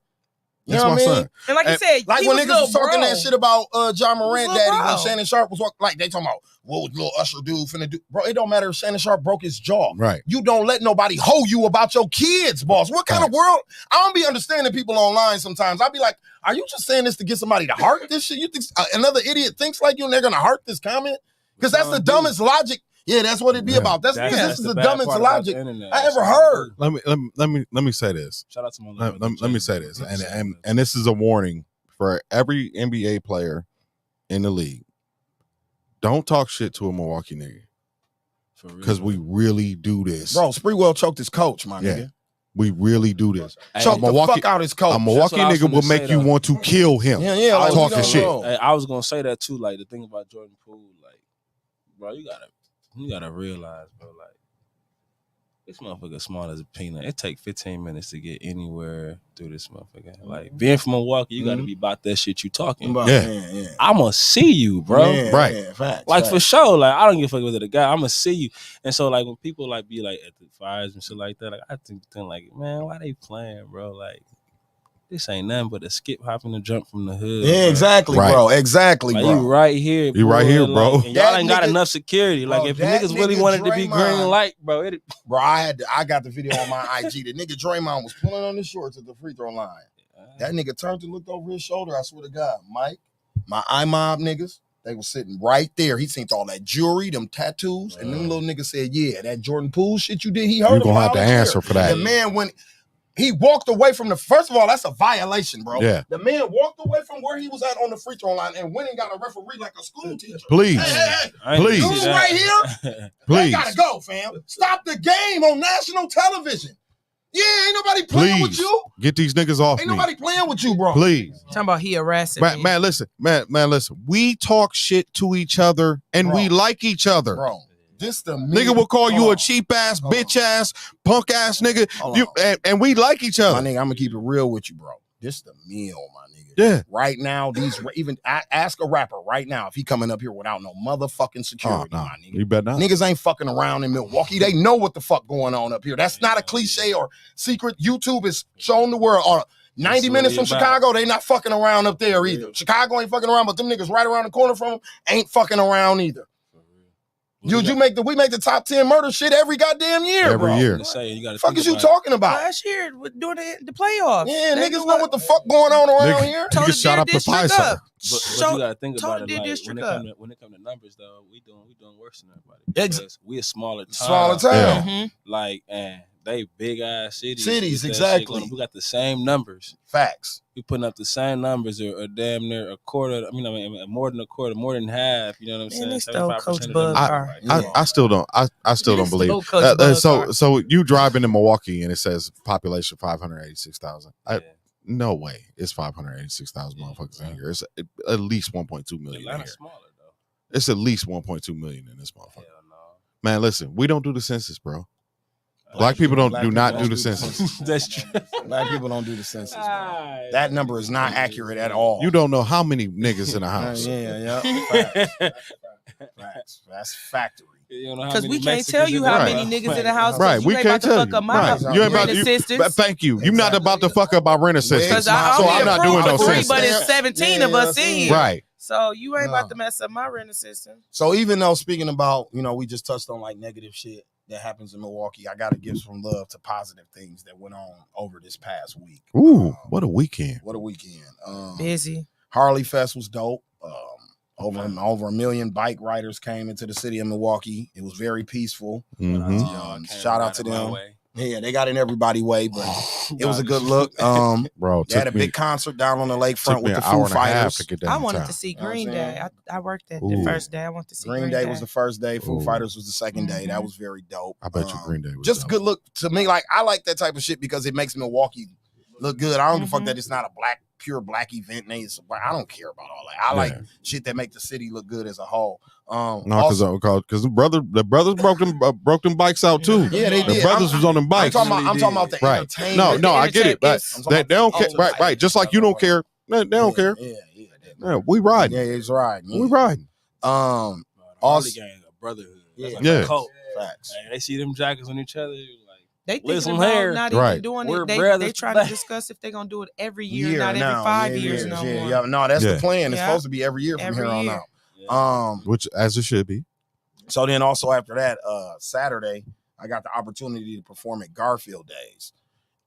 You That's know what my I mean? son. And like you said, like he when was niggas little was talking bro. that shit about John Morant little daddy bro. when Shannon Sharp was walking, like they talking about what was little Usher dude finna do. Bro, it don't matter if Shannon Sharp broke his jaw. Right. You don't let nobody hoe you about your kids, boss. What kind of world? I don't be understanding people online sometimes. I be like, are you just saying this to get somebody to heart this shit? You think another idiot thinks like you and they're gonna heart this comment? Because that's the dumbest logic. Yeah, that's what it be about. This is the dumbest logic I ever heard. Let me say this. Shout out to my let me say this, and this is a warning for every NBA player in the league. Don't talk shit to a Milwaukee nigga, because we really do this, bro. Spreewell choked his coach, my nigga. We really do this. Choke the fuck out his coach. A Milwaukee nigga will make you want to kill him. Yeah, like, talking shit. Hey, I was gonna say that too. Like the thing about Jordan Poole, like, bro, you gotta realize, bro, like this motherfucker small as a peanut. It take 15 minutes to get anywhere through this motherfucker. Like being from Milwaukee, you gotta be about that shit you talking about. Yeah. I'ma see you, bro. Right. Yeah, facts, like facts. for sure. Like I don't give a fuck with the guy. I'ma see you. And so like when people like be like at the fires and shit like that, like I think like, man, why they playing, bro? Like this ain't nothing but a skip, hop, and a jump from the hood. Yeah, bro. exactly, Right. bro. Exactly, Like, bro. you right here, You right here, bro. Like, and That y'all ain't got nigga- enough security. Like Bro, if that niggas really nigga wanted to be green Draymond- light, bro, Bro, I got the video on my IG. The nigga Draymond was pulling on his shorts at the free throw line. That nigga turned and looked over his shoulder. I swear to God, Mike, my iMob niggas, they was sitting right there. He seen all that jewelry, them tattoos, and them little niggas said, "Yeah, that Jordan Poole shit you did, he heard You him gonna have to loud and clear." answer for that. The man went. He walked away from the. First of all, that's a violation, bro. Yeah. The man walked away from where he was at on the free throw line and went and got a referee like a school teacher. Please. Hey, I ain't Please. see dude that. right here, Please. they gotta go, fam. Stop the game on national television. Yeah, ain't nobody playing with Please. you. Get these niggas off Ain't me. nobody playing with you, bro. Please. Talking about he harassing Man, me. man, listen. Man, listen. We talk shit to each other and Bro. we like each other. Bro, this the Nigga will call you a cheap ass, bitch ass, punk ass nigga. And we like each My other. nigga, I'm gonna keep it real with you, bro. This the meal, my nigga. Yeah. Right now, ask a rapper right now if he coming up here without no motherfucking security, Oh, no. my nigga. You better not. Niggas ain't fucking around in Milwaukee. They know what the fuck going on up here. That's not a cliche or secret. YouTube is showing the world. 90 That's minutes what from they about. Chicago, they not fucking around up there either. Chicago ain't fucking around, but them niggas right around the corner from them ain't fucking around either. We make the top 10 murder shit every goddamn year, Every bro. year. Fuck is you talking about? Last year during the playoffs. Yeah, They niggas knew know what the fuck going on around here. Nigga shot up the Pfizer. But you gotta think about it. their Like, district when it come to numbers, though, we doing worse than everybody. Ex- Because we a smaller town. Smaller town. Mhm. Like, and they big ass cities. Cities, with that shit exactly. going. We got the same numbers. Facts. We putting up the same numbers, or damn near a quarter. I mean, more than a quarter, more than half. You know what I'm saying? they stole 75% Coach of Bud them. car. I still don't. I still don't believe. So you drive into Milwaukee and it says population 586,000. No way. It's 586,000 motherfuckers in here. It's at least 1.2 million in here. Smaller though. It's at least 1.2 million in this motherfucker. Man, listen, we don't do the census, bro. Black people do not do the census. That's true. Black people don't do the census, bro. That number is not accurate at all. You don't know how many niggas in a house. Yeah. Facts. That's factory. Because we can't tell you how many niggas in the house. Right, we can't tell you. Right, you ain't about to. Thank you. You're not about to fuck up our rent assistance. So I'm not doing no census. But it's 17 of us in here. Right. So you ain't about to mess up my rent assistance. So even though speaking about, we just touched on like negative shit that happens in Milwaukee, I got to give some love to positive things that went on over this past week. Ooh, what a weekend. Busy. Harley Fest was dope. Over a million bike riders came into the city of Milwaukee. It was very peaceful. Shout out to them. Yeah, they got in everybody's way, but it was a good look. Bro, they had a big concert down on the lakefront with the Foo Fighters. I wanted to see Green Day. I worked at the first day. I wanted to see Green Day was the first day. Foo Fighters was the second day. That was very dope. I bet you Green Day was just dope. Good look to me. Like I like that type of shit because it makes Milwaukee look good. I don't give a fuck that it's not a pure black event. I don't care about all that. I like shit that make the city look good as a whole. No, because the brothers broke them bikes out too. Yeah, they did. The brothers was on them bikes. I'm talking about the entertainment. No, I get it. But they don't care. Right. Just like you don't care. They don't care. Yeah, we riding. Yeah, it's riding. We riding. Harley gang, a brotherhood. That's like Yeah. a cult. Facts. They see them jackets on each other. They Listen thinking about here. not Right. even doing We're it. They brothers. trying to discuss if they're gonna do it every year, not every 5 years no more. Yeah, no, that's the plan. It's Yeah. supposed to be every year from Every here on year. out. Which as it should be. So then also after that, Saturday, I got the opportunity to perform at Garfield Days.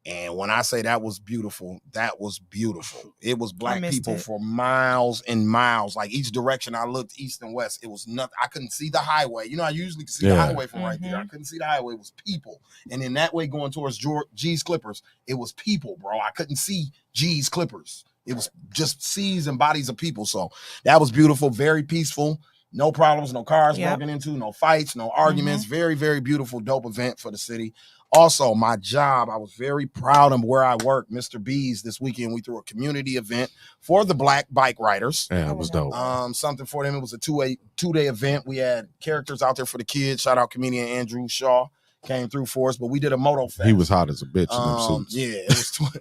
And when I say that was beautiful, that was beautiful. It was black people for miles and miles. Like each direction I looked, east and west, it was nothing. I couldn't see the highway. I usually can see the highway from right there. I couldn't see the highway. It was people. And in that way going towards G's Clippers, it was people, bro. I couldn't see G's Clippers. It was just seas and bodies of people. So that was beautiful, very peaceful. No problems, no cars broken into, no fights, no arguments. Very, very beautiful, dope event for the city. Also, my job, I was very proud of where I work. Mr. B's this weekend, we threw a community event for the black bike riders. Yeah, it was dope. Something for them. It was a two-day event. We had characters out there for the kids. Shout out comedian Andrew Shaw came through for us, but we did a moto fest. He was hot as a bitch in them suits. Yeah, it was.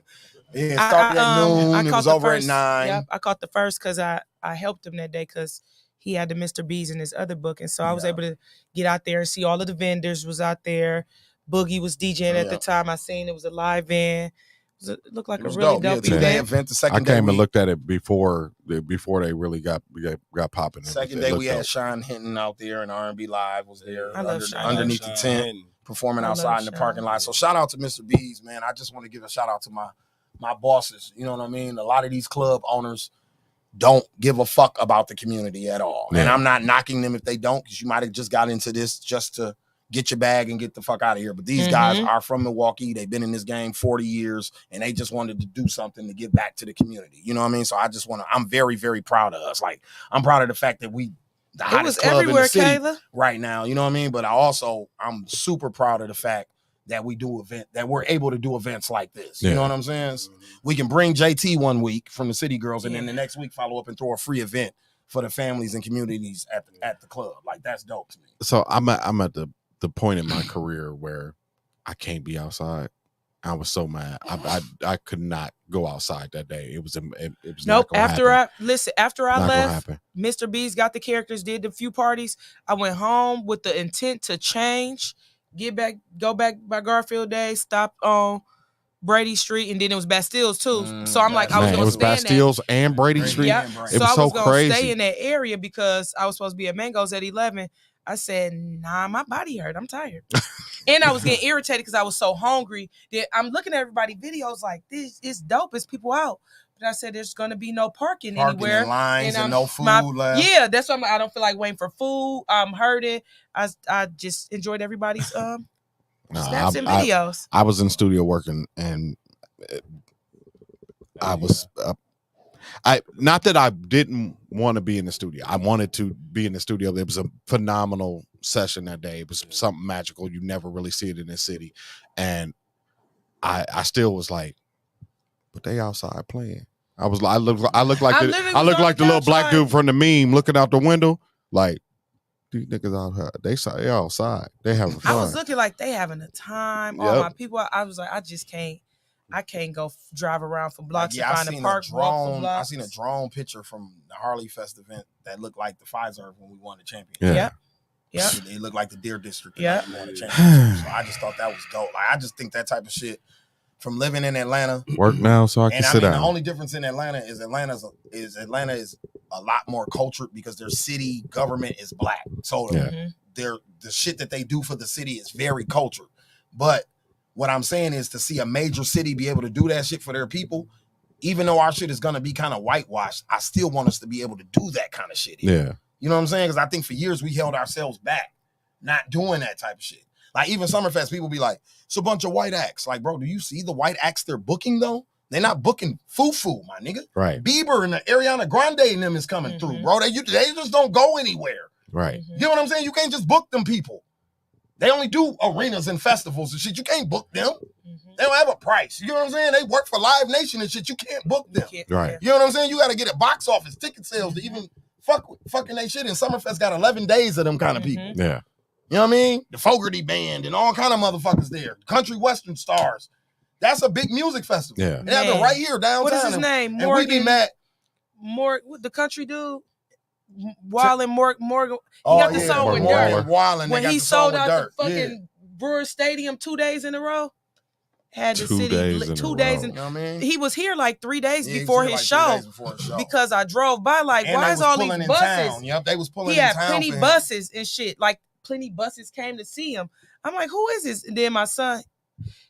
It started at noon. It was over at 9. Yep, I caught the first because I helped him that day because he had the Mr. B's in his other book, and so I was able to get out there and see all of the vendors was out there. Boogie was DJing at the time. I seen it was a live van. It looked like a really dope event. The second day I came day and looked at it before they really got popping. Second day we had Sean Hinton out there, and R&B Live was there underneath the tent, performing outside in the parking lot. So shout out to Mr. B's, man. I just want to give a shout out to my bosses. You know what I mean? A lot of these club owners don't give a fuck about the community at all. And I'm not knocking them if they don't, because you might have just got into this just to get your bag and get the fuck out of here. But these guys are from Milwaukee. They've been in this game 40 years, and they just wanted to do something to give back to the community. You know what I mean? So I'm very, very proud of us. Like, I'm proud of the fact that the hottest club in the city right now. You know what I mean? But I'm super proud of the fact that we're able to do events like this. You know what I'm saying? We can bring JT one week from the City Girls, and then the next week follow up and throw a free event for the families and communities at the club. Like, that's dope to me. So I'm at the point in my career where I can't be outside. I was so mad. I could not go outside that day. It was nope. After happen. I left, Mr. B's got the characters, did the few parties. I went home with the intent to change, go back by Garfield Day, stop on Brady Street, and then it was Bastilles too. So I'm like, I was going to stay Bastilles and Brady Street. Yeah. It was so crazy. Stay in that area because I was supposed to be at Mango's at 11. I said, nah, my body hurt. I'm tired. And I was getting irritated because I was so hungry that I'm looking at everybody's videos like, this is dope. It's people out. But I said, there's going to be no parking anywhere. And lines and no food left. Yeah, that's why I don't feel like waiting for food. I'm hurting. I just enjoyed everybody's Snaps and videos. I was in the studio working, and I was. Not that I didn't want to be in the studio. I wanted to be in the studio. It was a phenomenal session that day. It was something magical. You never really see it in this city, and I still was like, but they outside playing. I look like the little black dude from the meme looking out the window, like these niggas out here. They outside. They having fun. I was looking like they having a time. All my people. I was like, I can't go drive around for blocks to find a park. I seen a drone picture from the Harley Fest event that looked like the Pfizer when we won the championship. Yeah. It looked like the Deer District. Yeah. We won the championship. So I just thought that was dope. Like, I just think that type of shit from living in Atlanta. Work now so I can sit down. The only difference in Atlanta is Atlanta is a lot more cultured because their city government is black. So the shit that they do for the city is very cultured. But what I'm saying is to see a major city be able to do that shit for their people, even though our shit is going to be kind of whitewashed, I still want us to be able to do that kind of shit. Yeah. You know what I'm saying? Because I think for years we held ourselves back not doing that type of shit. Like even Summerfest, people be like, it's a bunch of white acts. Like, bro, do you see the white acts they're booking though? They're not booking foo-foo, my nigga. Right. Bieber and the Ariana Grande and them is coming through, bro. They just don't go anywhere. Right. You know what I'm saying? You can't just book them people. They only do arenas and festivals and shit. You can't book them. They don't have a price. You know what I'm saying? They work for Live Nation and shit. You can't book them. Right. You know what I'm saying? You got to get a box office ticket sales to even fucking they shit. And Summerfest got 11 days of them kind of people. Yeah. You know what I mean? The Fogerty Band and all kind of motherfuckers there. Country Western Stars. That's a big music festival. Yeah. They have it right here downtown. What is his name? And we be mad. The country dude? Morgan. He got the song with Dirt. When he sold out the fucking Brewer Stadium 2 days in a row. Had the city 2 days. You know what I mean? He was here like 3 days before his show. Because I drove by like, and why is all these buses? Yep, they was pulling in town. He had plenty buses and shit. Like plenty buses came to see him. I'm like, who is this? And then my son,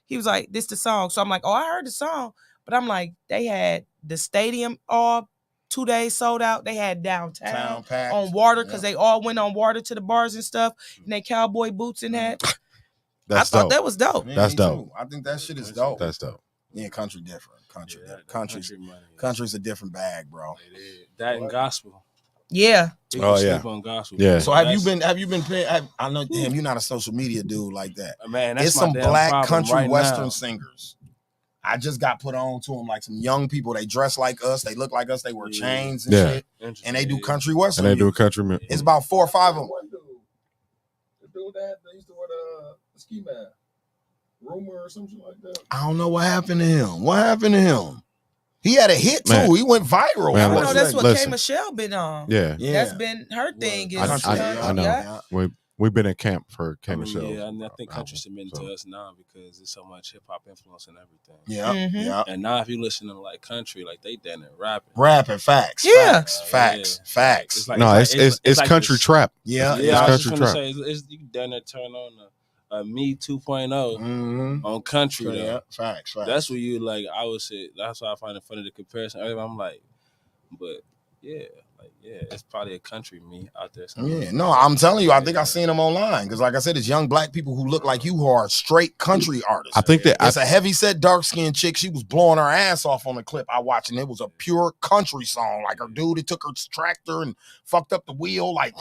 he was like, this the song. So I'm like, oh, I heard the song. But I'm like, they had the stadium all 2 days sold out. They had downtown on water because they all went on water to the bars and stuff. And they cowboy boots and hat. I thought that was dope. That's dope. I think that shit is dope. That's dope. Yeah, country different. Country's a different bag, bro. That and gospel. Yeah. On gospel. Yeah. So have you been paying? I know, damn, you're not a social media dude like that. Man, that's it's some black country right western now. singers. I just got put on to them like some young people. They dress like us. They look like us. They wear chains and shit. And they do country western. And they do country music. It's about 4 or 5 of them. The dude that used to wear the ski mask. Rumor or something like that. I don't know what happened to him. He had a hit too. Man. He went viral. Man, I know that's what listen. K. Michelle been on. Yeah. That's been her thing. I know. Yeah. We've been at camp for K. Michelle. Yeah, and I think country's submitting to us now because there's so much hip hop influence and everything. Yeah, yeah. And now if you listen to like country, like they done it rapping facts. Yeah. Facts. It's like, it's like country this, trap. Yeah, it's I was country just trap. gonna say, you done it turn on a Me 2.0 on country. Yeah, facts. That's what you like. I would say that's why I find it funny the comparison. I'm like, but it's probably a country me out there. Somewhere. Yeah, no, I'm telling you, I think I seen them online because, like I said, it's young black people who look like you who are straight country artists. I think that it's a heavy set, dark skinned chick. She was blowing her ass off on the clip I watched, and it was a pure country song. Like her dude, it took her tractor and fucked up the wheel, like,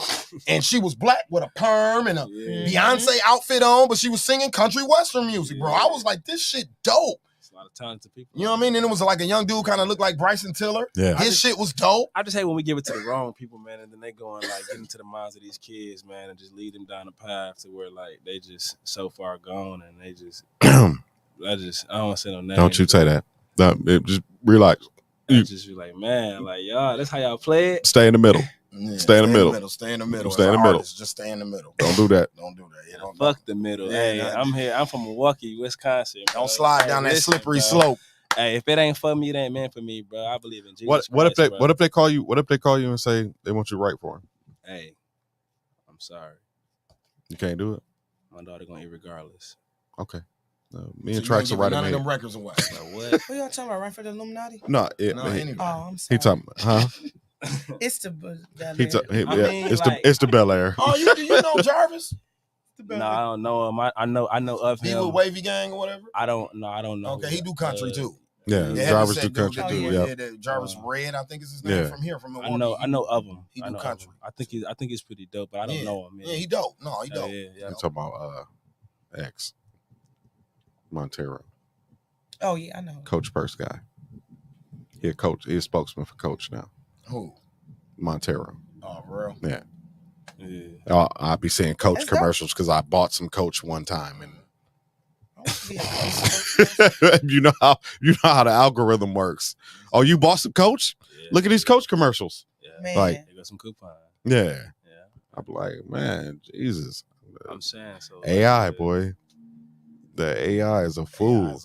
and she was black with a perm and a Beyonce outfit on, but she was singing country western music, bro. I was like, this shit dope. A lot of talented people. You know what I mean? And it was like a young dude kind of looked like Bryson Tiller. Yeah. His shit was dope. I just hate when we give it to the wrong people, man, and then they go and like get into the minds of these kids, man, and just lead them down a path to where like they just so far gone and they just I don't want to say no names. Don't you say that. No, just relax. I just be like, man, like y'all, that's how y'all play it. Stay in the middle. Yeah, stay in the middle. Stay in the middle. Stay in the middle. Just stay in the middle. Don't do that. Don't do that. Yeah, don't Fuck the middle. Hey, I'm here. I'm from Milwaukee, Wisconsin. Bro. Don't slide down that slippery slope. Hey, if it ain't for me, it ain't meant for me, bro. I believe in Jesus. What if they call you and say they want you to write for them? Hey, I'm sorry. You can't do it. My daughter gonna eat regardless. Okay. Me and Trax are writing none of them records away. What? Who y'all talking about? Run for the Illuminati? No, anyway. Oh, I'm sorry. He talking, huh? It's the It's the Bel Air. Oh, you know Jarvis? No, I don't know him. I know of him. He with Wavy Gang or whatever? I don't know. Okay, he do country too. Yeah, drivers do country too. Yeah, Jarvis Red, I think is his name from here, from Milwaukee. I know of him. He do country. I think he's pretty dope, but I don't know him. Yeah, he dope. No, he dope. You talking about X Montero? Oh yeah, I know. Coach Purse guy. He a coach. He's a spokesman for Coach now. Who? Montero. Oh, for real? Yeah. I'll be saying Coach commercials because I bought some Coach one time, and you know how the algorithm works. Oh, you bought some Coach? Yeah. Look at these Coach commercials. Yeah. Like, they got some coupons. Yeah. I'm like, man, Jesus. I'm saying so. AI, boy. The AI is a fool.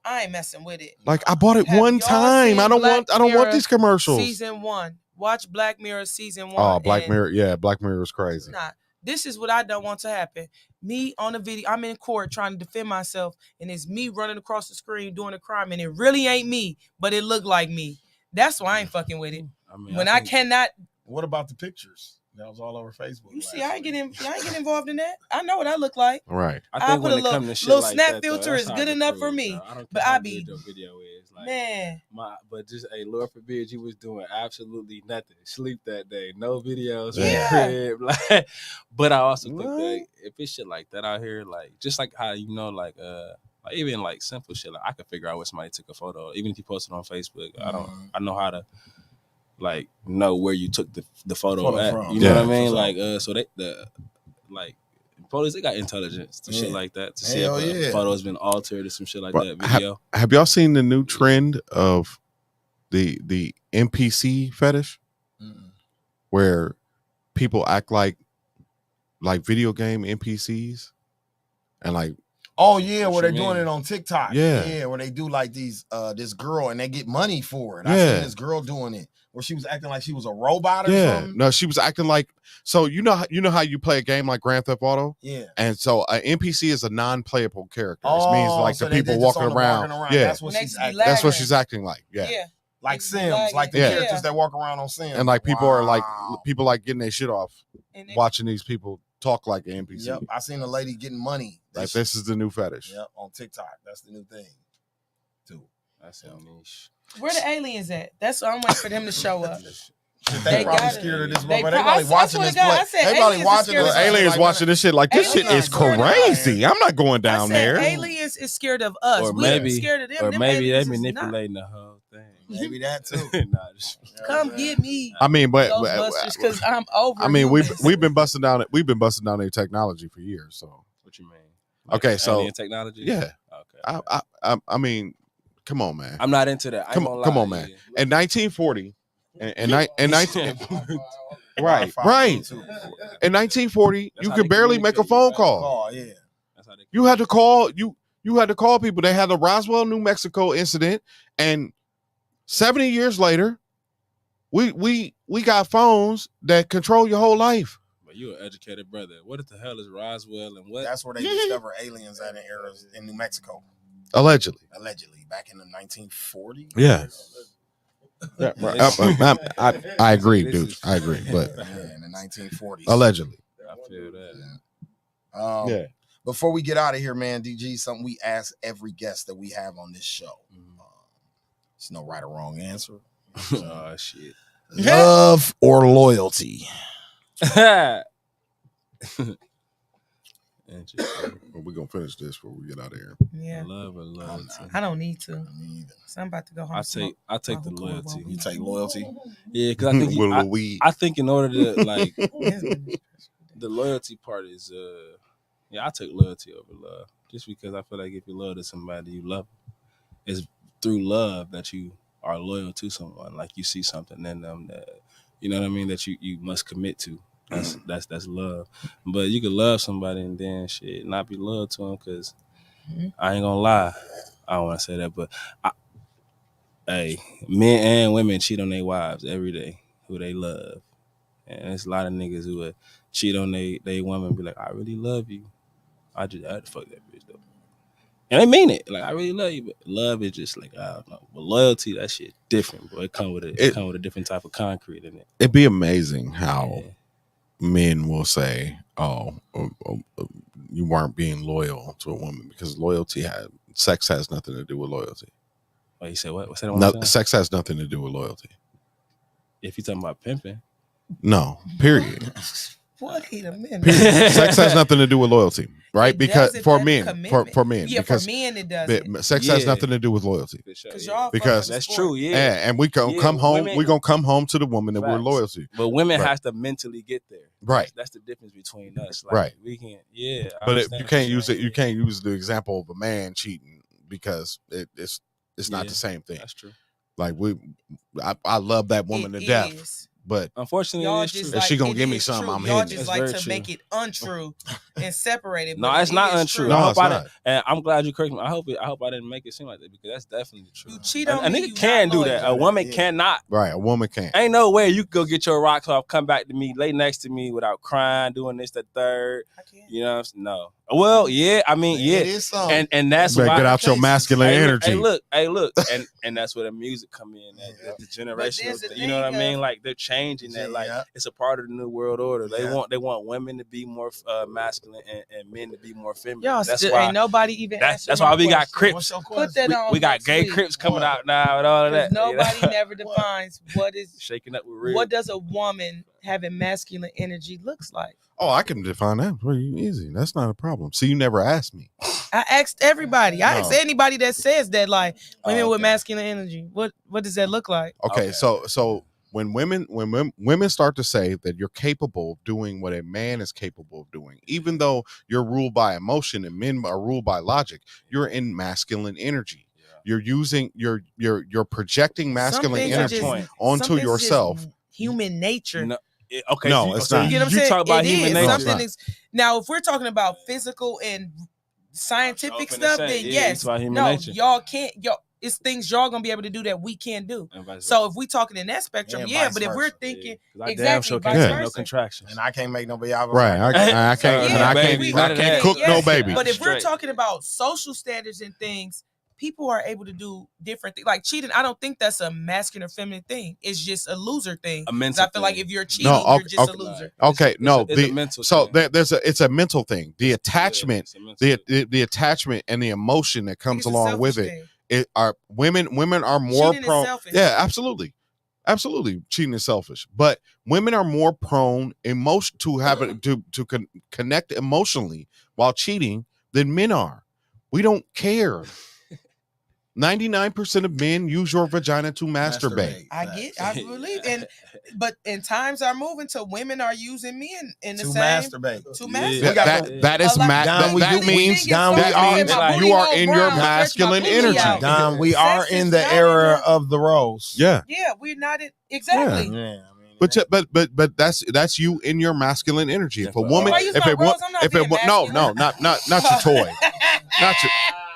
I ain't messing with it. Like, I bought it one time. I don't want these commercials. Season 1. Watch Black Mirror season 1. Oh, Black Mirror. Yeah, Black Mirror is crazy. Nah, this is what I don't want to happen. Me on the video, I'm in court trying to defend myself, and it's me running across the screen doing a crime, and it really ain't me, but it looked like me. That's why I ain't fucking with it. I cannot. What about the pictures? That was all over Facebook. You see, I ain't getting involved in that. I know what I look like. Right. I think put when a it comes to shit little like snap that, filter though, is good enough for me. But I be video is like, man. But just Lord forbid you was doing absolutely nothing. Sleep that day, no videos, crib. Like, but I also think that if it's shit like that out here, like just like how like even like simple shit, like I could figure out when somebody took a photo, even if you post it on Facebook. I know how to like know where you took the photo at. From. You know what I mean? Like so police, they got intelligence to shit like that to see if a photo has been altered or some shit like that. Video. Have y'all seen the new trend of the NPC fetish, where people act like video game NPCs, and like. Oh yeah, where they're doing it on TikTok. Yeah, where they do like these this girl and they get money for it. I seen this girl doing it where she was acting like she was a robot or something. No, she was acting like, so you know how you play a game like Grand Theft Auto? Yeah. And so an NPC is a non-playable character. It means like the people walking around. Yeah. That's what she's acting like. Yeah. Like Sims, like the characters that walk around on Sims. And like people are like getting their shit off watching these people talk like an NPC. Yep. I seen a lady getting money. Like this is the new fetish. Yep, on TikTok. That's the new thing. Too. That's so niche. Where the aliens at? That's what I'm waiting for them to show up. They probably scared of this, but they probably watching this play. They probably watching this. Aliens watching this shit like this shit is crazy. I'm not going down there. Aliens is scared of us. Or maybe scared of them. Or maybe they manipulating the whole thing. Maybe that too. Come get me. I mean, but because I'm over. I mean, we've been busting down it. We've been busting down their technology for years. So what you mean? Like okay, so alien technology. Yeah. Okay. I mean, come on, man. I'm not into that. Come on, man. In 1940, in 19 right. In 1940, you could barely make a phone call. Yeah. You had to call you had to call people. They had the Roswell, New Mexico incident, and 70 years later, we got phones that control your whole life. But you an educated brother. What the hell is Roswell and what? That's where they discover aliens at in New Mexico. Allegedly, back in the 1940s. Yeah. I agree, dude. I agree, but in the 1940s, allegedly. I feel that. Yeah. Before we get out of here, man, DG, something we ask every guest that we have on this show. It's no right or wrong answer. Oh shit. Love or loyalty? We're gonna finish this before we get out of here. Yeah. Love or loyalty? I don't need to. So I'm about to go home. I take the loyalty. You take loyalty? Yeah, because I think I think in order to like the loyalty part is I take loyalty over love. Just because I feel like if you love to somebody, you love them. It's through love that you are loyal to someone. Like you see something in them that you know what I mean, that you must commit to. That's love. But you could love somebody and then shit not be loyal to them because I ain't gonna lie. I don't want to say that, but hey, men and women cheat on their wives every day who they love, and there's a lot of niggas who would cheat on they woman and be like, I really love you. I had to fuck that bitch though. And they mean it. Like, I really love you, but love is just like, I don't know. But loyalty, that shit different, bro. It come with a different type of concrete in it. It'd be amazing how men will say, you weren't being loyal to a woman because sex has nothing to do with loyalty. Oh, you said what? What's that one? Sex has nothing to do with loyalty. If you're talking about pimping. No, period. Wait a minute. Sex has nothing to do with loyalty, right? Because for men, for men, yeah, because for men it doesn't. Sex has nothing to do with loyalty. Because that's true, yeah. And we gonna come home. We're gonna come home to the woman that we're loyal to. But women have to mentally get there. Right. That's the difference between us. Like, right. We can't. Yeah. But you can't use it. You can't use the example of a man cheating because it's not the same thing. That's true. Like I love that woman to death. Is. But unfortunately, y'all if she gonna give me something, I'm hitting. Y'all just like to make it untrue and separate it. No, it's not untrue. No, I hope it's not. And I'm glad you correct me. I hope I didn't make it seem like that because that's definitely true. You cheat on me. A nigga can do that. A woman cannot. Right, a woman can't. Ain't no way you could go get your rocks off, come back to me, lay next to me without crying, doing this, the third. I can't. You know what I'm saying? No. Well, yeah, I mean, yeah. It is something. And that's why get out your masculine energy. Hey, look, and that's where the music come in. The generational thing, you know what I mean? Like they're changing that. Like it's a part of the new world order. They want women to be more masculine and men to be more feminine. That's why ain't nobody even. That's why we got Crips. Put that on. We got gay Crips coming out now and all of that. Nobody never defines what is shaking up with real. What does a woman having masculine energy looks like? Oh, I can define that pretty easy. That's not a problem. See, you never asked me. I asked everybody. I asked anybody that says that, like women with masculine energy. What does that look like? Okay. So when women start to say that you're capable of doing what a man is capable of doing, even though you're ruled by emotion and men are ruled by logic, you're in masculine energy. You're using you're projecting masculine energy onto yourself. Human nature. No, it's not. You know what I'm saying? Talk about human nature. Now, if we're talking about physical and scientific stuff, then yes. Nature. Y'all can't. It's things y'all gonna be able to do that we can't do. So if we talking in that spspectrum, but if we're thinking exactly, no contractions, and I can't make no baby, right? I can't cook no baby. But if we're talking about social standards and things, people are able to do different things. Like cheating, I don't think that's a masculine or feminine thing. It's just a loser thing. A mental I feel like if you're cheating, you're just a loser. Okay, it's a mental thing. It's a mental thing. The attachment, the attachment and the emotion that comes along with it. Women are more prone. Yeah, absolutely. Cheating is selfish, but women are more prone to connect emotionally while cheating than men are. We don't care. 99% of men use your vagina to masturbate. I believe, but times are moving to women are using men in the to same masturbate. To masturbate. That means you are in your masculine energy. Don, we are in the era of the roles. Yeah, we're not exactly. Yeah. But that's you in your masculine energy. If a woman, not your toy,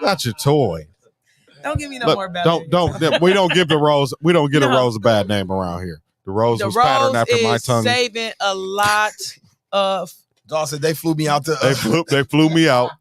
not your toy. Don't give me no more bad name. We don't give the rose. We don't give the rose a bad name around here. The rose was patterned after my tongue. Saving a lot of. Dawson, they flew me out to. They flew me out.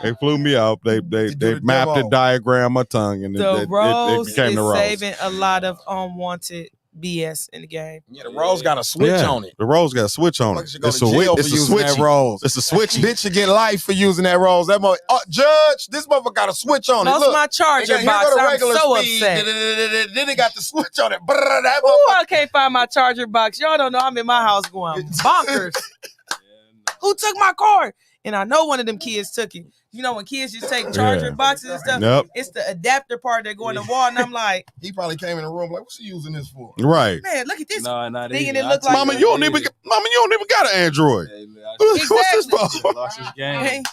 They flew me out. They mapped the diagram my tongue, and the rose it became the rose. Saving a lot of unwanted BS in the game. Yeah, the rose got a switch on it. The rose got a switch on it. It's a switch. It's a switch. Bitch, you get life for using that rose. That judge, this motherfucker got a switch on it. Lost my charger box. I'm so upset. Then it got the switch on it. I can't find my charger box. Y'all don't know I'm in my house going bonkers. Who took my cord? And I know one of them kids took it. You know when kids just take charger boxes and stuff, it's the adapter part that go in the wall, and I'm like, he probably came in the room like, what's he using this for? Right. Man, look at this thing, and it look like Mama, you don't even got an Android. What's this for? Lost his game.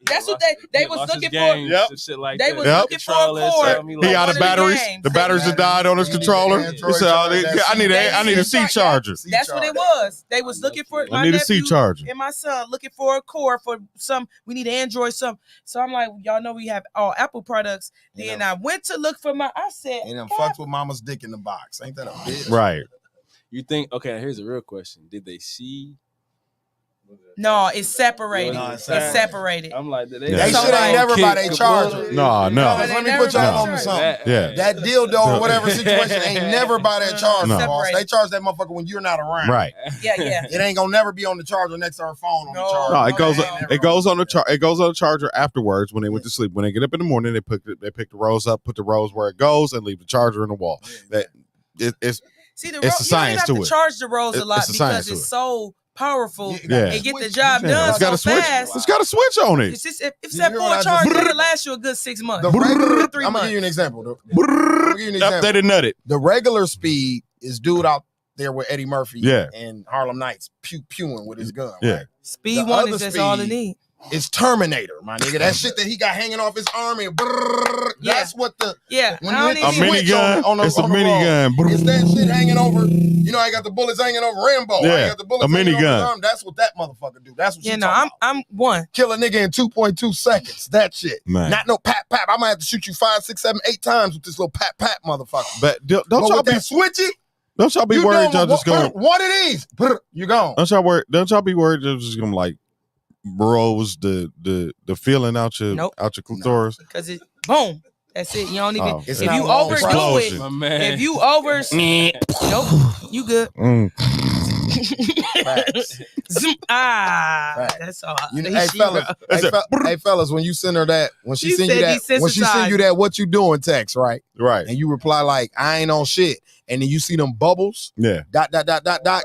That's what they was looking for. Shit like they was looking for a cord. He out of batteries. The batteries that died on his controller. He said, I need a C charger. That's what it was. They was looking for. I need a C charger. And my son looking for a cord for some. We need Android some. So I'm like, y'all know we have all Apple products. Then I went to look for I said, and them fucks with mama's dick in the box. Ain't that a bitch? Right. You think? Okay, here's a real question. Did they see No, it's separated. No, it's separated. I'm like, They shit ain't never by they charger. No. Let me put y'all on to something. Yeah. That dildo or whatever situation ain't never by that charger, No. boss. They charge that motherfucker when you're not around. Right. Yeah. It ain't gonna never be on the charger next to her phone on the charger. No, it goes on the charger afterwards when they went to sleep. When they get up in the morning, they pick the rose up, put the rose where it goes, and leave the charger in the wall. It's See, it's a science you to have it. to charge the rose a lot It's a science because to it's it. so powerful Yeah. and get the job Yeah, done it's got so a switch. fast. It's got a switch on it. It's just, if it's that full charge, it'll last you a good 6 months. The regular, 3 I'm months. gonna give you an example. Updated nutted. The regular speed is dude out there with Eddie Murphy and Harlem Nights pewing with his gun. Yeah. Right? Speed The one other is just all it speed needs. It's Terminator, my nigga. That shit that he got hanging off his arm and that's what the when you hit the switch on the It's a on the minigun. road, it's that shit hanging over. You know, I got the bullets hanging over Rambo. I Yeah, got the bullets a hanging over his minigun. arm. That's what that motherfucker do. That's what Yeah, you no, talking about. I'm one. Kill a nigga in 2.2 seconds. That shit. Man. Not no pat. I might have to shoot you 5, 6, 7, 8 times with this little pat motherfucker. But don't But y'all with be that switchy, don't y'all be you worried know y'all just going one of these. You gone. Don't y'all be worried you're just gonna like bros the feeling out your clitoris? Because it boom. That's it. You don't even It's if not you a long overdo explosion. it. My man. If you over nope, you good. Zoom. That's all. You know, hey fellas, when you send her that, when she send you desensitized. that, what you doing text, right? Right. And you reply like, I ain't on shit. And then you see them bubbles, Yeah. dot,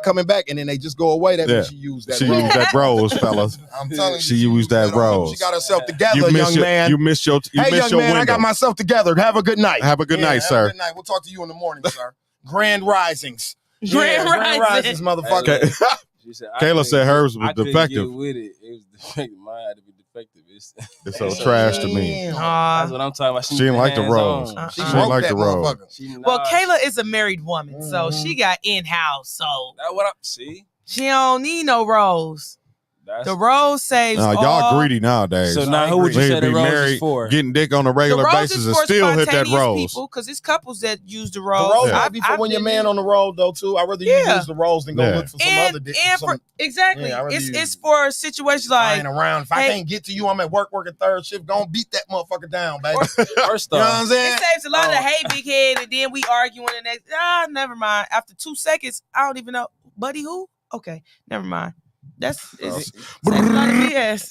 coming back, and then they just go away. That means she used that She rose. used that rose, fellas. I'm telling you. She used that rose. She got herself together, young man. You missed your Hey, young man, window. I got myself together. Have a good night. Have a good night, have sir. a good night. We'll talk to you in the morning, sir. Grand risings. Grand Grand risings, motherfucker. She said, Kayla said hers was I couldn't defective. Get with it. It was defective. Mine had to be defective. It's so trash to me. That's what I'm talking about. She didn't like the rose. She didn't like the rose. Well, Kayla is a married woman, so she got in-house. So that's what I see. She don't need no rose. The rose saves Y'all all. greedy nowadays. So now who would you say the be rose is married, for? getting dick on a The regular rose basis is and for still hit that spontaneous rose. people, because it's couples that use the The rose. rose might be for when your man on the road, though, too. I'd rather you use the rose than go look for some other dick. Exactly. Yeah, I'd rather it's for situations like lying around. If I can't get to you, I'm at work working third shift. Go and beat that motherfucker down, baby. First You know off, what I'm saying? it saves a lot of hey big head, and then we arguing and next. Never mind. After 2 seconds, I don't even know, buddy. Who? Okay, never mind. That's saves a lot of BS.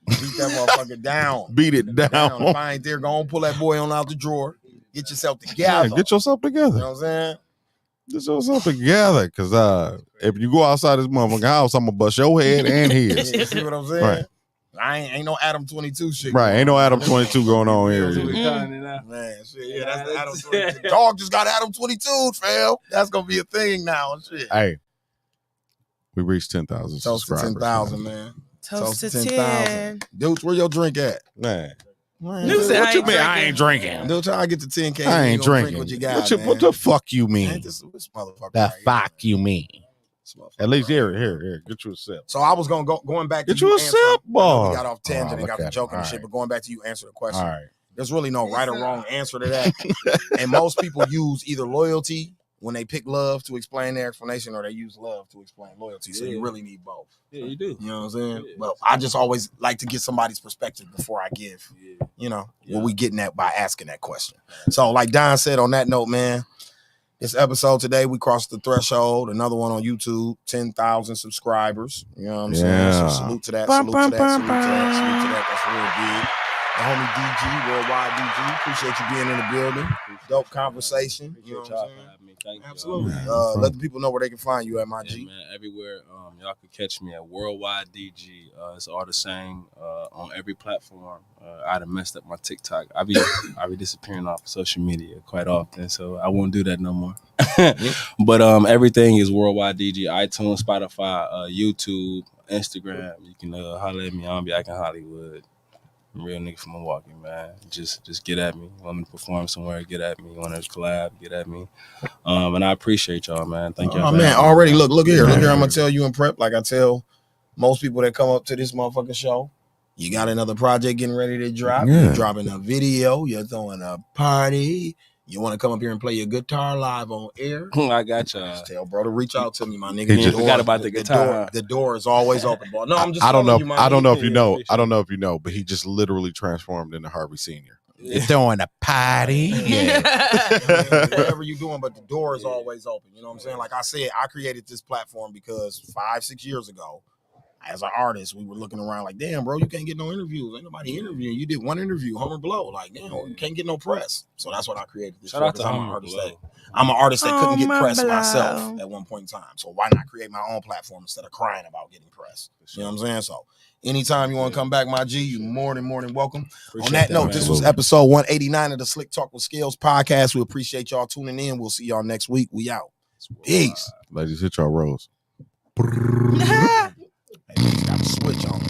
Beat that motherfucker down. Beat it down. If I ain't there, go and pull that boy on out the drawer. Get yourself Yeah, together. get yourself together. You know what I'm saying? Get yourself together, cause if you go outside this motherfucking house, I'm gonna bust your head and his. You see what I'm saying? Right. I ain't no Adam 22 shit. Right, ain't no Adam 22 going on here. Man, shit, yeah, that's the Adam 22. Dog just got Adam 22, fam. That's gonna be a thing now and shit. Hey, we reached 10,000 Toast to subscribers. 10,000, man. Toast to 10. Dudes, where your drink at? Man. Dude said, What you mean I ain't drinking? Dude, try to get to 10K. I ain't drinking. What you got, What the fuck you mean? Man, this motherfucker. The fuck you mean? At least here, get you a sip. So I was going back to Get you a answer- sip, boy. We got off tangent and got the joke and All shit, right. but going back to you answer the question. All right. There's really no right or wrong answer to that. And most people use either loyalty when they pick love to explain their explanation, or they use love to explain loyalty. So you really need both. Yeah, you do. You know what I'm saying? But I just always like to get somebody's perspective before I give, you know, what we getting at by asking that question. So like Don said, on that note, man, this episode today, we crossed the threshold. Another one on YouTube, 10,000 subscribers. You know what I'm saying? So salute to that, salute to that, salute to that, salute to that. That's real big. The homie DG, Worldwide DG. Appreciate you being in the building. Dope conversation. You know what I'm saying? Absolutely. Let the people know where they can find you at, my G. Man, everywhere. Y'all can catch me at Worldwide DG. It's all the same on every platform. I done messed up my TikTok. I be disappearing off social media quite often, so I won't do that no more. But everything is Worldwide DG. iTunes, Spotify, YouTube, Instagram. You can holler at me. I don't be acting Hollywood. I'm a real nigga from Milwaukee, man. Just get at me. You want me to perform somewhere, get at me. You want to collab, get at me. And I appreciate y'all, man. Thank y'all. Oh, man, already, look here. I'm going to tell you in prep, like I tell most people that come up to this motherfucking show, you got another project getting ready to drop. Yeah. You're dropping a video. You're throwing a party. You want to come up here and play your guitar live on air? I got y'all. Just tell bro to reach out to me, my nigga. He just forgot about the guitar. The door is always open, bro. No, I'm just. I don't know. You, my I don't nigga. know if you know. I don't know if you know, but he just literally transformed into Harvey Senior. You're throwing a party. Whatever you doing, but the door is always open. You know what I'm saying? Like I said, I created this platform because 5-6 years ago, as an artist, we were looking around like, damn, bro, you can't get no interviews. Ain't nobody interviewing. You did one interview, Hummer Blow. Like, damn, you can't get no press. So that's what I created this. Shout out to I'm Hummer I'm an artist that couldn't get press Blow. myself at one point in time. So why not create my own platform instead of crying about getting press? You know what I'm saying? So anytime you want to come back, my G, you more than welcome. Appreciate On that note, man. this was episode 189 of the Slick Talk with Scalez podcast. We appreciate y'all tuning in. We'll see y'all next week. We out. Peace. Ladies, hit y'all rose. Hey, got a switch on.